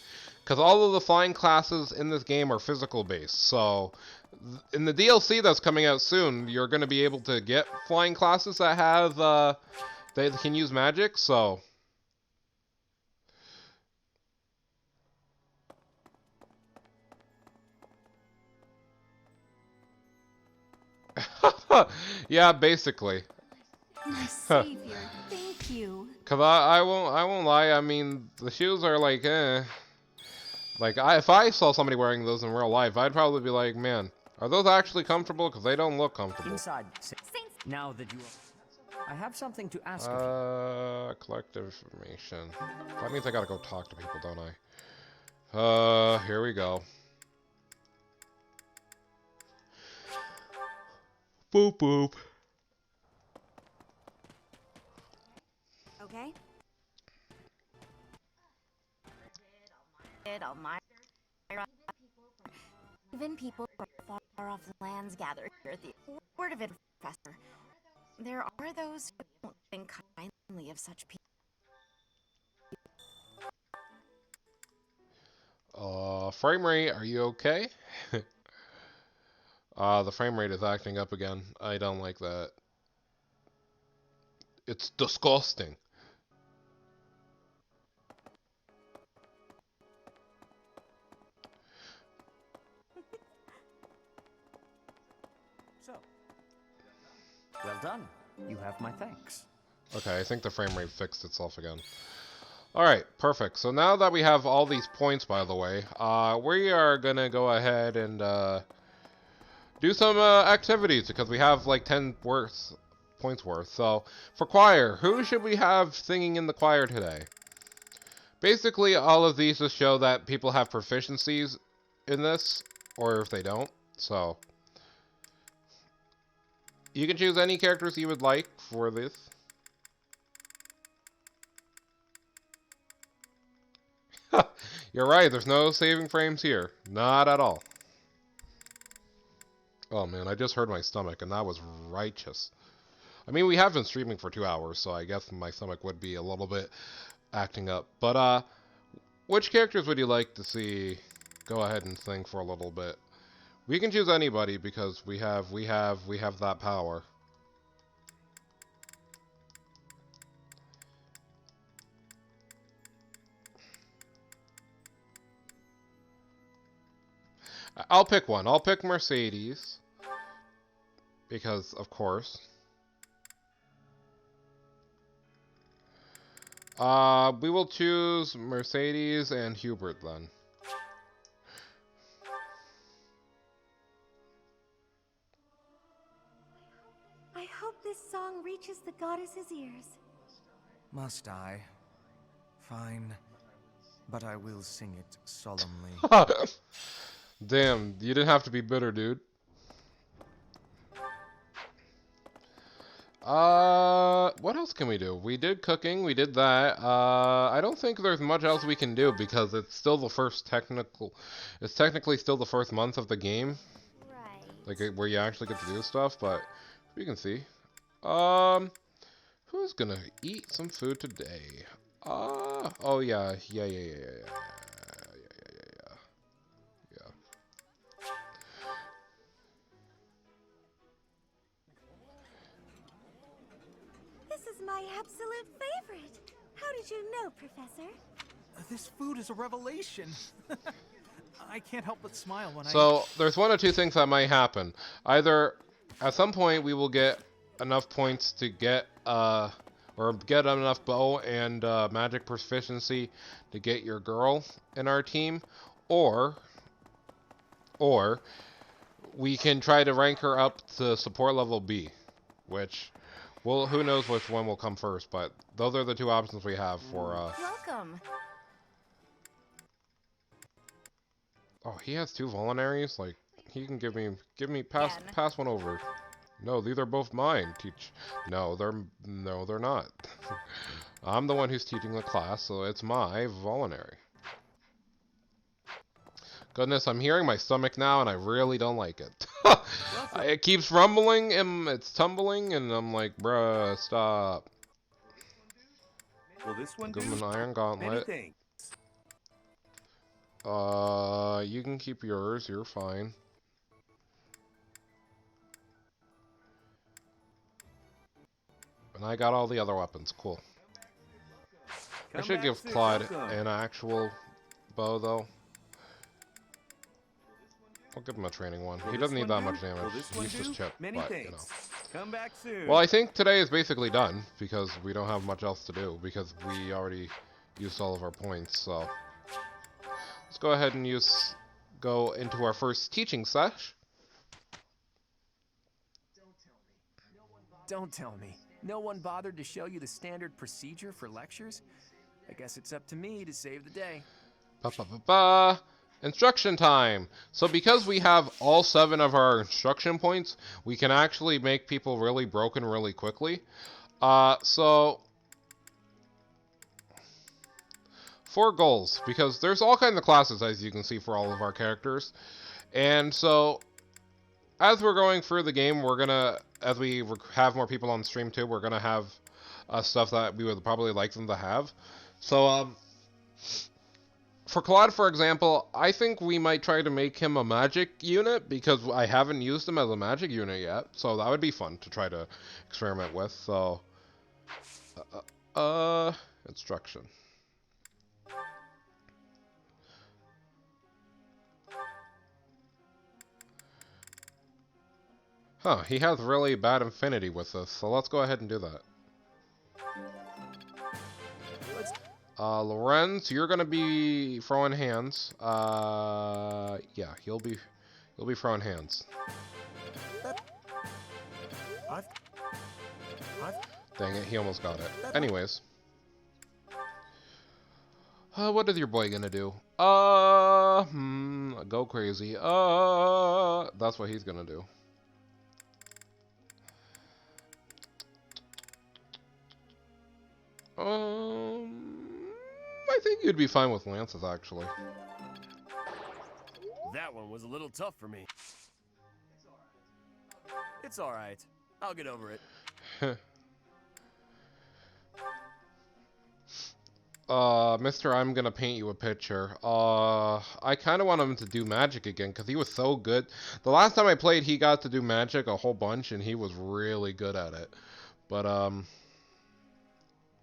Because all of the flying classes in this game are physical based. So in the DLC that's coming out soon, you're going to be able to get flying classes that have they can use magic. So yeah, basically. My savior, thank you. Cause I won't lie. I mean, the shoes are like, eh. Like, if I saw somebody wearing those in real life, I'd probably be like, man, are those actually comfortable? Because they don't look comfortable. Inside. Now that you I have something to ask of you. Collect information. That means I gotta go talk to people, don't I? Here we go. Boop boop. Okay. Even people from far-off lands gather here at the word of it, Professor. There are those who don't think kindly of such people. Frame rate, are you okay? The frame rate is acting up again. I don't like that. It's disgusting. So, well done. You have my thanks. Okay, I think the frame rate fixed itself again. Alright, perfect. So now that we have all these points, by the way, we are gonna go ahead and do some activities, because we have like 10 points worth. So, for choir, who should we have singing in the choir today? Basically, all of these just show that people have proficiencies in this, or if they don't. So, you can choose any characters you would like for this. You're right, there's no saving frames here. Not at all. Oh man, I just heard my stomach, and that was righteous. I mean, we have been streaming for 2 hours, so I guess my stomach would be a little bit acting up. But, which characters would you like to see go ahead and sing for a little bit? We can choose anybody, because we have that power. I'll pick one. I'll pick Mercedes. Because, of course. We will choose Mercedes and Hubert then. reaches the goddess's ears. Must I? Fine. But I will sing it solemnly. Damn, you didn't have to be bitter, dude. What else can we do? We did cooking, we did that. I don't think there's much else we can do because it's still the first it's technically still the first month of the game. Right. Like, where you actually get to do stuff, but we can see. Who's gonna eat some food today? Oh yeah. This is my absolute favorite. How did you know, Professor? This food is a revelation. I can't help but smile when So, there's one or two things that might happen. Either, at some point, we will get enough points to get, or get enough bow and magic proficiency to get your girl in our team, or we can try to rank her up to support level B, which, well, who knows which one will come first, but those are the two options we have for, Welcome. Oh, he has two vulneraries? Like, he can give me, pass one over. No, these are both mine. No, they're not. I'm the one who's teaching the class, so it's my vulnerary. Goodness, I'm hearing my stomach now, and I really don't like it. It keeps rumbling, and it's tumbling, and I'm like, bruh, stop. Will this one Give him do? an iron gauntlet. Anything. You can keep yours, you're fine. And I got all the other weapons, cool. I should give Claude an actual bow, though. I'll give him a training one. He doesn't need that much damage. He's just chip, but, you know. Come back soon. Well, I think today is basically done, because we don't have much else to do, because we already used all of our points, so... Let's go ahead and go into our first teaching sesh. Don't tell me. No one bothered to show you the standard procedure for lectures? I guess it's up to me to save the day. Instruction time! So because we have all 7 of our instruction points, we can actually make people really broken really quickly. So... 4 goals, because there's all kinds of classes, as you can see, for all of our characters. And so, as we're going through the game, we're gonna, as we have more people on stream too, we're gonna have stuff that we would probably like them to have. So, for Claude, for example, I think we might try to make him a magic unit, because I haven't used him as a magic unit yet. So that would be fun to try to experiment with. So, instruction. Huh, he has really bad affinity with this, so let's go ahead and do that. Lorenz, you're gonna be throwing hands. Yeah, he'll be throwing hands. Dang it, he almost got it. Anyways. What is your boy gonna do? Go crazy. That's what he's gonna do. I think you'd be fine with lances, actually. That one was a little tough for me. It's alright. I'll get over it. Mister, I'm gonna paint you a picture. I kind of want him to do magic again, because he was so good. The last time I played, he got to do magic a whole bunch, and he was really good at it.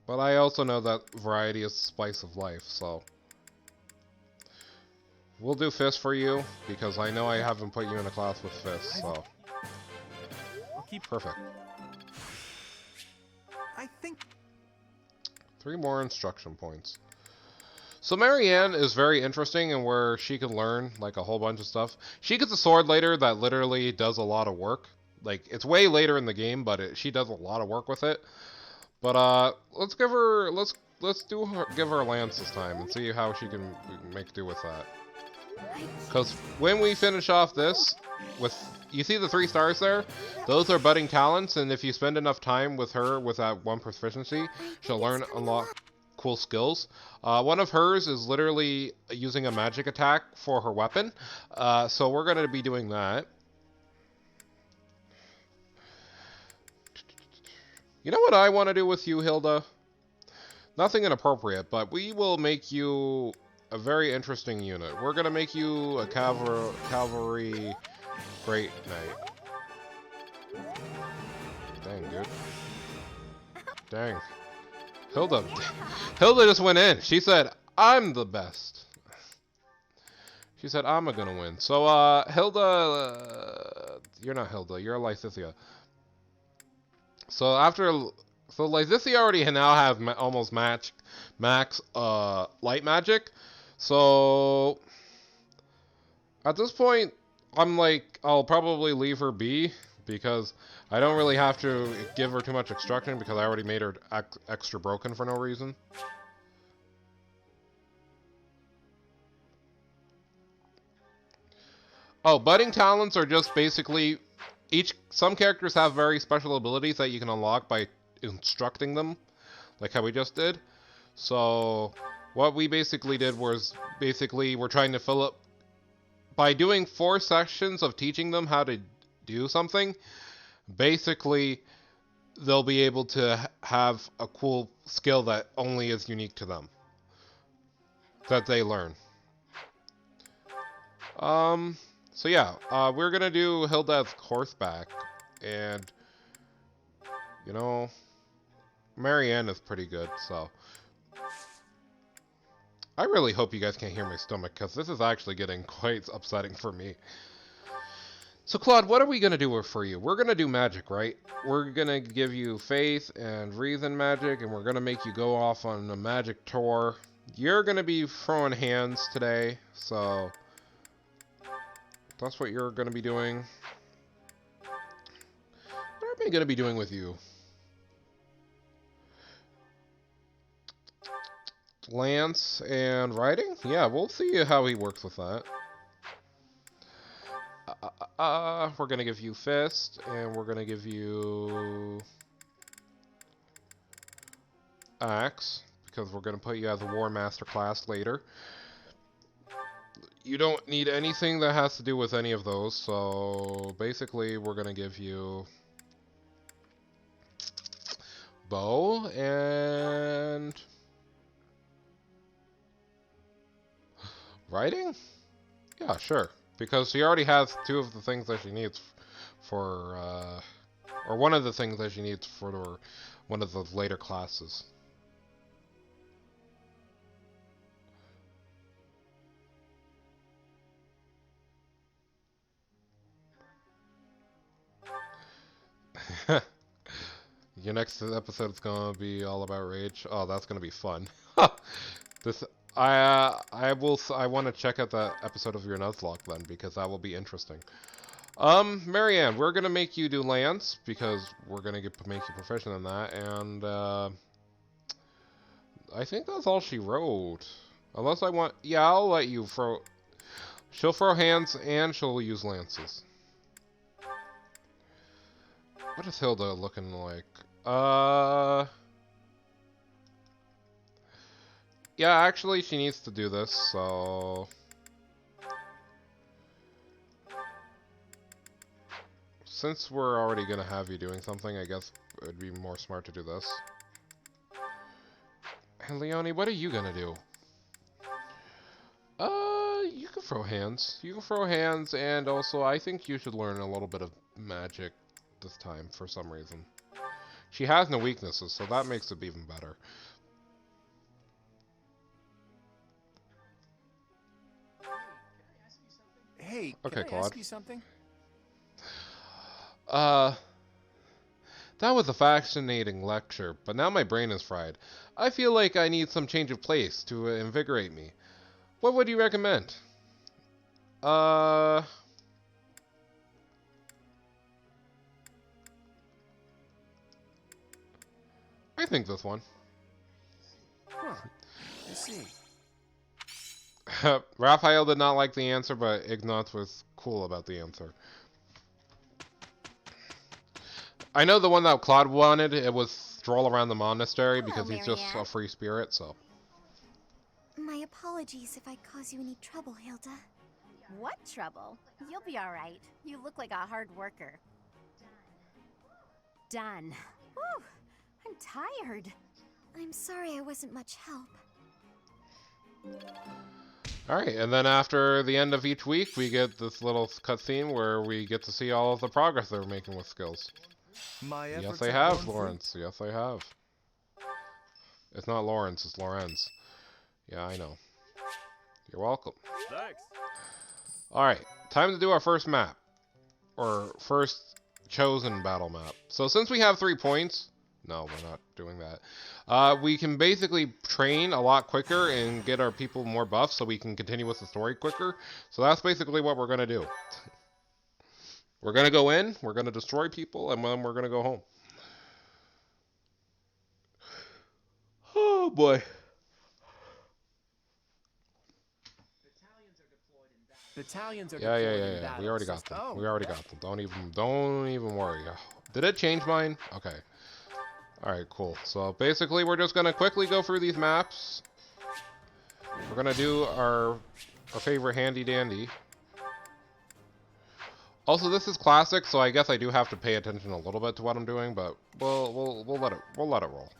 But I also know that variety is the spice of life, so... We'll do Fist for you, because I know I haven't put you in a class with Fist, so... Perfect. I think... 3 more instruction points. So Marianne is very interesting in where she can learn, like, a whole bunch of stuff. She gets a sword later that literally does a lot of work. Like, it's way later in the game, but she does a lot of work with it. But let's give her give her a lance this time and see how she can make do with that. Because when we finish off this, you see the 3 stars there? Those are budding talents, and if you spend enough time with her with that 1 proficiency, she'll unlock cool skills. One of hers is literally using a magic attack for her weapon, so we're going to be doing that. You know what I want to do with you, Hilda? Nothing inappropriate, but we will make you a very interesting unit. We're going to make you a cavalry great knight. Dang, dude. Dang. Hilda just went in. She said, I'm the best. She said, I'm gonna win. So, Hilda, you're not Hilda, you're Lysithia. So Lysithia already now have almost max light magic. So, at this point, I'm like, I'll probably leave her be, because I don't really have to give her too much instruction, because I already made her extra broken for no reason. Oh, budding talents are just basically, some characters have very special abilities that you can unlock by instructing them, like how we just did. So, what we basically did was, we're trying to fill up, by doing 4 sessions of teaching them how to do something, basically, they'll be able to have a cool skill that only is unique to them, that they learn. So yeah, we're gonna do Hilda's horseback, and, you know, Marianne is pretty good, so. I really hope you guys can't hear my stomach, because this is actually getting quite upsetting for me. So Claude, what are we gonna do for you? We're gonna do magic, right? We're gonna give you faith and reason magic, and we're gonna make you go off on a magic tour. You're gonna be throwing hands today, so that's what you're gonna be doing. What am I gonna be doing with you? Lance and riding? Yeah, we'll see how he works with that. We're gonna give you fist, and we're gonna give you axe, because we're gonna put you as a war master class later. You don't need anything that has to do with any of those, so basically we're gonna give you bow and riding? Yeah, sure. Because she already has 2 of the things that she needs for, or one of the things that she needs for one of the later classes. Your next episode is gonna be all about rage. Oh, that's gonna be fun. This I want to check out that episode of your Nuzlocke then, because that will be interesting. Marianne, we're gonna make you do lance, because we're gonna make you proficient in that, and I think that's all she wrote. Unless I want, yeah, I'll let you throw. She'll throw hands and she'll use lances. What is Hilda looking like? Yeah, actually, she needs to do this, so. Since we're already gonna have you doing something, I guess it'd be more smart to do this. And Leonie, what are you gonna do? You can throw hands. You can throw hands, and also I think you should learn a little bit of magic this time for some reason. She has no weaknesses, so that makes it even better. Hey, okay, can I Claude. ask you something? That was a fascinating lecture, but now my brain is fried. I feel like I need some change of place to invigorate me. What would you recommend? I think this one. Huh. I see. Raphael did not like the answer, but Ignatz was cool about the answer. I know the one that Claude wanted, it was stroll around the monastery because he's just a free spirit, so. My apologies if I cause you any trouble, Hilda. What trouble? You'll be alright. You look like a hard worker. Done. Whew, I'm tired. I'm sorry I wasn't much help. Alright, and then after the end of each week, we get this little cutscene where we get to see all of the progress they're making with skills. Yes, they have, Lawrence. Yes, they have. It's not Lawrence, it's Lorenz. Yeah, I know. You're welcome. Thanks. Alright, time to do our first map. Or first chosen battle map. So since we have 3 points... No, we're not doing that. We can basically train a lot quicker and get our people more buffs so we can continue with the story quicker. So that's basically what we're going to do. We're going to go in, we're going to destroy people, and then we're going to go home. Oh boy. Battalions are Yeah. We already got them. Oh, We already got them. Don't even worry. Did it change mine? Okay. Alright, cool. So basically we're just gonna quickly go through these maps. We're gonna do our favorite handy dandy. Also, this is classic, so I guess I do have to pay attention a little bit to what I'm doing, but we'll let it roll.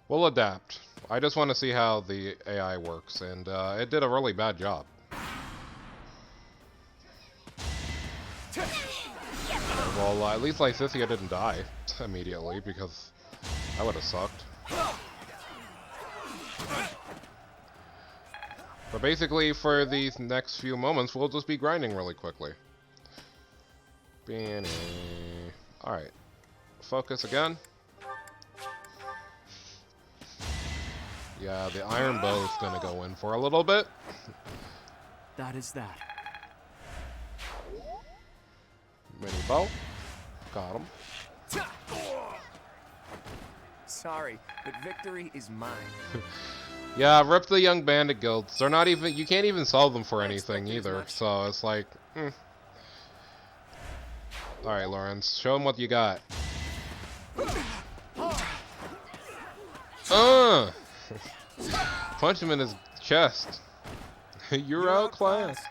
We'll adapt. I just want to see how the AI works, and it did a really bad job. Well, at least Lysithea didn't die immediately, because that would have sucked. But basically, for these next few moments, we'll just be grinding really quickly. Alright. Focus again. Yeah, the iron bow is gonna go in for a little bit. That is that. Mini bow. Got him. Sorry, but victory is mine. Yeah, rip the young bandit guilds. They're not even, you can't even sell them for anything either, so it's like, Alright, Lawrence, show them what you got. Punch him in his chest. You're outclassed.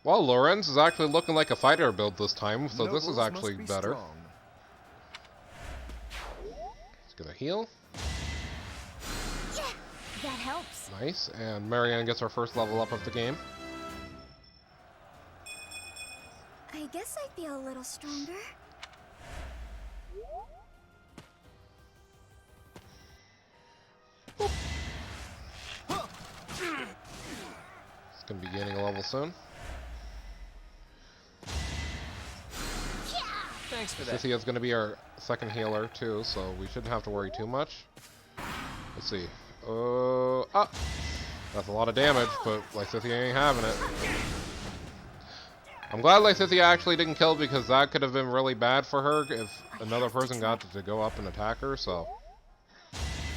Well, Lorenz is actually looking like a fighter build this time, so this is actually better. He's gonna heal. Yeah, that helps. Nice, and Marianne gets her first level up of the game. I guess I feel a little stronger. He's gonna be gaining a level soon. Thanks for that. Lysithia's gonna be our second healer too, so we shouldn't have to worry too much. Let's see. That's a lot of damage, but Lysithia ain't having it. I'm glad Lysithia actually didn't kill, because that could have been really bad for her if another person got to go up and attack her, so.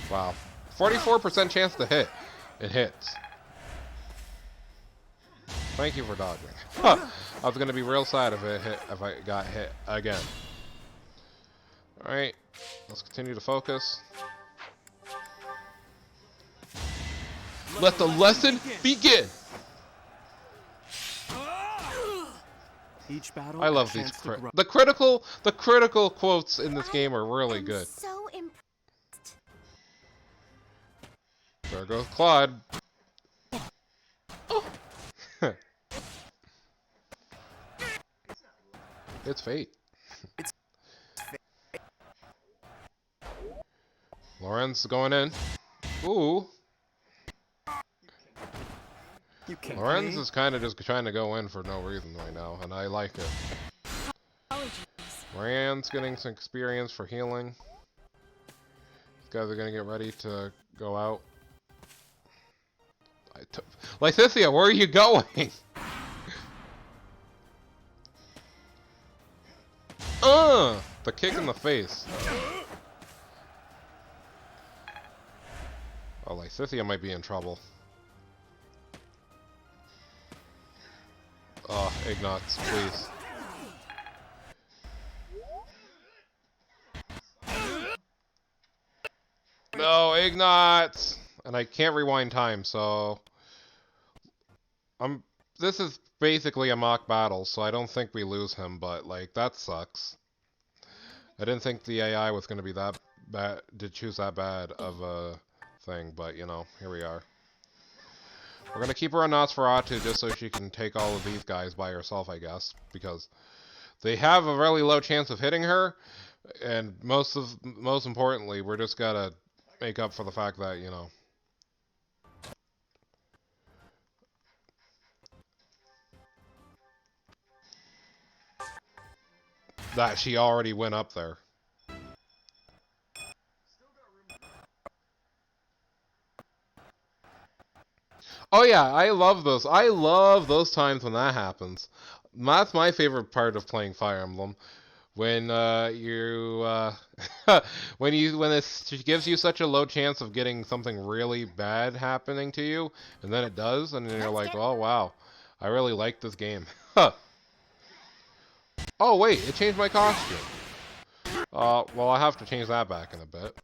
Wow. 44% chance to hit. It hits. Thank you for dodging. I was gonna be real sad if I got hit again. Alright. Let's continue to focus. Let the lesson begin! Each battle, I love these the critical quotes in this game are really good. So impressed. There goes Claude. Oh. It's fate. Lorenz going in. Ooh. Lorenz is kind of just trying to go in for no reason right now, and I like it. Marianne's getting some experience for healing. These guys are going to get ready to go out. Lysithia, where are you going? The kick in the face. Oh, Lysithia might be in trouble. Oh, Ignatz, please. No, Ignatz! And I can't rewind time, so... This is basically a mock battle, so I don't think we lose him, but, like, that sucks. I didn't think the AI was going to be that bad, did choose that bad of a thing, but, you know, here we are. We're going to keep her on Nosferatu just so she can take all of these guys by herself, I guess, because they have a really low chance of hitting her, and most importantly, we're just got to make up for the fact that, you know, that she already went up there. Oh yeah, I love those. I love those times when that happens. That's my favorite part of playing Fire Emblem. When when it gives you such a low chance of getting something really bad happening to you, and then it does, and then you're like, oh wow, I really like this game. Oh wait, it changed my costume. Well, I have to change that back in a bit.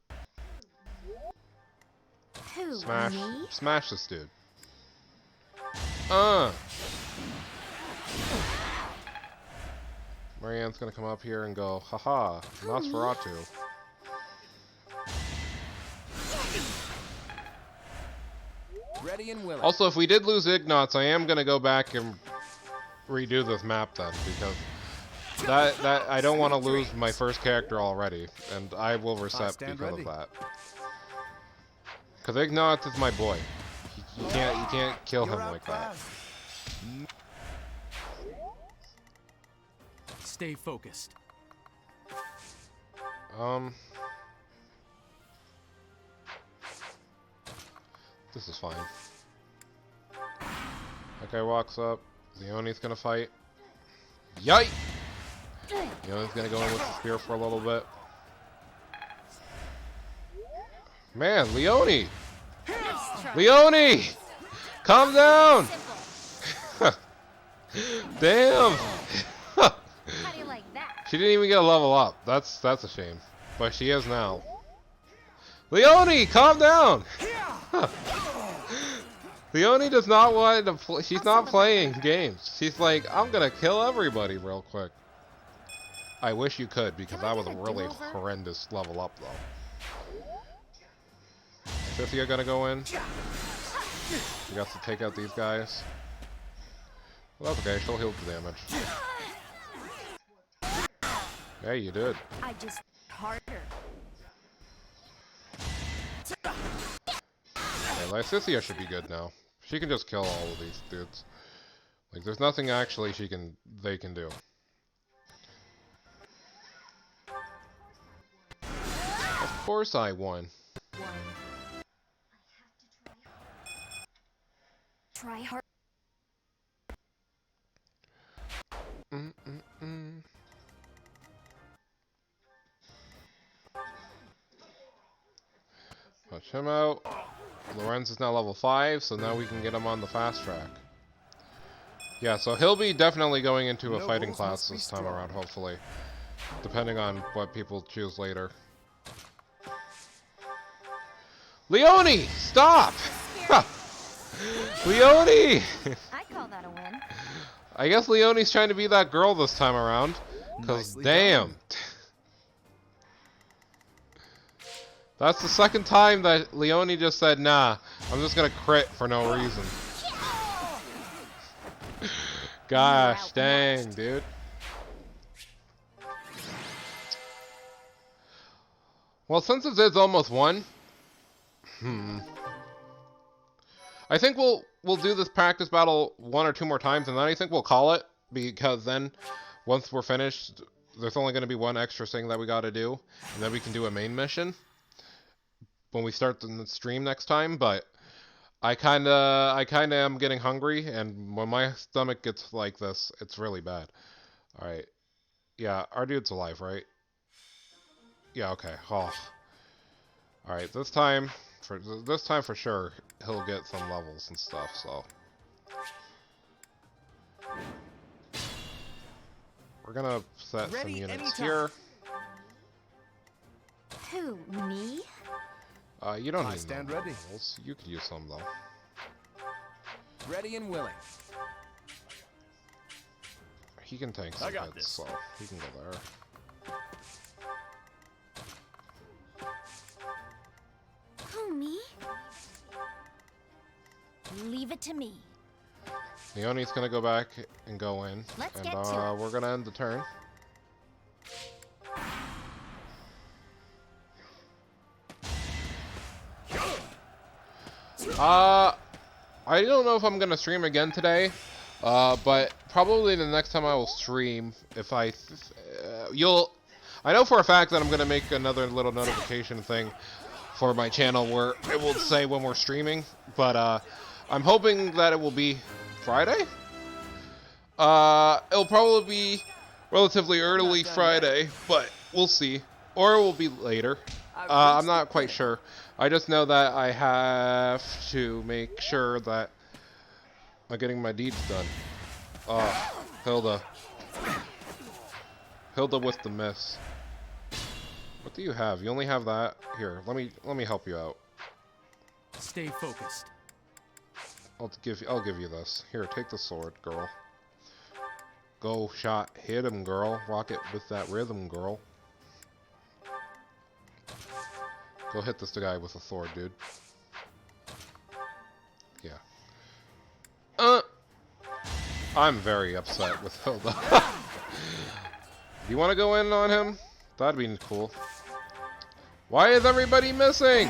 Smash this dude. Marianne's gonna come up here and go, haha, Nosferatu. Ready and willing. Also, if we did lose Ignatz, I am gonna go back and redo this map then, because that I don't want to lose my first character already, and I will reset because of that. Because Ignatz is my boy. You can't kill him like that. Stay focused. This is fine. That guy walks up. Leonie's gonna fight. Yike! Leonie's gonna go in with the spear for a little bit. Man, Leonie! Leonie! Calm down! Damn! How do you like that? She didn't even get a level up. That's a shame. But she is now. Leonie, calm down! Leonie does not want to play. She's not playing games. She's like, I'm gonna kill everybody real quick. I wish you could, because that was a really horrendous level up, though. Cynthia gonna go in. She got to take out these guys. Well, that's okay. She'll heal the damage. Yeah, you did. I just harder. Okay, Lysithia should be good now. She can just kill all of these dudes. Like, there's nothing actually they can do. Of course I won. Try hard. Push him out. Lorenz is now level 5, so now we can get him on the fast track. Yeah, so he'll be definitely going into a fighting class this time around, hopefully. Depending on what people choose later. Leonie! Stop! Leonie! I call that a win. I guess Leonie's trying to be that girl this time around. Because, damn. That's the second time that Leonie just said, nah, I'm just gonna crit for no reason. Gosh, dang, dude. Well, since it is almost 1, I think we'll do this practice battle 1 or 2 more times, and then I think we'll call it, because then once we're finished, there's only going to be one extra thing that we got to do, and then we can do a main mission. when we start the stream next time, but I kinda am getting hungry, and when my stomach gets like this, it's really bad. All right, yeah, our dude's alive, right? Yeah, okay. Oh. All right, this time for sure he'll get some levels and stuff. So we're gonna set some units here. Who, me? You don't I need stand no ready. levels. You could use some though. Ready and willing. He can tank I some got hits, this. so he can go there. Who, me? Leave it to me. Leonie's gonna go back and go in, Let's and get to it. we're gonna end the turn. I don't know if I'm gonna stream again today, but probably the next time I will stream, if I, I know for a fact that I'm gonna make another little notification thing for my channel where it will say when we're streaming, but I'm hoping that it will be Friday. It'll probably be relatively early Friday, but we'll see, or it will be later. I'm not quite sure. I just know that I have to make sure that I'm getting my deeds done. Oh, Hilda. Hilda with the miss. What do you have? You only have that? Here, let me help you out. Stay focused. I'll give you this. Here, take the sword, girl. Go shot, hit him, girl. Rock it with that rhythm, girl. Go hit this guy with a sword, dude. Yeah. I'm very upset with Hilda. You want to go in on him? That'd be cool. Why is everybody missing?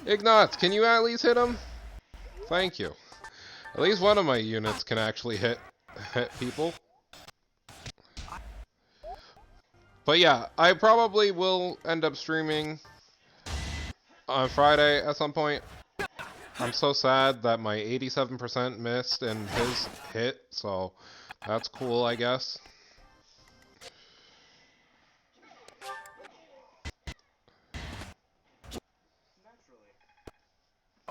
Ignatz, can you at least hit him? Thank you. At least one of my units can actually hit people. But yeah, I probably will end up streaming on Friday at some point. I'm so sad that my 87% missed and his hit, so that's cool, I guess.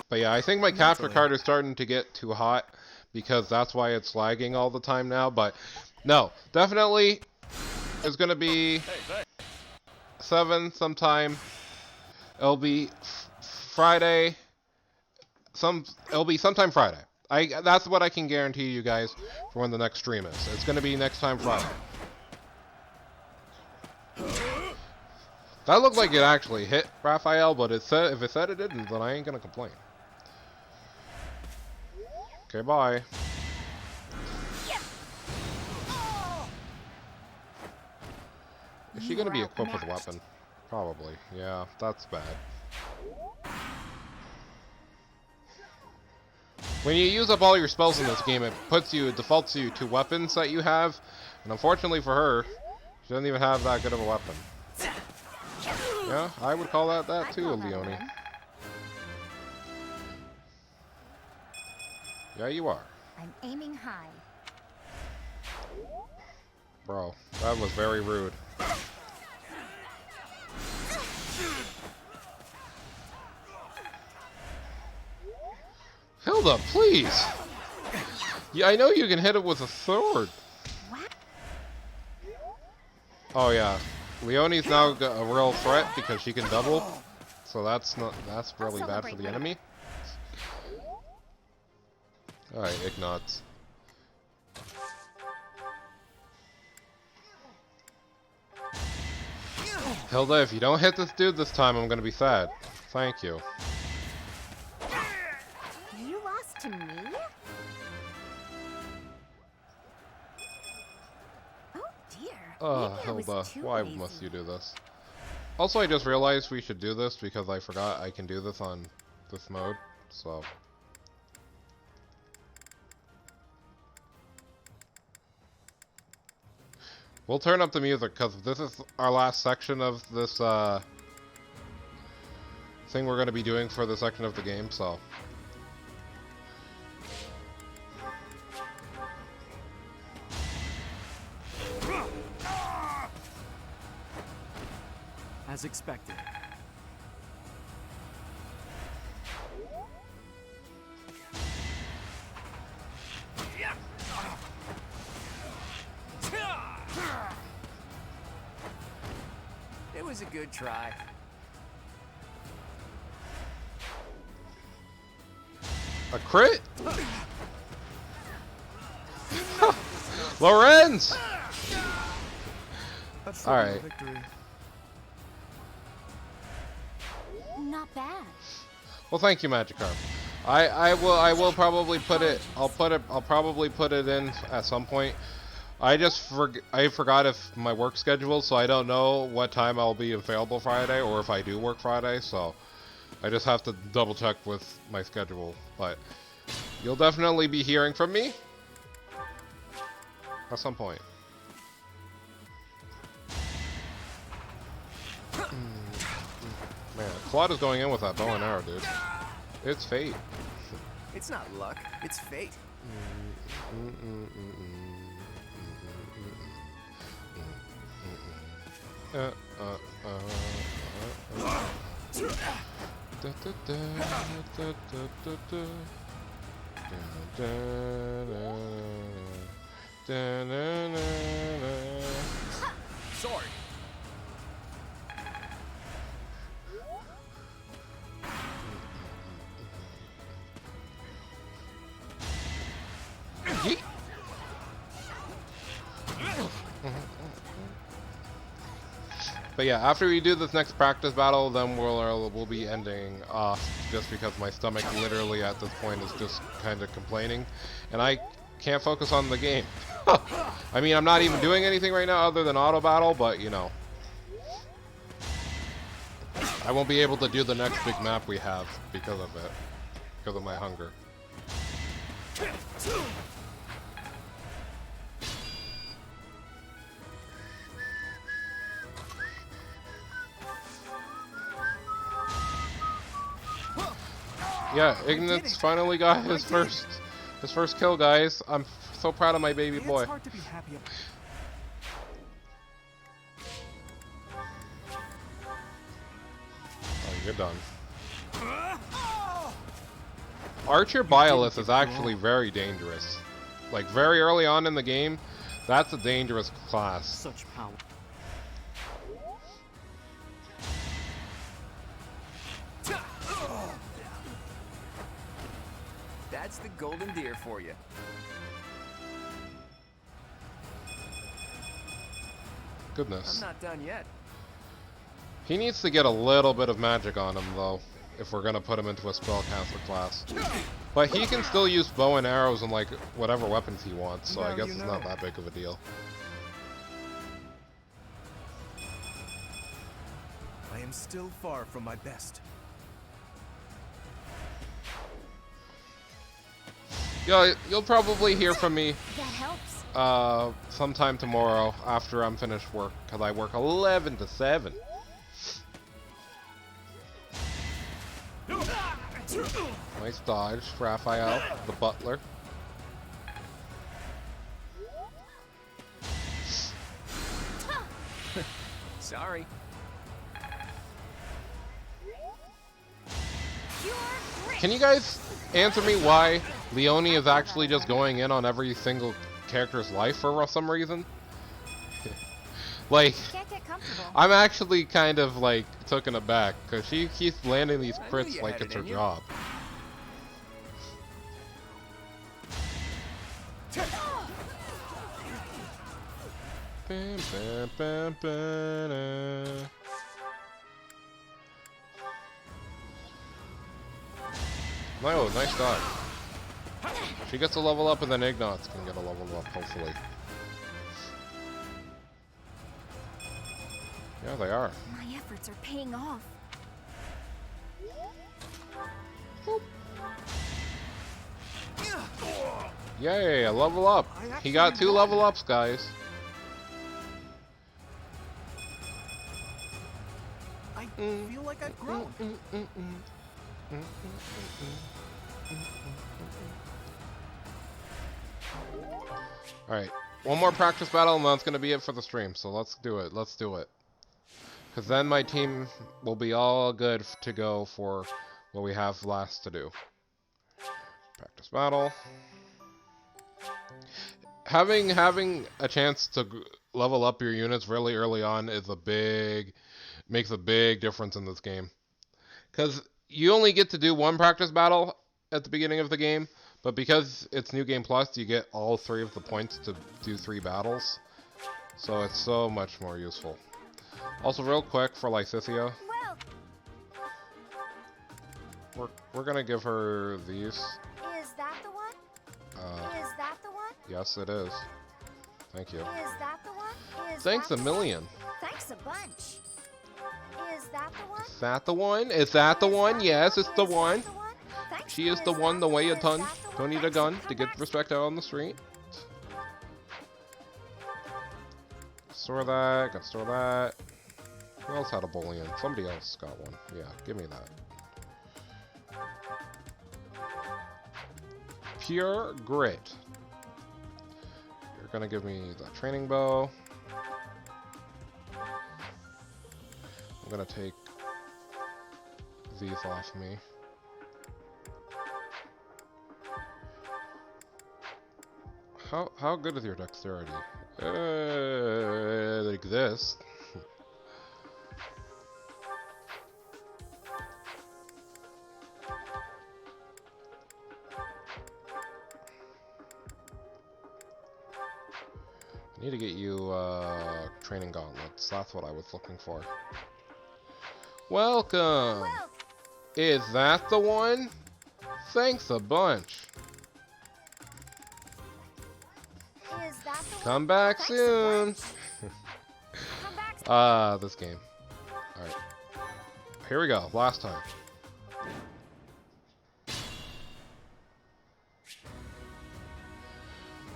But yeah, I think my capture card is starting to get too hot because that's why it's lagging all the time now. But no, definitely it's going to be 7 sometime. It'll be Friday. It'll be sometime Friday. That's what I can guarantee you guys for when the next stream is. It's going to be next time Friday. That looked like it actually hit Raphael, but if it said it didn't, then I ain't going to complain. Okay, bye. Is she going to be equipped with a weapon? Probably. Yeah, that's bad. When you use up all your spells in this game, it defaults you to weapons that you have. And unfortunately for her, she doesn't even have that good of a weapon. Yeah, I would call that too, Leonie. Yeah, you are. I'm aiming high. Bro, that was very rude. Hilda, please! Yeah, I know you can hit it with a sword. Oh yeah, Leonie's now a real threat because she can double. So that's really bad for the enemy. Alright, Ignatz. Hilda, if you don't hit this dude this time, I'm gonna be sad. Thank you. You lost to me? Oh dear. Oh, Hilda, why must you do this? Also, I just realized we should do this because I forgot I can do this on this mode, so... We'll turn up the music because this is our last section of this thing we're going to be doing for the section of the game, so. As expected. It was a good try. A crit? Lorenz! Alright. Not bad. Well, thank you, Magikarp. I will probably put it. I'll probably put it in at some point. I forgot if my work schedule, so I don't know what time I'll be available Friday or if I do work Friday. So I just have to double check with my schedule. But you'll definitely be hearing from me at some point. Man, Claude is going in with that bow and arrow, dude. It's fate. It's not luck, it's fate. Sword. But yeah, after we do this next practice battle, then we'll be ending off, just because my stomach literally at this point is just kind of complaining, and I can't focus on the game. I mean, I'm not even doing anything right now other than auto battle, but you know, I won't be able to do the next big map we have because of it, because of my hunger. Yeah, Ignatz finally got his first kill, guys. I'm so proud of my baby boy. It's hard to be happy about. Oh, you're done. Archer Byleth is actually very dangerous. Like, very early on in the game, that's a dangerous class. Such power. That's the golden deer for you. Goodness. I'm not done yet. He needs to get a little bit of magic on him, though, if we're gonna put him into a spellcaster class. But he can still use bow and arrows and, like, whatever weapons he wants, so I guess it's not that big of a deal. I am still far from my best. Yeah, you'll probably hear from me That helps. sometime tomorrow after I'm finished work, because I work 11 to 7. Nice dodge, Raphael, the butler. Sorry. Can you guys answer me why Leone is actually just going in on every single character's life for some reason? Like, I'm actually kind of like taken aback because she keeps landing these crits like it's her job. Bam, bam, bam, bam, Oh, nice dodge. She gets a level up and then Ignatz can get a level up, hopefully. Yeah, they are. My efforts are paying off. Yay, a level up. He got 2 level ups, guys. I feel like I've grown. Alright, one more practice battle and that's gonna be it for the stream, so let's do it, Because then my team will be all good to go for what we have last to do. Practice battle. Having a chance to level up your units really early on is makes a big difference in this game. Because you only get to do one practice battle at the beginning of the game, but because it's New Game Plus, you get all 3 of the points to do 3 battles. So it's so much more useful. Also, real quick for Lysithia, we're gonna give her these. Is that the one? Is that the one? Yes, it is. Thank you. Is that the one? Is Thanks that a the million. One? Thanks a bunch. Is that the one? Is that the one? Is that the one? Yes, it's the one. She is the one, the way a ton. Don't need a gun to get respect out on the street. Store that, got store that. Who else had a bullion? Somebody else got one. Yeah, give me that. Pure grit. You're gonna give me the training bow. I'm gonna take these off me. How good is your dexterity? Like this. I need to get you training gauntlets. That's what I was looking for. Welcome! Is that the one? Thanks a bunch. Is that the one? Come back soon. This game. Alright. Here we go. Last time.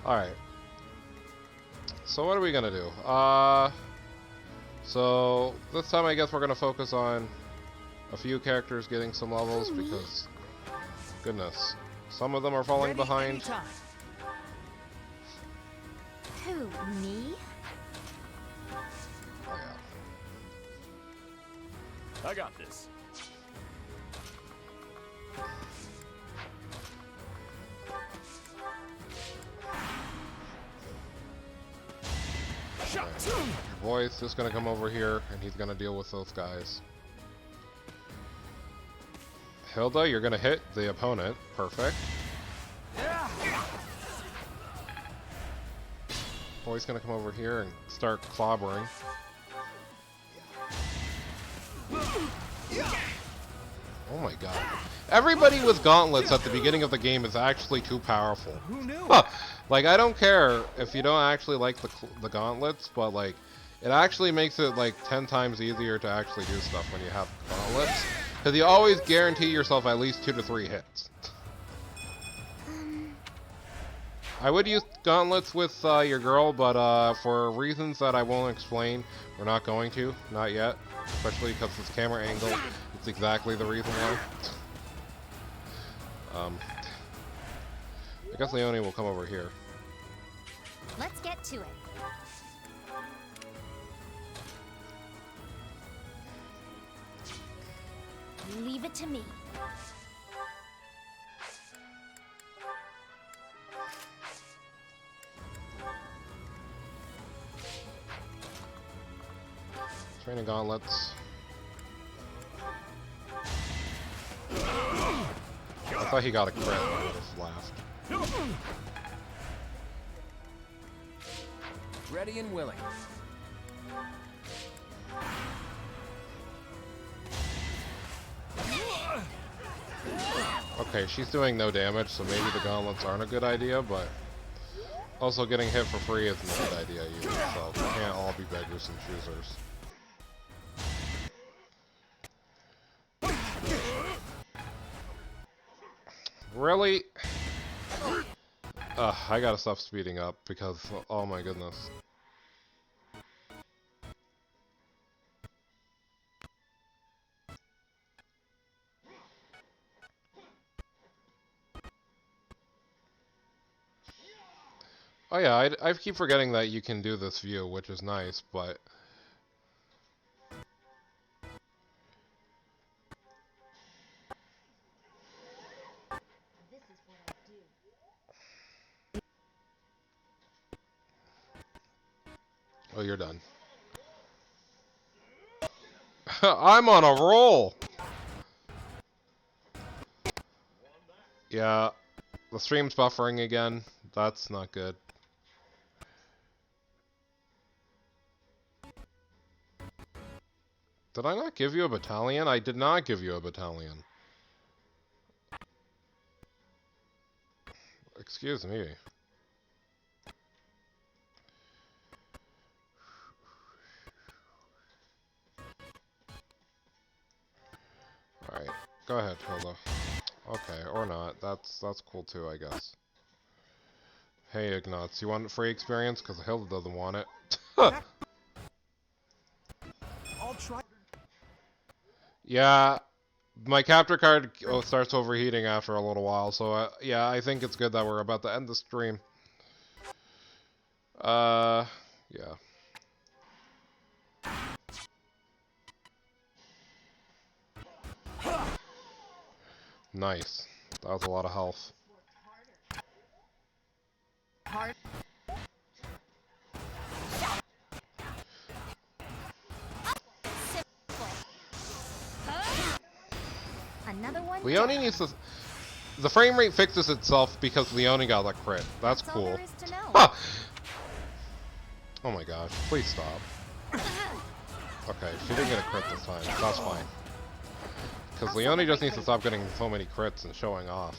Alright. So what are we gonna do? So this time I guess we're gonna focus on a few characters getting some levels because, goodness, some of them are falling behind. Who, me? Oh, yeah. I got this. Your boy's just gonna come over here and he's gonna deal with those guys. Hilda, you're gonna hit the opponent. Perfect. Boy's gonna come over here and start clobbering. Oh my god. Everybody with gauntlets at the beginning of the game is actually too powerful. Who knew? Huh. Like, I don't care if you don't actually like the gauntlets, but like, it actually makes it like 10 times easier to actually do stuff when you have gauntlets. Because you always guarantee yourself at least 2 to 3 hits. I would use gauntlets with your girl, but for reasons that I won't explain, we're not going to. Not yet. Especially because this camera angle, it's exactly the reason why. I guess Leonie will come over here. Let's get to it. Leave it to me. Training gauntlets. I thought he got a crit, I would have laughed. Ready and willing. Okay, she's doing no damage, so maybe the gauntlets aren't a good idea, but also getting hit for free isn't a good idea either, so we can't all be beggars and choosers. Really? I gotta stop speeding up because, oh my goodness. Oh yeah, I keep forgetting that you can do this view, which is nice, but... Oh, you're done. I'm on a roll! Yeah, the stream's buffering again. That's not good. Did I not give you a battalion? I did not give you a battalion. Excuse me. Alright, go ahead, Hilda. Okay, or not. That's cool too, I guess. Hey, Ignatz, you want free experience? Because Hilda doesn't want it. I'll try. Yeah, my capture card starts overheating after a little while, so yeah, I think it's good that we're about to end the stream. Yeah. Nice. That was a lot of health. Another one. Leone needs to... The frame rate fixes itself because Leone got a crit. That's all cool. there is to know. Huh. Oh my gosh, please stop. Okay, she didn't get a crit this time. That's fine. Because Leone just needs to stop getting so many crits and showing off.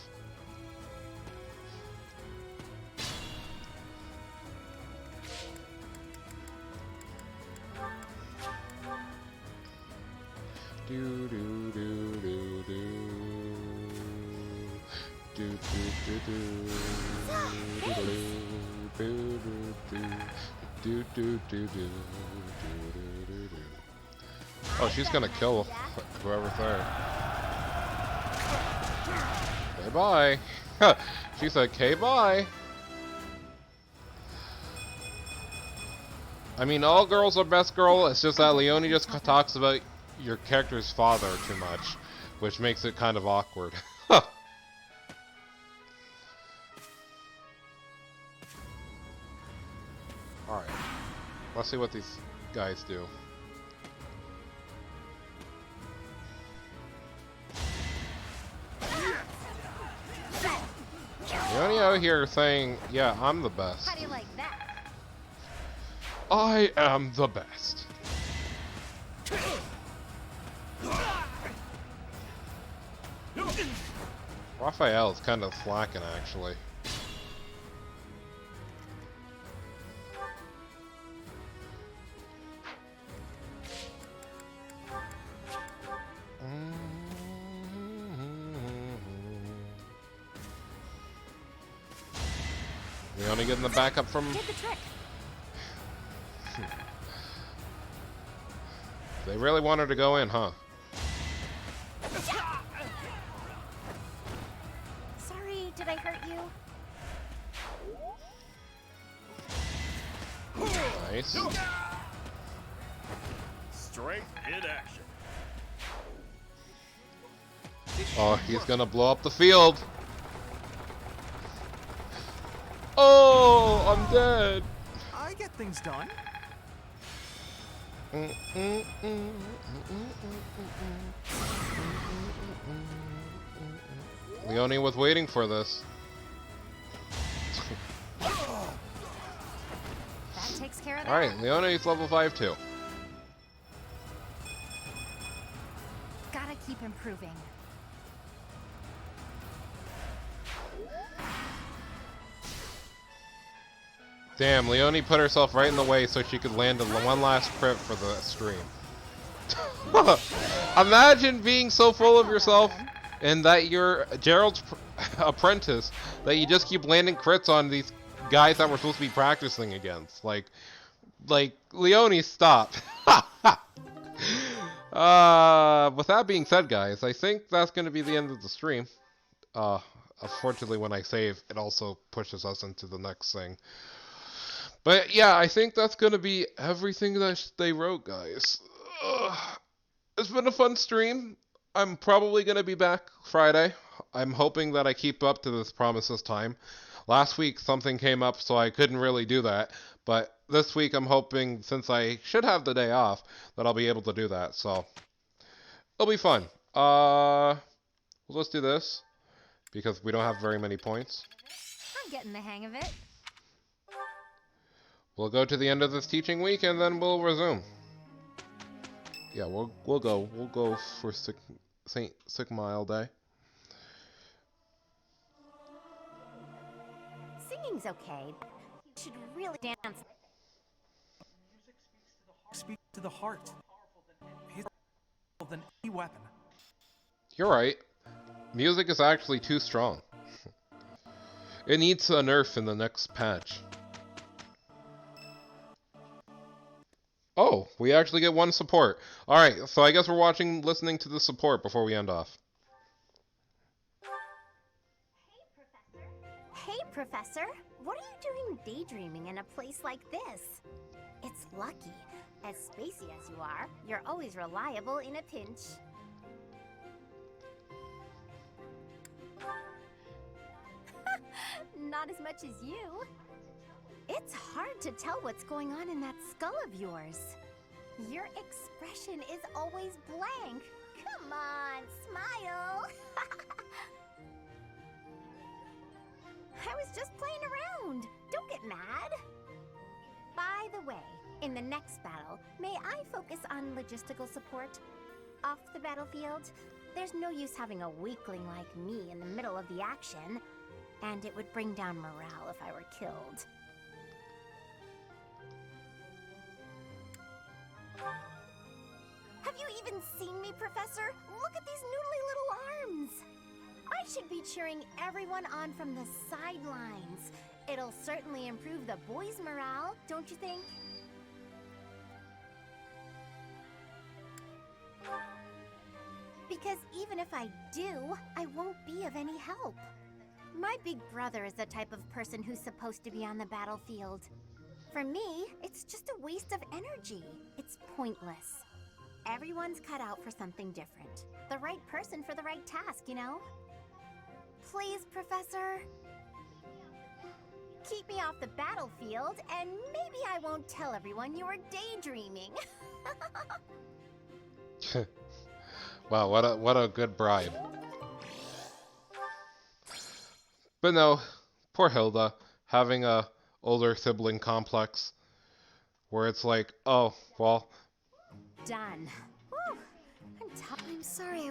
Do do do do do do do do do do do. Oh, she's gonna kill whoever's there. Okay, bye. She said, "Okay, bye." I mean, all girls are best girl. It's just that Leone just talks about your character's father too much, which makes it kind of awkward. Alright. Let's see what these guys do. Leone out here saying, yeah, I'm the best. How do you like that? I am the best. Raphael's kind of slacking, actually. Leone getting the backup from... Did the trick. They really want her to go in, huh? Sorry, did I hurt you? Nice. Strength in action. Oh, he's gonna blow up the field. Oh, I'm dead. I get things done. Leone was waiting for this. That takes care of that. Alright, Leone's level 5 too. Gotta keep improving. Damn, Leone put herself right in the way so she could land one last crit for the stream. Imagine being so full of yourself and that you're Gerald's apprentice that you just keep landing crits on these guys that we're supposed to be practicing against. Like Leone, stop. With that being said, guys, I think that's going to be the end of the stream. unfortunately when I save, it also pushes us into the next thing. But yeah, I think that's going to be everything that they wrote, guys. It's been a fun stream. I'm probably going to be back Friday. I'm hoping that I keep up to this promise this time. Last week something came up, so I couldn't really do that. But this week I'm hoping, since I should have the day off, that I'll be able to do that. So it'll be fun. Let's do this, because we don't have very many points. I'm getting the hang of it. We'll go to the end of this teaching week, and then we'll resume. Yeah, we'll go for Saint Sigma Day. Singing's okay. You should really dance. Speak to the heart. He's more powerful than any weapon. You're right. Music is actually too strong. It needs a nerf in the next patch. Oh, we actually get one support. Alright, so I guess we're listening to the support before we end off. Hey, Professor. What are you doing daydreaming in a place like this? It's lucky. As spacey as you are, you're always reliable in a pinch. Not as much as you. It's hard to tell what's going on in that skull of yours. Your expression is always blank. Come on, smile. I was just playing around. Don't get mad. By the way, in the next battle, may I focus on logistical support? Off the battlefield, there's no use having a weakling like me in the middle of the action, and it would bring down morale if I were killed. Have you even seen me, Professor? Look at these noodly little arms! I should be cheering everyone on from the sidelines. It'll certainly improve the boys' morale, don't you think? Because even if I do, I won't be of any help. My big brother is the type of person who's supposed to be on the battlefield. For me, it's just a waste of energy. It's pointless. Everyone's cut out for something different. The right person for the right task, you know? Please, Professor. Keep me off the battlefield, and maybe I won't tell everyone you were daydreaming. Wow, what a good bribe. But no, poor Hilda, having a older sibling complex, where it's like, oh, well. Done. Whew. I'm sorry.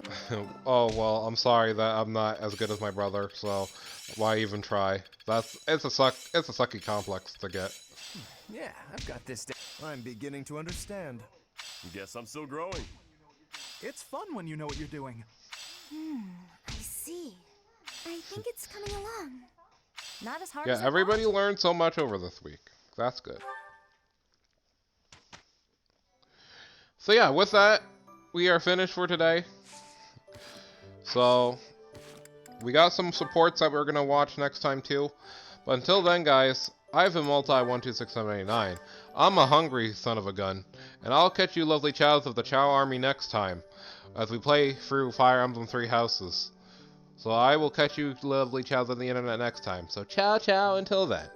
Oh, well, I'm sorry that I'm not as good as my brother, so why even try? It's a sucky complex to get. Yeah, I've got this down. I'm beginning to understand. Guess I'm still growing. It's fun when you know what you're doing. I see. I think it's coming along. Not as hard as Yeah, everybody learned so much over this week. That's good. So yeah, with that, we are finished for today. So, we got some supports that we're going to watch next time too. But until then, guys, I've been Multi126789. I'm a hungry son of a gun. And I'll catch you lovely chows of the Chow Army next time, as we play through Fire Emblem 3 Houses. So I will catch you lovely chows on the internet next time. So ciao ciao until then.